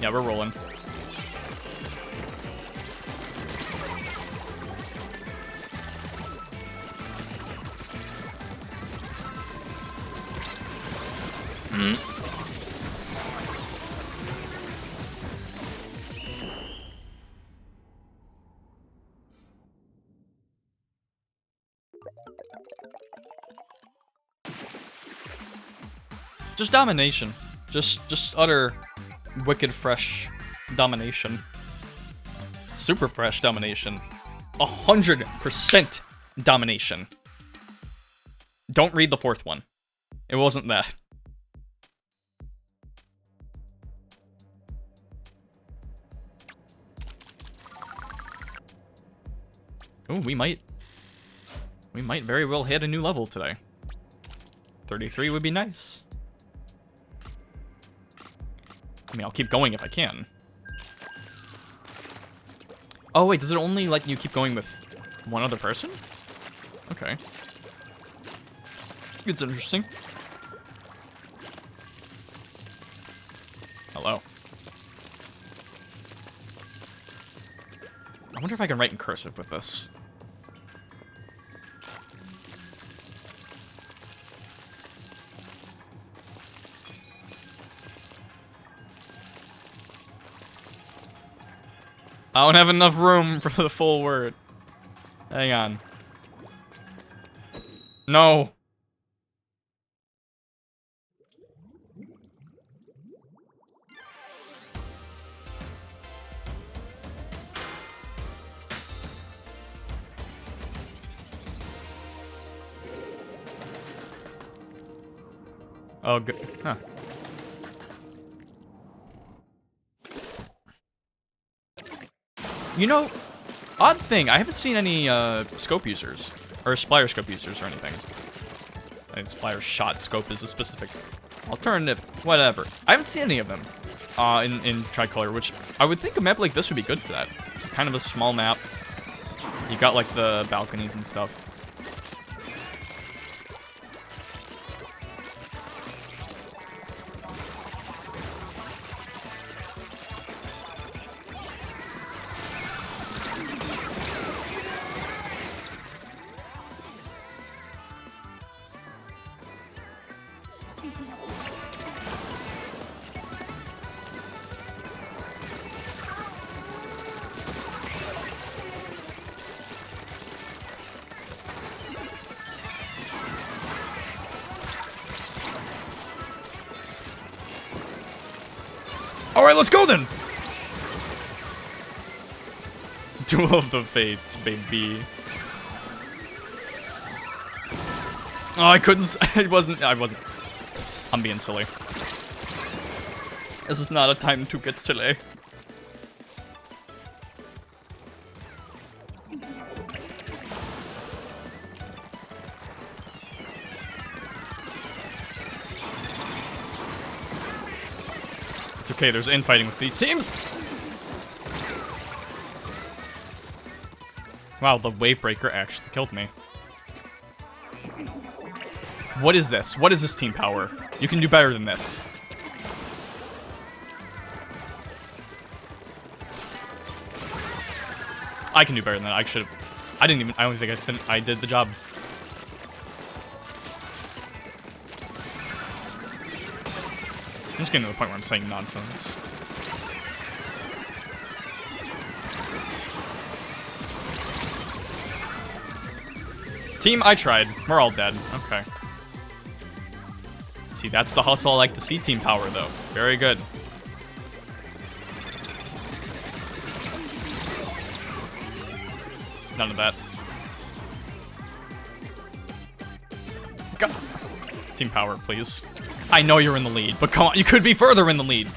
Yeah, we're rolling. Just domination. Just utter wicked fresh domination. Super fresh domination. 100% domination. Don't read the fourth one. It wasn't that. Oh, we might very well hit a new level today. 33 would be nice. I mean, I'll keep going if I can. Oh, wait, does it only let you keep going with one other person? Okay. It's interesting. Hello. I wonder if I can write in cursive with this. I don't have enough room for the full word. Hang on. No. Oh, good. Huh. You know, odd thing, I haven't seen any scope users, or splatter scope users or anything. I think splatter shot scope is a specific alternative, whatever. I haven't seen any of them in Tricolor, which I would think a map like this would be good for that. It's kind of a small map. You got like the balconies and stuff. Alright, let's go then! Duel of the Fates, baby. Oh, I couldn't. I wasn't. I'm being silly. This is not a time to get silly. It's okay, there's infighting with these teams. Wow, the wave breaker actually killed me. What is this? What is this team power? You can do better than this. I can do better than that. I should have. I don't think I did the job. I'm just getting to the point where I'm saying nonsense. Team, I tried. We're all dead. Okay. See, that's the hustle I like to see, team power, though. Very good. None of that. Go. Team power, please. I know you're in the lead, but come on, you could be further in the lead.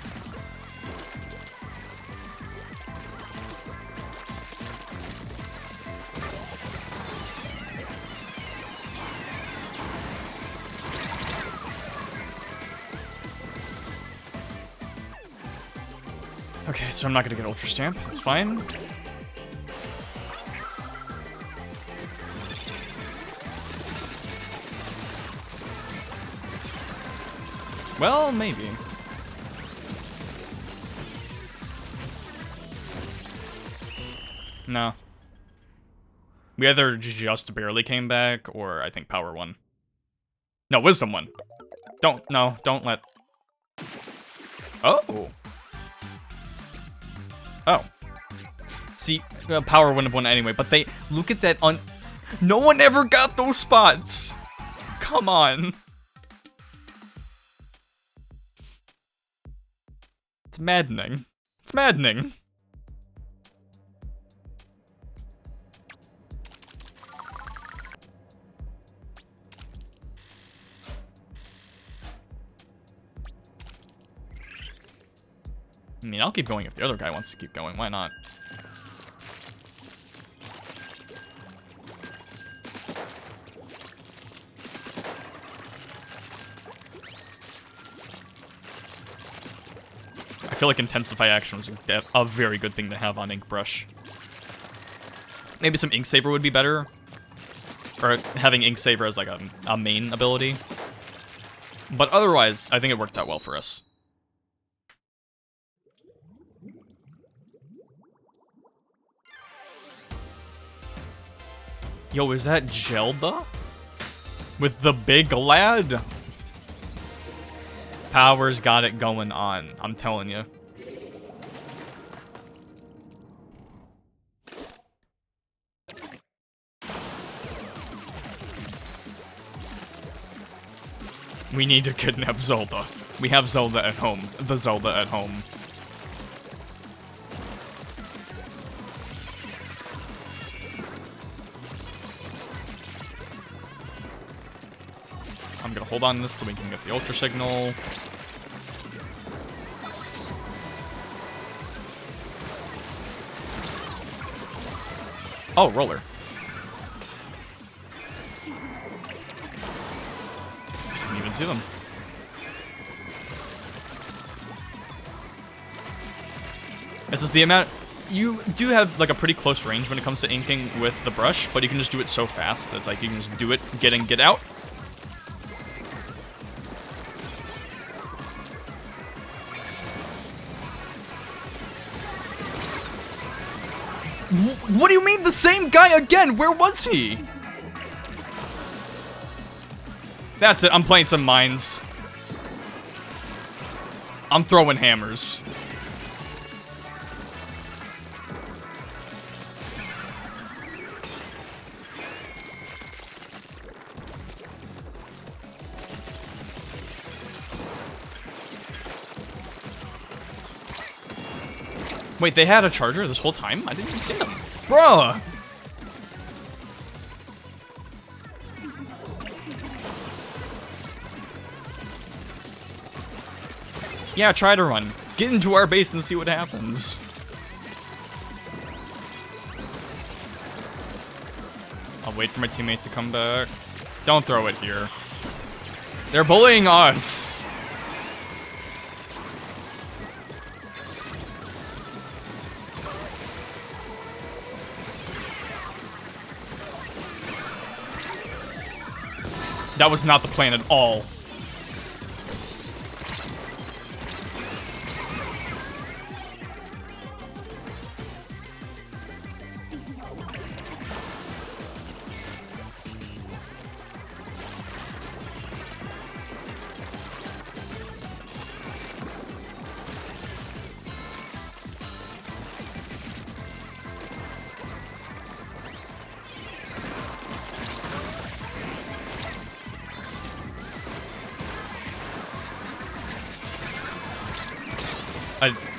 Okay, so I'm not gonna get Ultra Stamp. That's fine. Well, maybe. No. We either just barely came back, or I think Power won. No, Wisdom won. Don't let... Oh! Oh. See, Power wouldn't have won anyway, but they... Look at that on... No one ever got those spots! Come on. It's maddening. It's maddening. I mean, I'll keep going if the other guy wants to keep going. Why not? I feel like Intensify Action was a very good thing to have on Inkbrush. Maybe some Ink Saver would be better. Or having Ink Saver as like a main ability. But otherwise, I think it worked out well for us. Yo, is that Zelda? With the big lad? Power's got it going on, I'm telling you. We need to kidnap Zelda. We have Zelda at home. The Zelda at home. I'm gonna hold on to this so we can get the Ultra Signal. Oh, roller. Didn't even see them. This is the amount... You do have, like, a pretty close range when it comes to inking with the brush, but you can just do it so fast. It's like you can just do it, get in, get out. What do you mean the same guy again? Where was he? That's it. I'm playing some mines. I'm throwing hammers. Wait, they had a charger this whole time? I didn't even see them. Bruh! Yeah, try to run. Get into our base and see what happens. I'll wait for my teammate to come back. Don't throw it here. They're bullying us! That was not the plan at all.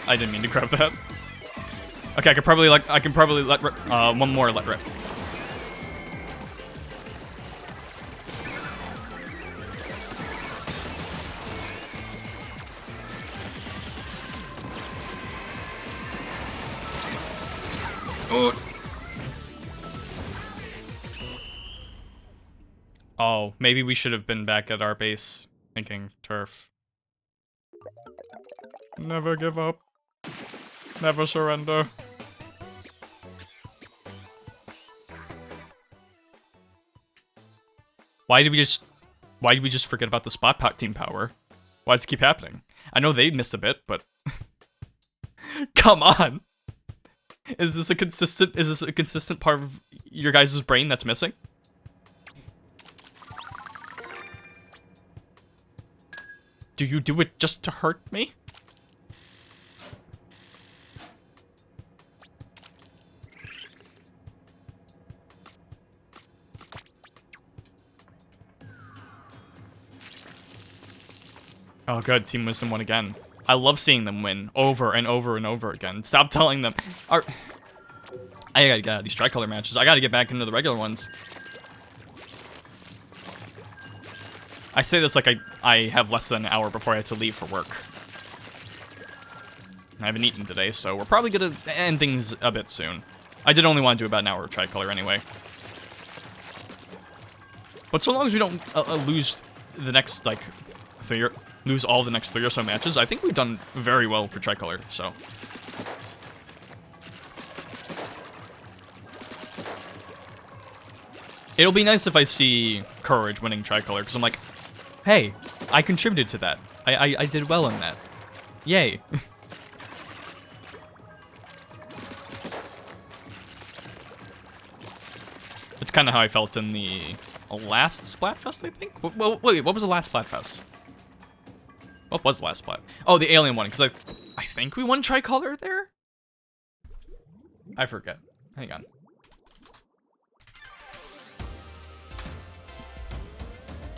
I didn't mean to grab that. Okay, I can probably let one more let rip. Oh, maybe we should have been back at our base thinking turf. Never give up. Never surrender. Why did we just forget about the spot pot team power? Why does it keep happening? I know they missed a bit, but come on. Is this a consistent part of your guys' brain that's missing? Do you do it just to hurt me? Oh, good. Team Wisdom won again. I love seeing them win over and over and over again. Stop telling them. I gotta get out of these Tricolor matches. I gotta get back into the regular ones. I say this like I have less than an hour before I have to leave for work. I haven't eaten today, so we're probably gonna end things a bit soon. I did only want to do about an hour of Tricolor anyway. But so long as we don't lose the next, like, lose all the next 3 or so matches, I think we've done very well for Tricolor, so. It'll be nice if I see Courage winning Tricolor, because I'm like, hey, I contributed to that. I did well in that. Yay. It's kind of how I felt in the last Splatfest, I think? Wait, what was the last Splatfest? What was the last Splat? Oh, the alien one, because I think we won Tricolor there? I forget. Hang on.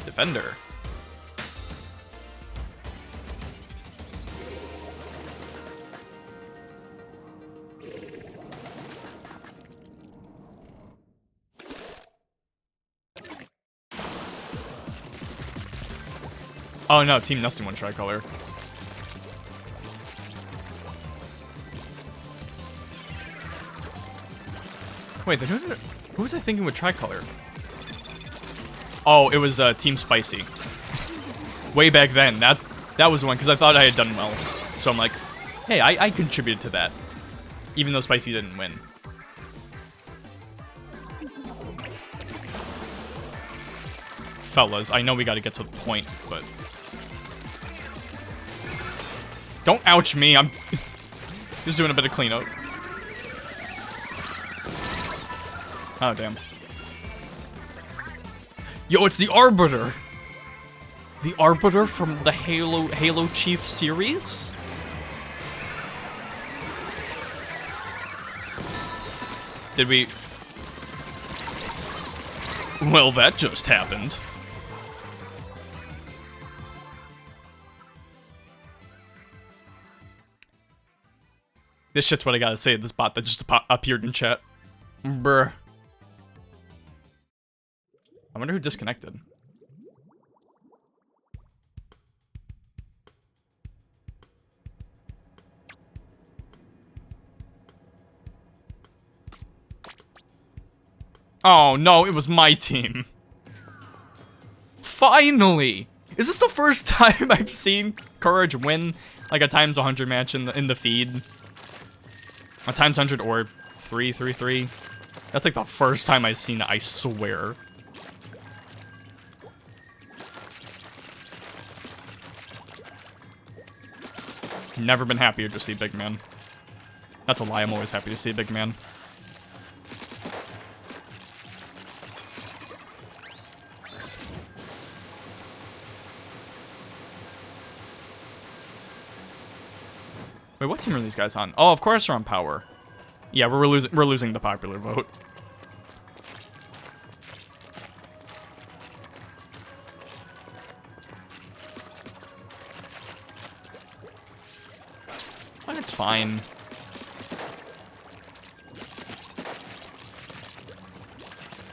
Defender. Oh no, Team Nesting won Tricolor. Wait, they're doing it. Who was I thinking with Tricolor? Oh, it was Team Spicy. Way back then. That was the one, because I thought I had done well. So I'm like, hey, I contributed to that. Even though Spicy didn't win. Fellas, I know we gotta get to the point, but... Don't ouch me, I'm just doing a bit of cleanup. Oh, damn. Yo, it's the Arbiter! The Arbiter from the Halo Chief series? Did we... Well, that just happened. This shit's what I gotta say, this bot that just appeared in chat. Bruh. I wonder who disconnected. Oh no, it was my team. Finally! Is this the first time I've seen Courage win like a times 100 match in the feed? A times 100 or 3-3-3. That's like the first time I've seen it, I swear. Never been happier to see Big Man. That's a lie, I'm always happy to see Big Man. Wait, what team are these guys on? Oh, of course they're on Power. Yeah, we're losing the popular vote. But it's fine.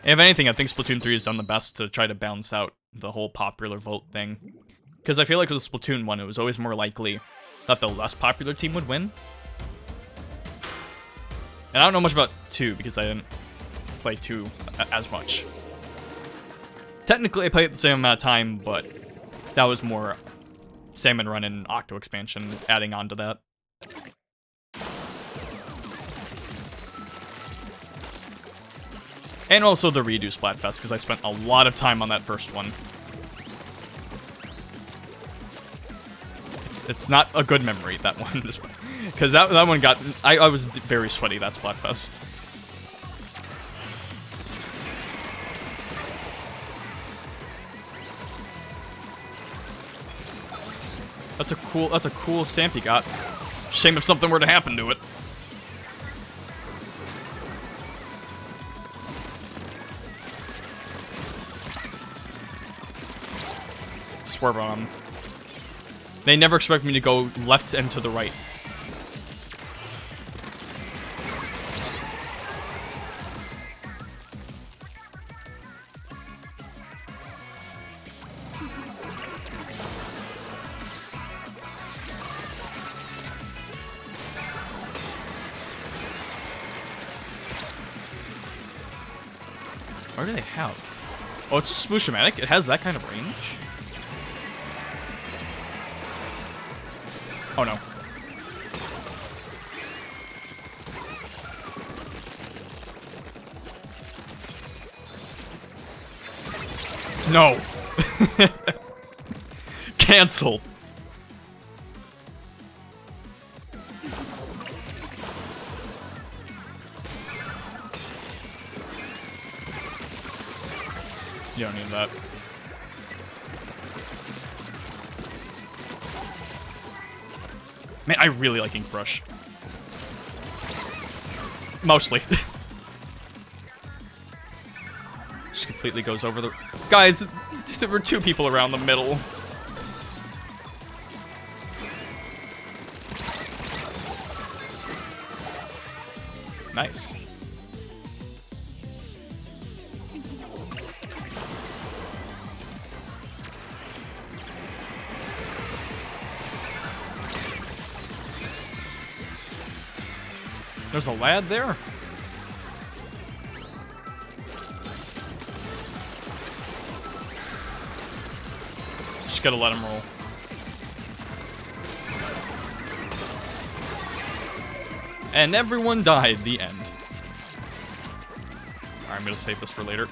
If anything, I think Splatoon 3 has done the best to try to balance out the whole popular vote thing. Because I feel like with Splatoon 1, it was always more likely that the less popular team would win. And I don't know much about 2 because I didn't play 2 as much. Technically, I played at the same amount of time, but that was more Salmon Run and Octo expansion adding on to that. And also the redo Splatfest, because I spent a lot of time on that first one. It's not a good memory, that one. Because that one got... I was very sweaty, that Splatfest. That's a cool stamp he got. Shame if something were to happen to it. Swerve on him. They never expect me to go left and to the right. What do they have? Oh, it's just Smoosh-O-Matic? It has that kind of range? Oh no. No. Cancel. You don't need that. Man, I really like Inkbrush. Mostly. Just completely goes over the... Guys, there were two people around the middle. Nice. There's a lad there? Just gotta let him roll. And everyone died, the end. Alright, I'm gonna save this for later.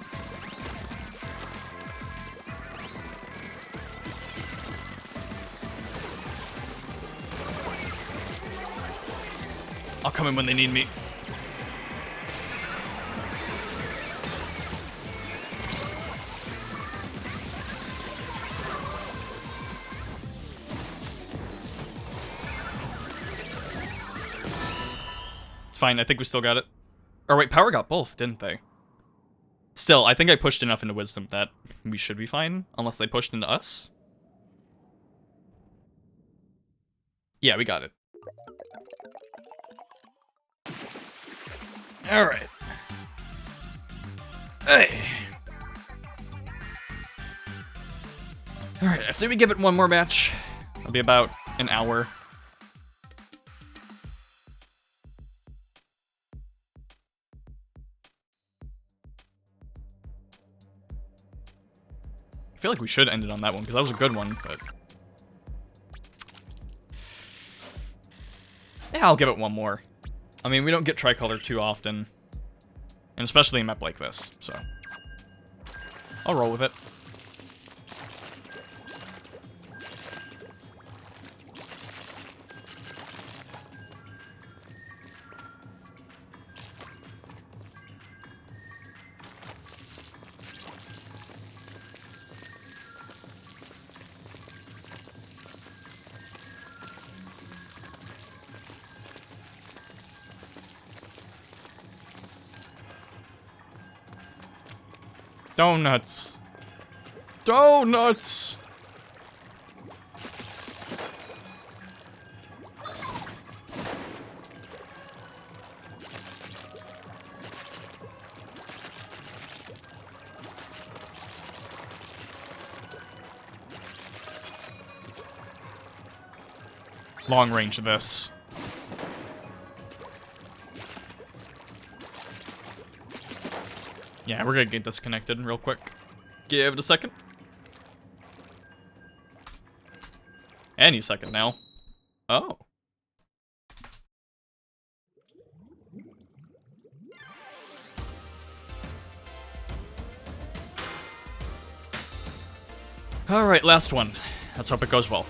I'll come in when they need me. It's fine, I think we still got it. Or wait, Power got both, didn't they? Still, I think I pushed enough into Wisdom that we should be fine, unless they pushed into us. Yeah, we got it. Alright. Hey. Alright, I say we give it one more match. It'll be about an hour. I feel like we should end it on that one, because that was a good one, but... Yeah, I'll give it one more. I mean, we don't get Tricolor too often. And especially a map like this, so... I'll roll with it. Donuts. Donuts! Long range this. Yeah, we're gonna get disconnected real quick. Give it a second. Any second now. Oh. Alright, last one. Let's hope it goes well.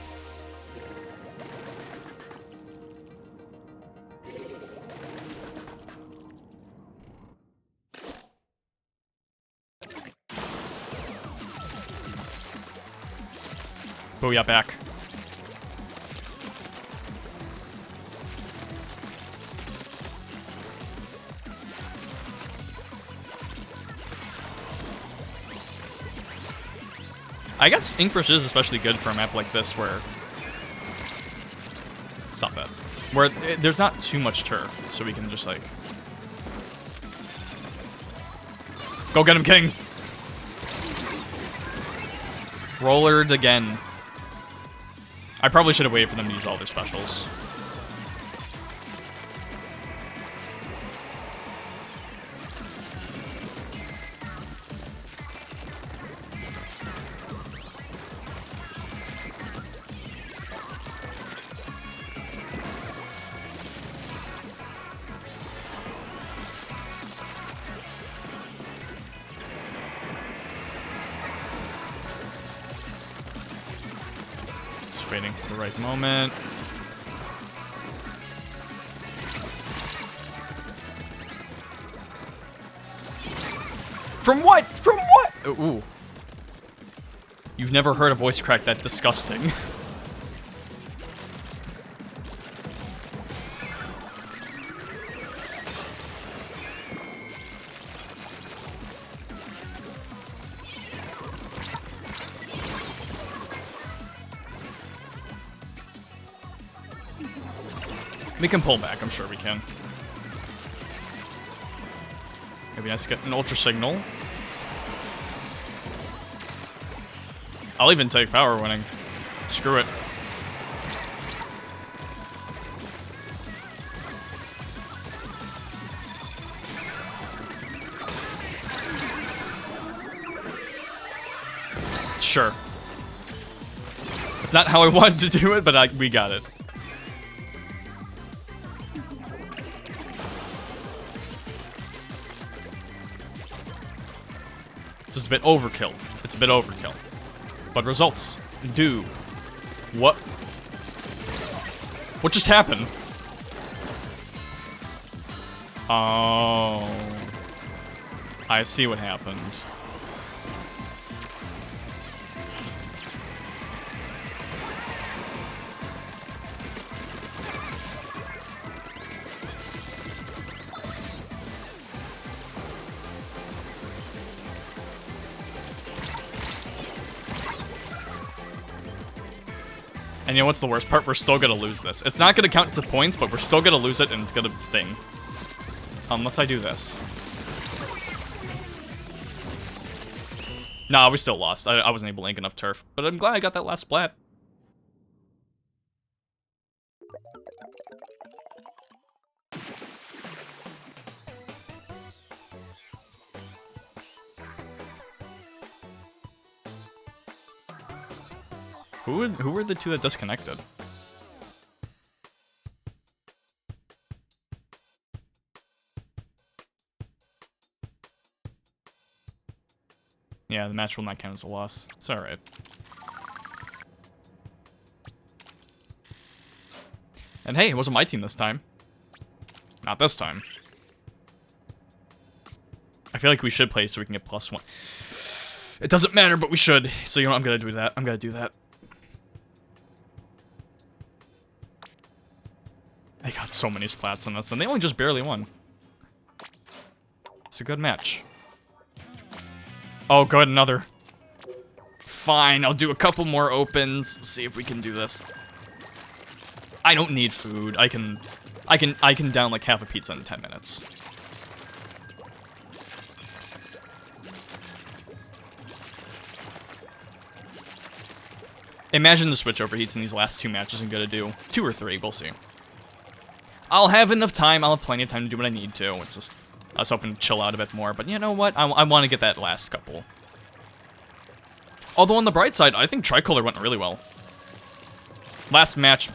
Booyah back. I guess Inkbrush is especially good for a map like this where... Stop that. Where there's not too much turf, so we can just, like... Go get him, King! Rollered again. I probably should have waited for them to use all their specials. Waiting for the right moment. From what? From what? Ooh. You've never heard a voice crack that disgusting. We can pull back, I'm sure we can. Maybe nice to get an ultra signal. I'll even take power winning. Screw it. Sure. It's not how I wanted to do it, but we got it. This is a bit overkill. It's a bit overkill. But results do. What? What just happened? Oh. I see what happened. And you know what's the worst part? We're still gonna lose this. It's not gonna count to points, but we're still gonna lose it and it's gonna sting. Unless I do this. Nah, we still lost. I wasn't able to ink enough turf. But I'm glad I got that last splat. Who were the two that disconnected? Yeah, the match will not count as a loss. It's alright. And hey, it wasn't my team this time. Not this time. I feel like we should play so we can get +1. It doesn't matter, but we should. So you know what? I'm gonna do that. I'm gonna do that. They got so many splats on us, and they only just barely won. It's a good match. Oh, good, another. Fine, I'll do a couple more opens. See if we can do this. I don't need food. I can down like half a pizza in 10 minutes. Imagine the Switch overheats in these last 2 matches I'm gonna do. 2 or 3, we'll see. I'll have enough time, I'll have plenty of time to do what I need to. It's just, I was hoping to chill out a bit more, but you know what? I want to get that last couple. Although on the bright side, I think Tricolor went really well. Last match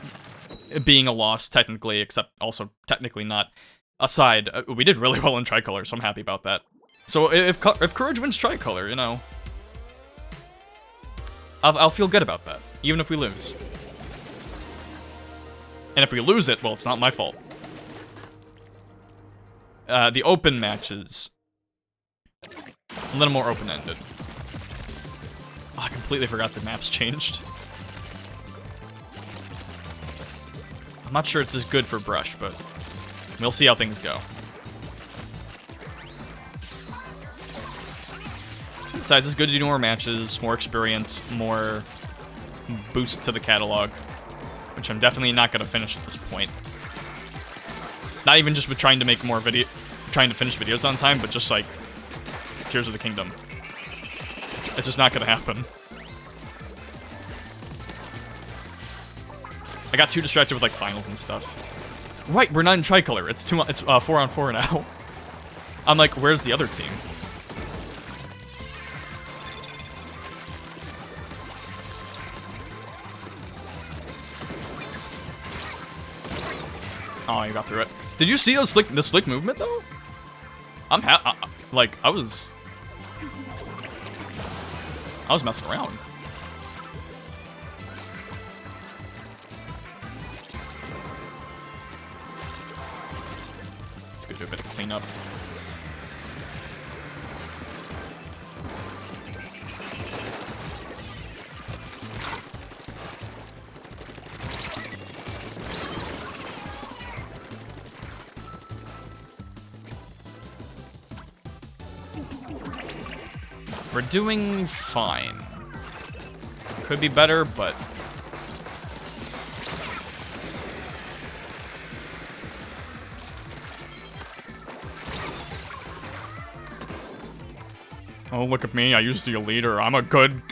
being a loss, technically, except also technically not, aside, we did really well in Tricolor, so I'm happy about that. So if Courage wins Tricolor, you know, I'll feel good about that, even if we lose. And if we lose it, well, it's not my fault. The open matches, a little more open-ended. Oh, I completely forgot the maps changed. I'm not sure it's as good for Brush, but we'll see how things go. Besides, it's good to do more matches, more experience, more boost to the catalog, which I'm definitely not gonna finish at this point. Not even just with trying to make more trying to finish videos on time, but just like Tears of the Kingdom. It's just not gonna happen. I got too distracted with like finals and stuff. Right, we're not in Tricolor. It's 4-on-4 now. I'm like, where's the other team? Oh, you got through it. Did you see the slick movement though? Like I was messing around. Let's go do a bit of cleanup. We're doing fine. Could be better, but... Oh, look at me, I used the leader. I'm a good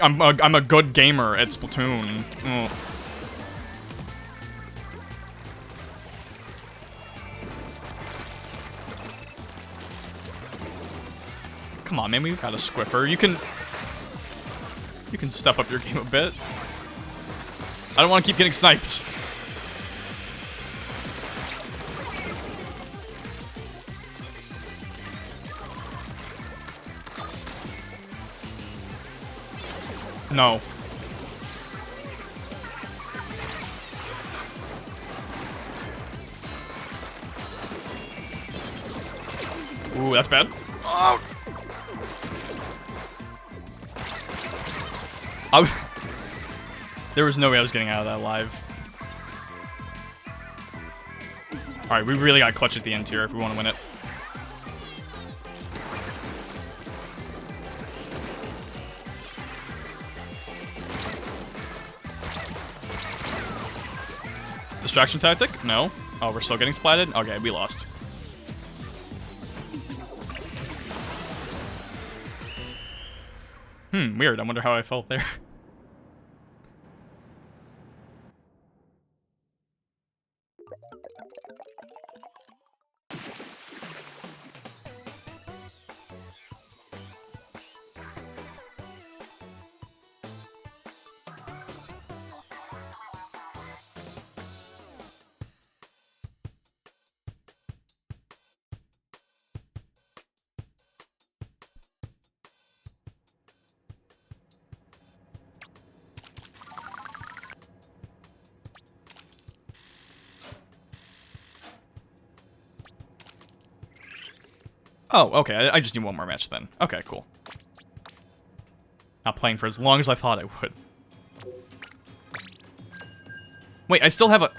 gamer at Splatoon. Oh. Come on, man, we've got a Squiffer. You can step up your game a bit. I don't want to keep getting sniped. No. Ooh, that's bad. Oh. There was no way I was getting out of that alive. Alright, we really gotta clutch at the end here if we want to win it. Distraction tactic? No. Oh, we're still getting splatted? Okay, we lost. Weird. I wonder how I felt there. Oh, okay, I just need one more match then. Okay, cool. Not playing for as long as I thought I would. Wait, I still have a...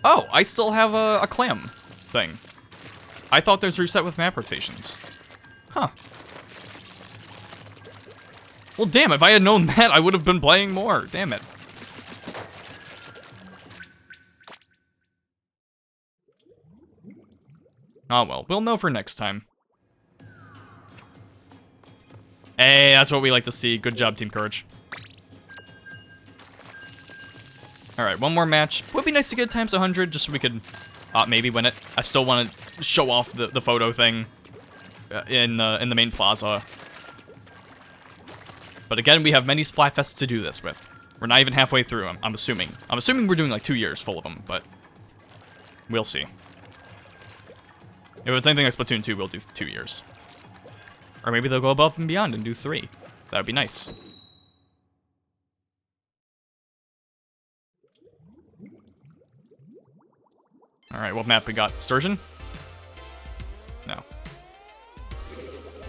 Oh, I still have a clam thing. I thought those reset with map rotations. Huh. Well, damn, if I had known that, I would have been playing more. Damn it. Oh well, we'll know for next time. Hey, that's what we like to see. Good job, Team Courage. Alright, one more match. Would be nice to get times 100 just so we could maybe win it. I still want to show off the photo thing in the main plaza. But again, we have many Splatfests to do this with. We're not even halfway through, I'm assuming. I'm assuming we're doing like 2 years full of them, but we'll see. If it's anything like Splatoon 2, we'll do 2 years. Or maybe they'll go above and beyond and do 3. That would be nice. Alright, what map we got? Sturgeon? No.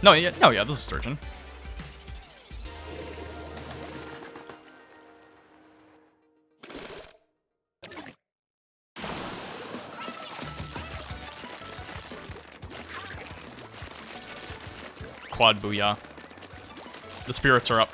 No, yeah, this is Sturgeon. quad booyah. The spirits are up.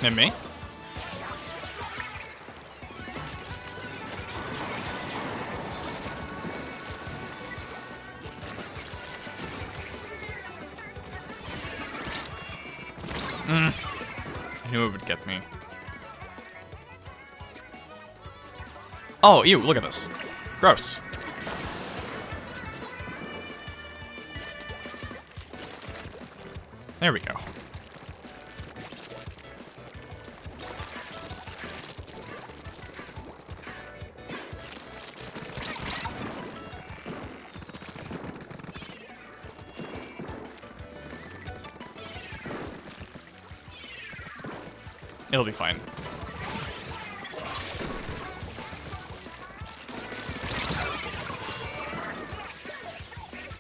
And me? I knew it would get me. Oh, ew, look at this. Gross. There we go. It'll be fine.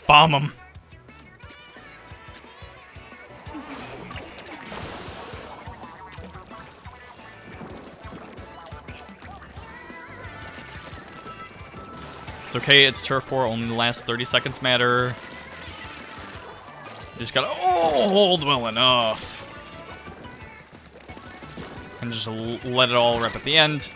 Bomb him. It's okay, it's turf war, only the last 30 seconds matter. You just gotta hold well enough. And just let it all rip at the end.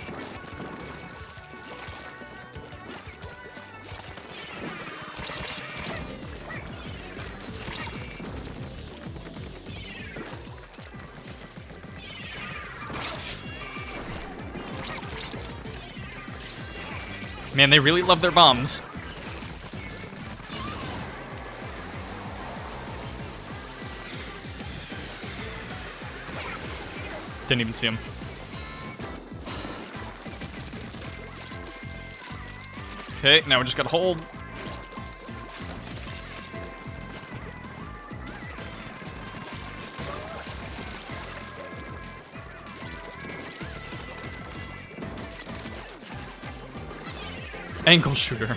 Man, they really love their bombs. Didn't even see him. Okay, now we just gotta hold. Ankle shooter.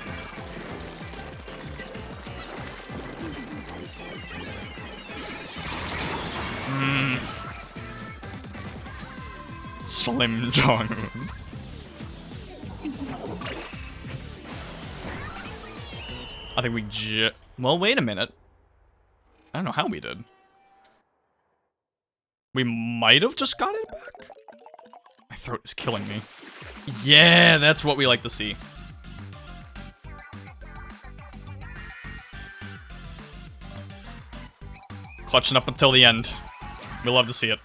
Slim John. I think we well, wait a minute. I don't know how we did. We might have just got it back. My throat is killing me. Yeah, that's what we like to see. Clutching up until the end. We love to see it.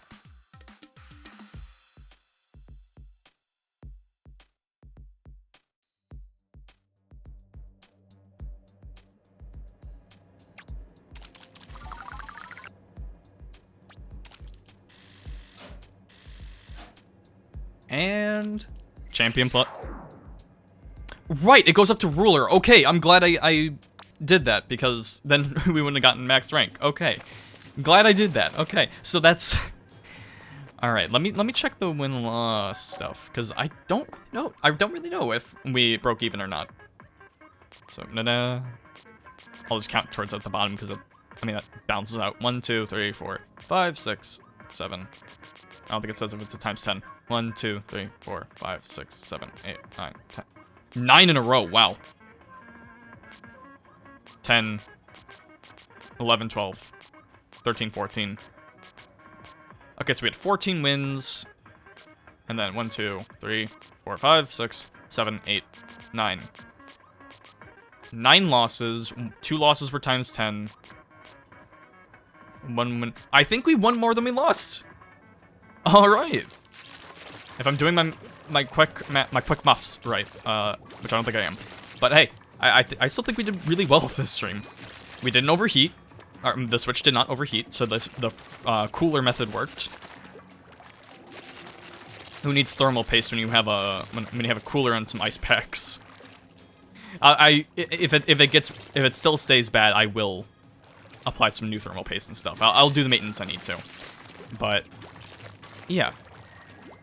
And champion plot. Right, it goes up to ruler. Okay, I'm glad I did that because then we wouldn't have gotten max rank. Okay, glad I did that. Okay, so that's all right. Let me check the win-loss stuff because I don't know. I don't really know if we broke even or not. So I'll just count towards at the bottom because I mean that bounces out. 1, 2, 3, 4, 5, 6, 7. I don't think it says if it's a times 10. 1, 2, 3, 4, 5, 6, 7, 8, 9, 10. 9 in a row, wow. 10, 11, 12, 13, 14. Okay, so we had 14 wins. And then 1, 2, 3, 4, 5, 6, 7, 8, 9. 9 losses. 2 losses were times 10. 1 win. I think we won more than we lost. All right. If I'm doing my quick muffs right, which I don't think I am, but hey, I still think we did really well with this stream. We didn't overheat. The Switch did not overheat, so the cooler method worked. Who needs thermal paste when you have a when you have a cooler and some ice packs? If it still stays bad, I will apply some new thermal paste and stuff. I'll do the maintenance I need to. But yeah,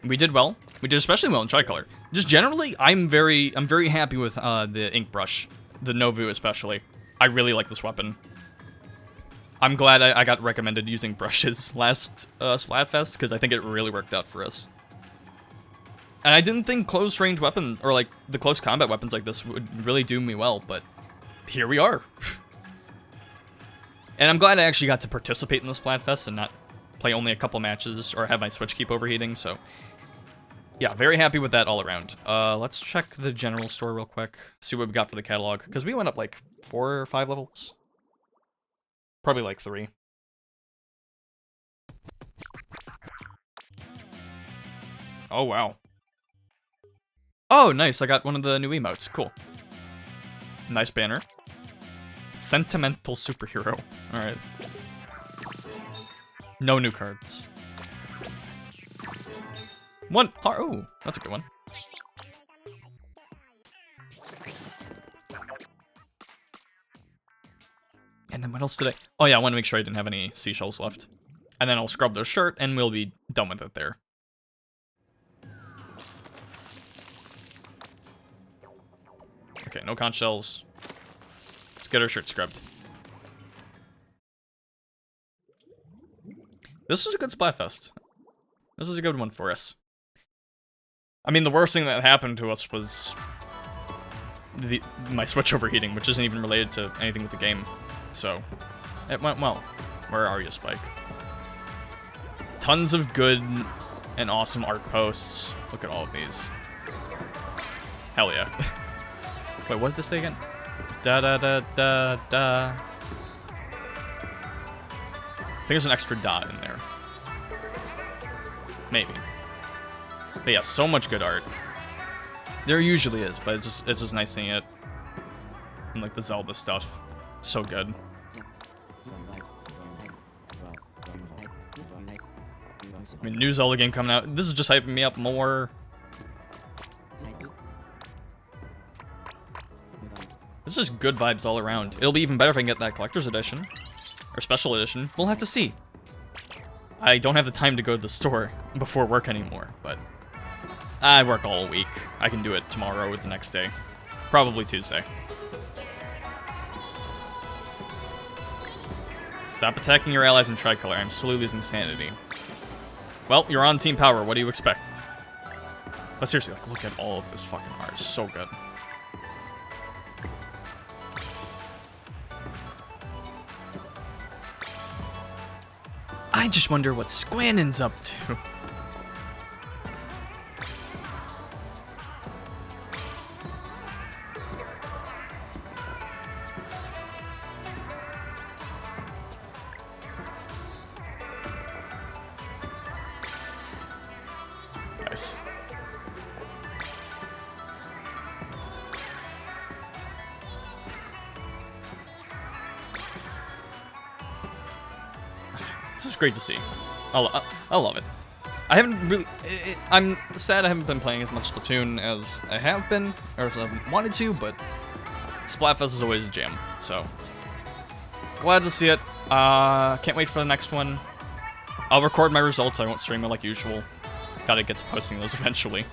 we did well. We did especially well in Tricolor. Just generally, I'm very happy with the Inkbrush, the Nouveau especially. I really like this weapon. I'm glad I got recommended using brushes last Splatfest, because I think it really worked out for us. And I didn't think close range weapons, or like the close combat weapons like this would really do me well, but here we are. And I'm glad I actually got to participate in the Splatfest and not play only a couple matches or have my Switch keep overheating, so yeah, very happy with that all around. Let's check the general store real quick, see what we got for the catalog, because we went up like 4 or 5 levels. Probably like 3. Oh, wow. Oh, nice, I got one of the new emotes, cool. Nice banner. Sentimental superhero, alright. No new cards. One heart. Oh, that's a good one. And then what else did I? Oh yeah, I want to make sure I didn't have any seashells left. And then I'll scrub their shirt, and we'll be done with it there. Okay, no conch shells. Let's get our shirt scrubbed. This was a good Splatfest. This was a good one for us. I mean, the worst thing that happened to us was my Switch overheating, which isn't even related to anything with the game. So, it went well. Where are you, Spike? Tons of good and awesome art posts. Look at all of these. Hell yeah. Wait, what did this say again? Da da da da da. I think there's an extra dot in there. Maybe. But yeah, so much good art. There usually is, but it's just nice seeing it. And like the Zelda stuff. So good. I mean, new Zelda game coming out. This is just hyping me up more. It's just good vibes all around. It'll be even better if I can get that collector's edition. Or special edition. We'll have to see. I don't have the time to go to the store before work anymore, but I work all week. I can do it tomorrow or the next day. Probably Tuesday. Stop attacking your allies in Tricolor. I'm slowly losing sanity. Well, you're on Team Power. What do you expect? But seriously, like, look at all of this fucking art. It's so good. I just wonder what Squannon's up to. Nice. This is great to see. I love it. I haven't really... I'm sad I haven't been playing as much Splatoon as I have been, or as I wanted to, but Splatfest is always a jam, so glad to see it. Can't wait for the next one. I'll record my results. I won't stream it like usual. Gotta get to posting those eventually.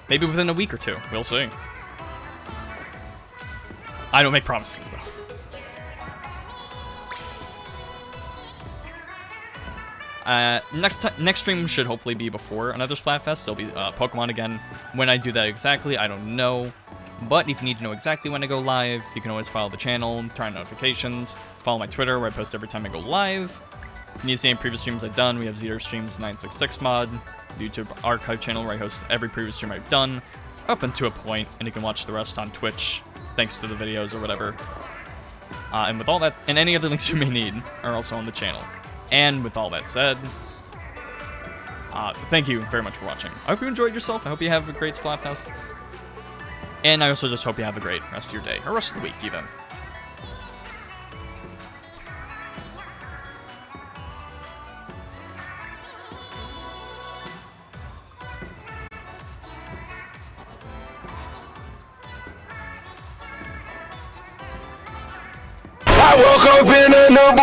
Maybe within a week or 2. We'll see. I don't make promises, though. Next stream should hopefully be before another Splatfest. There'll be Pokemon again. When I do that exactly, I don't know. But if you need to know exactly when I go live, you can always follow the channel, turn on notifications, follow my Twitter where I post every time I go live. If you need to see any previous streams I've done, we have Zero Streams 966 mod, the YouTube archive channel where I host every previous stream I've done, up until a point, and you can watch the rest on Twitch, thanks to the videos or whatever. And with all that, and any other links you may need are also on the channel. And with all that said, thank you very much for watching. I hope you enjoyed yourself. I hope you have a great Splatfest. And I also just hope you have a great rest of your day, or rest of the week, even. I woke up in a new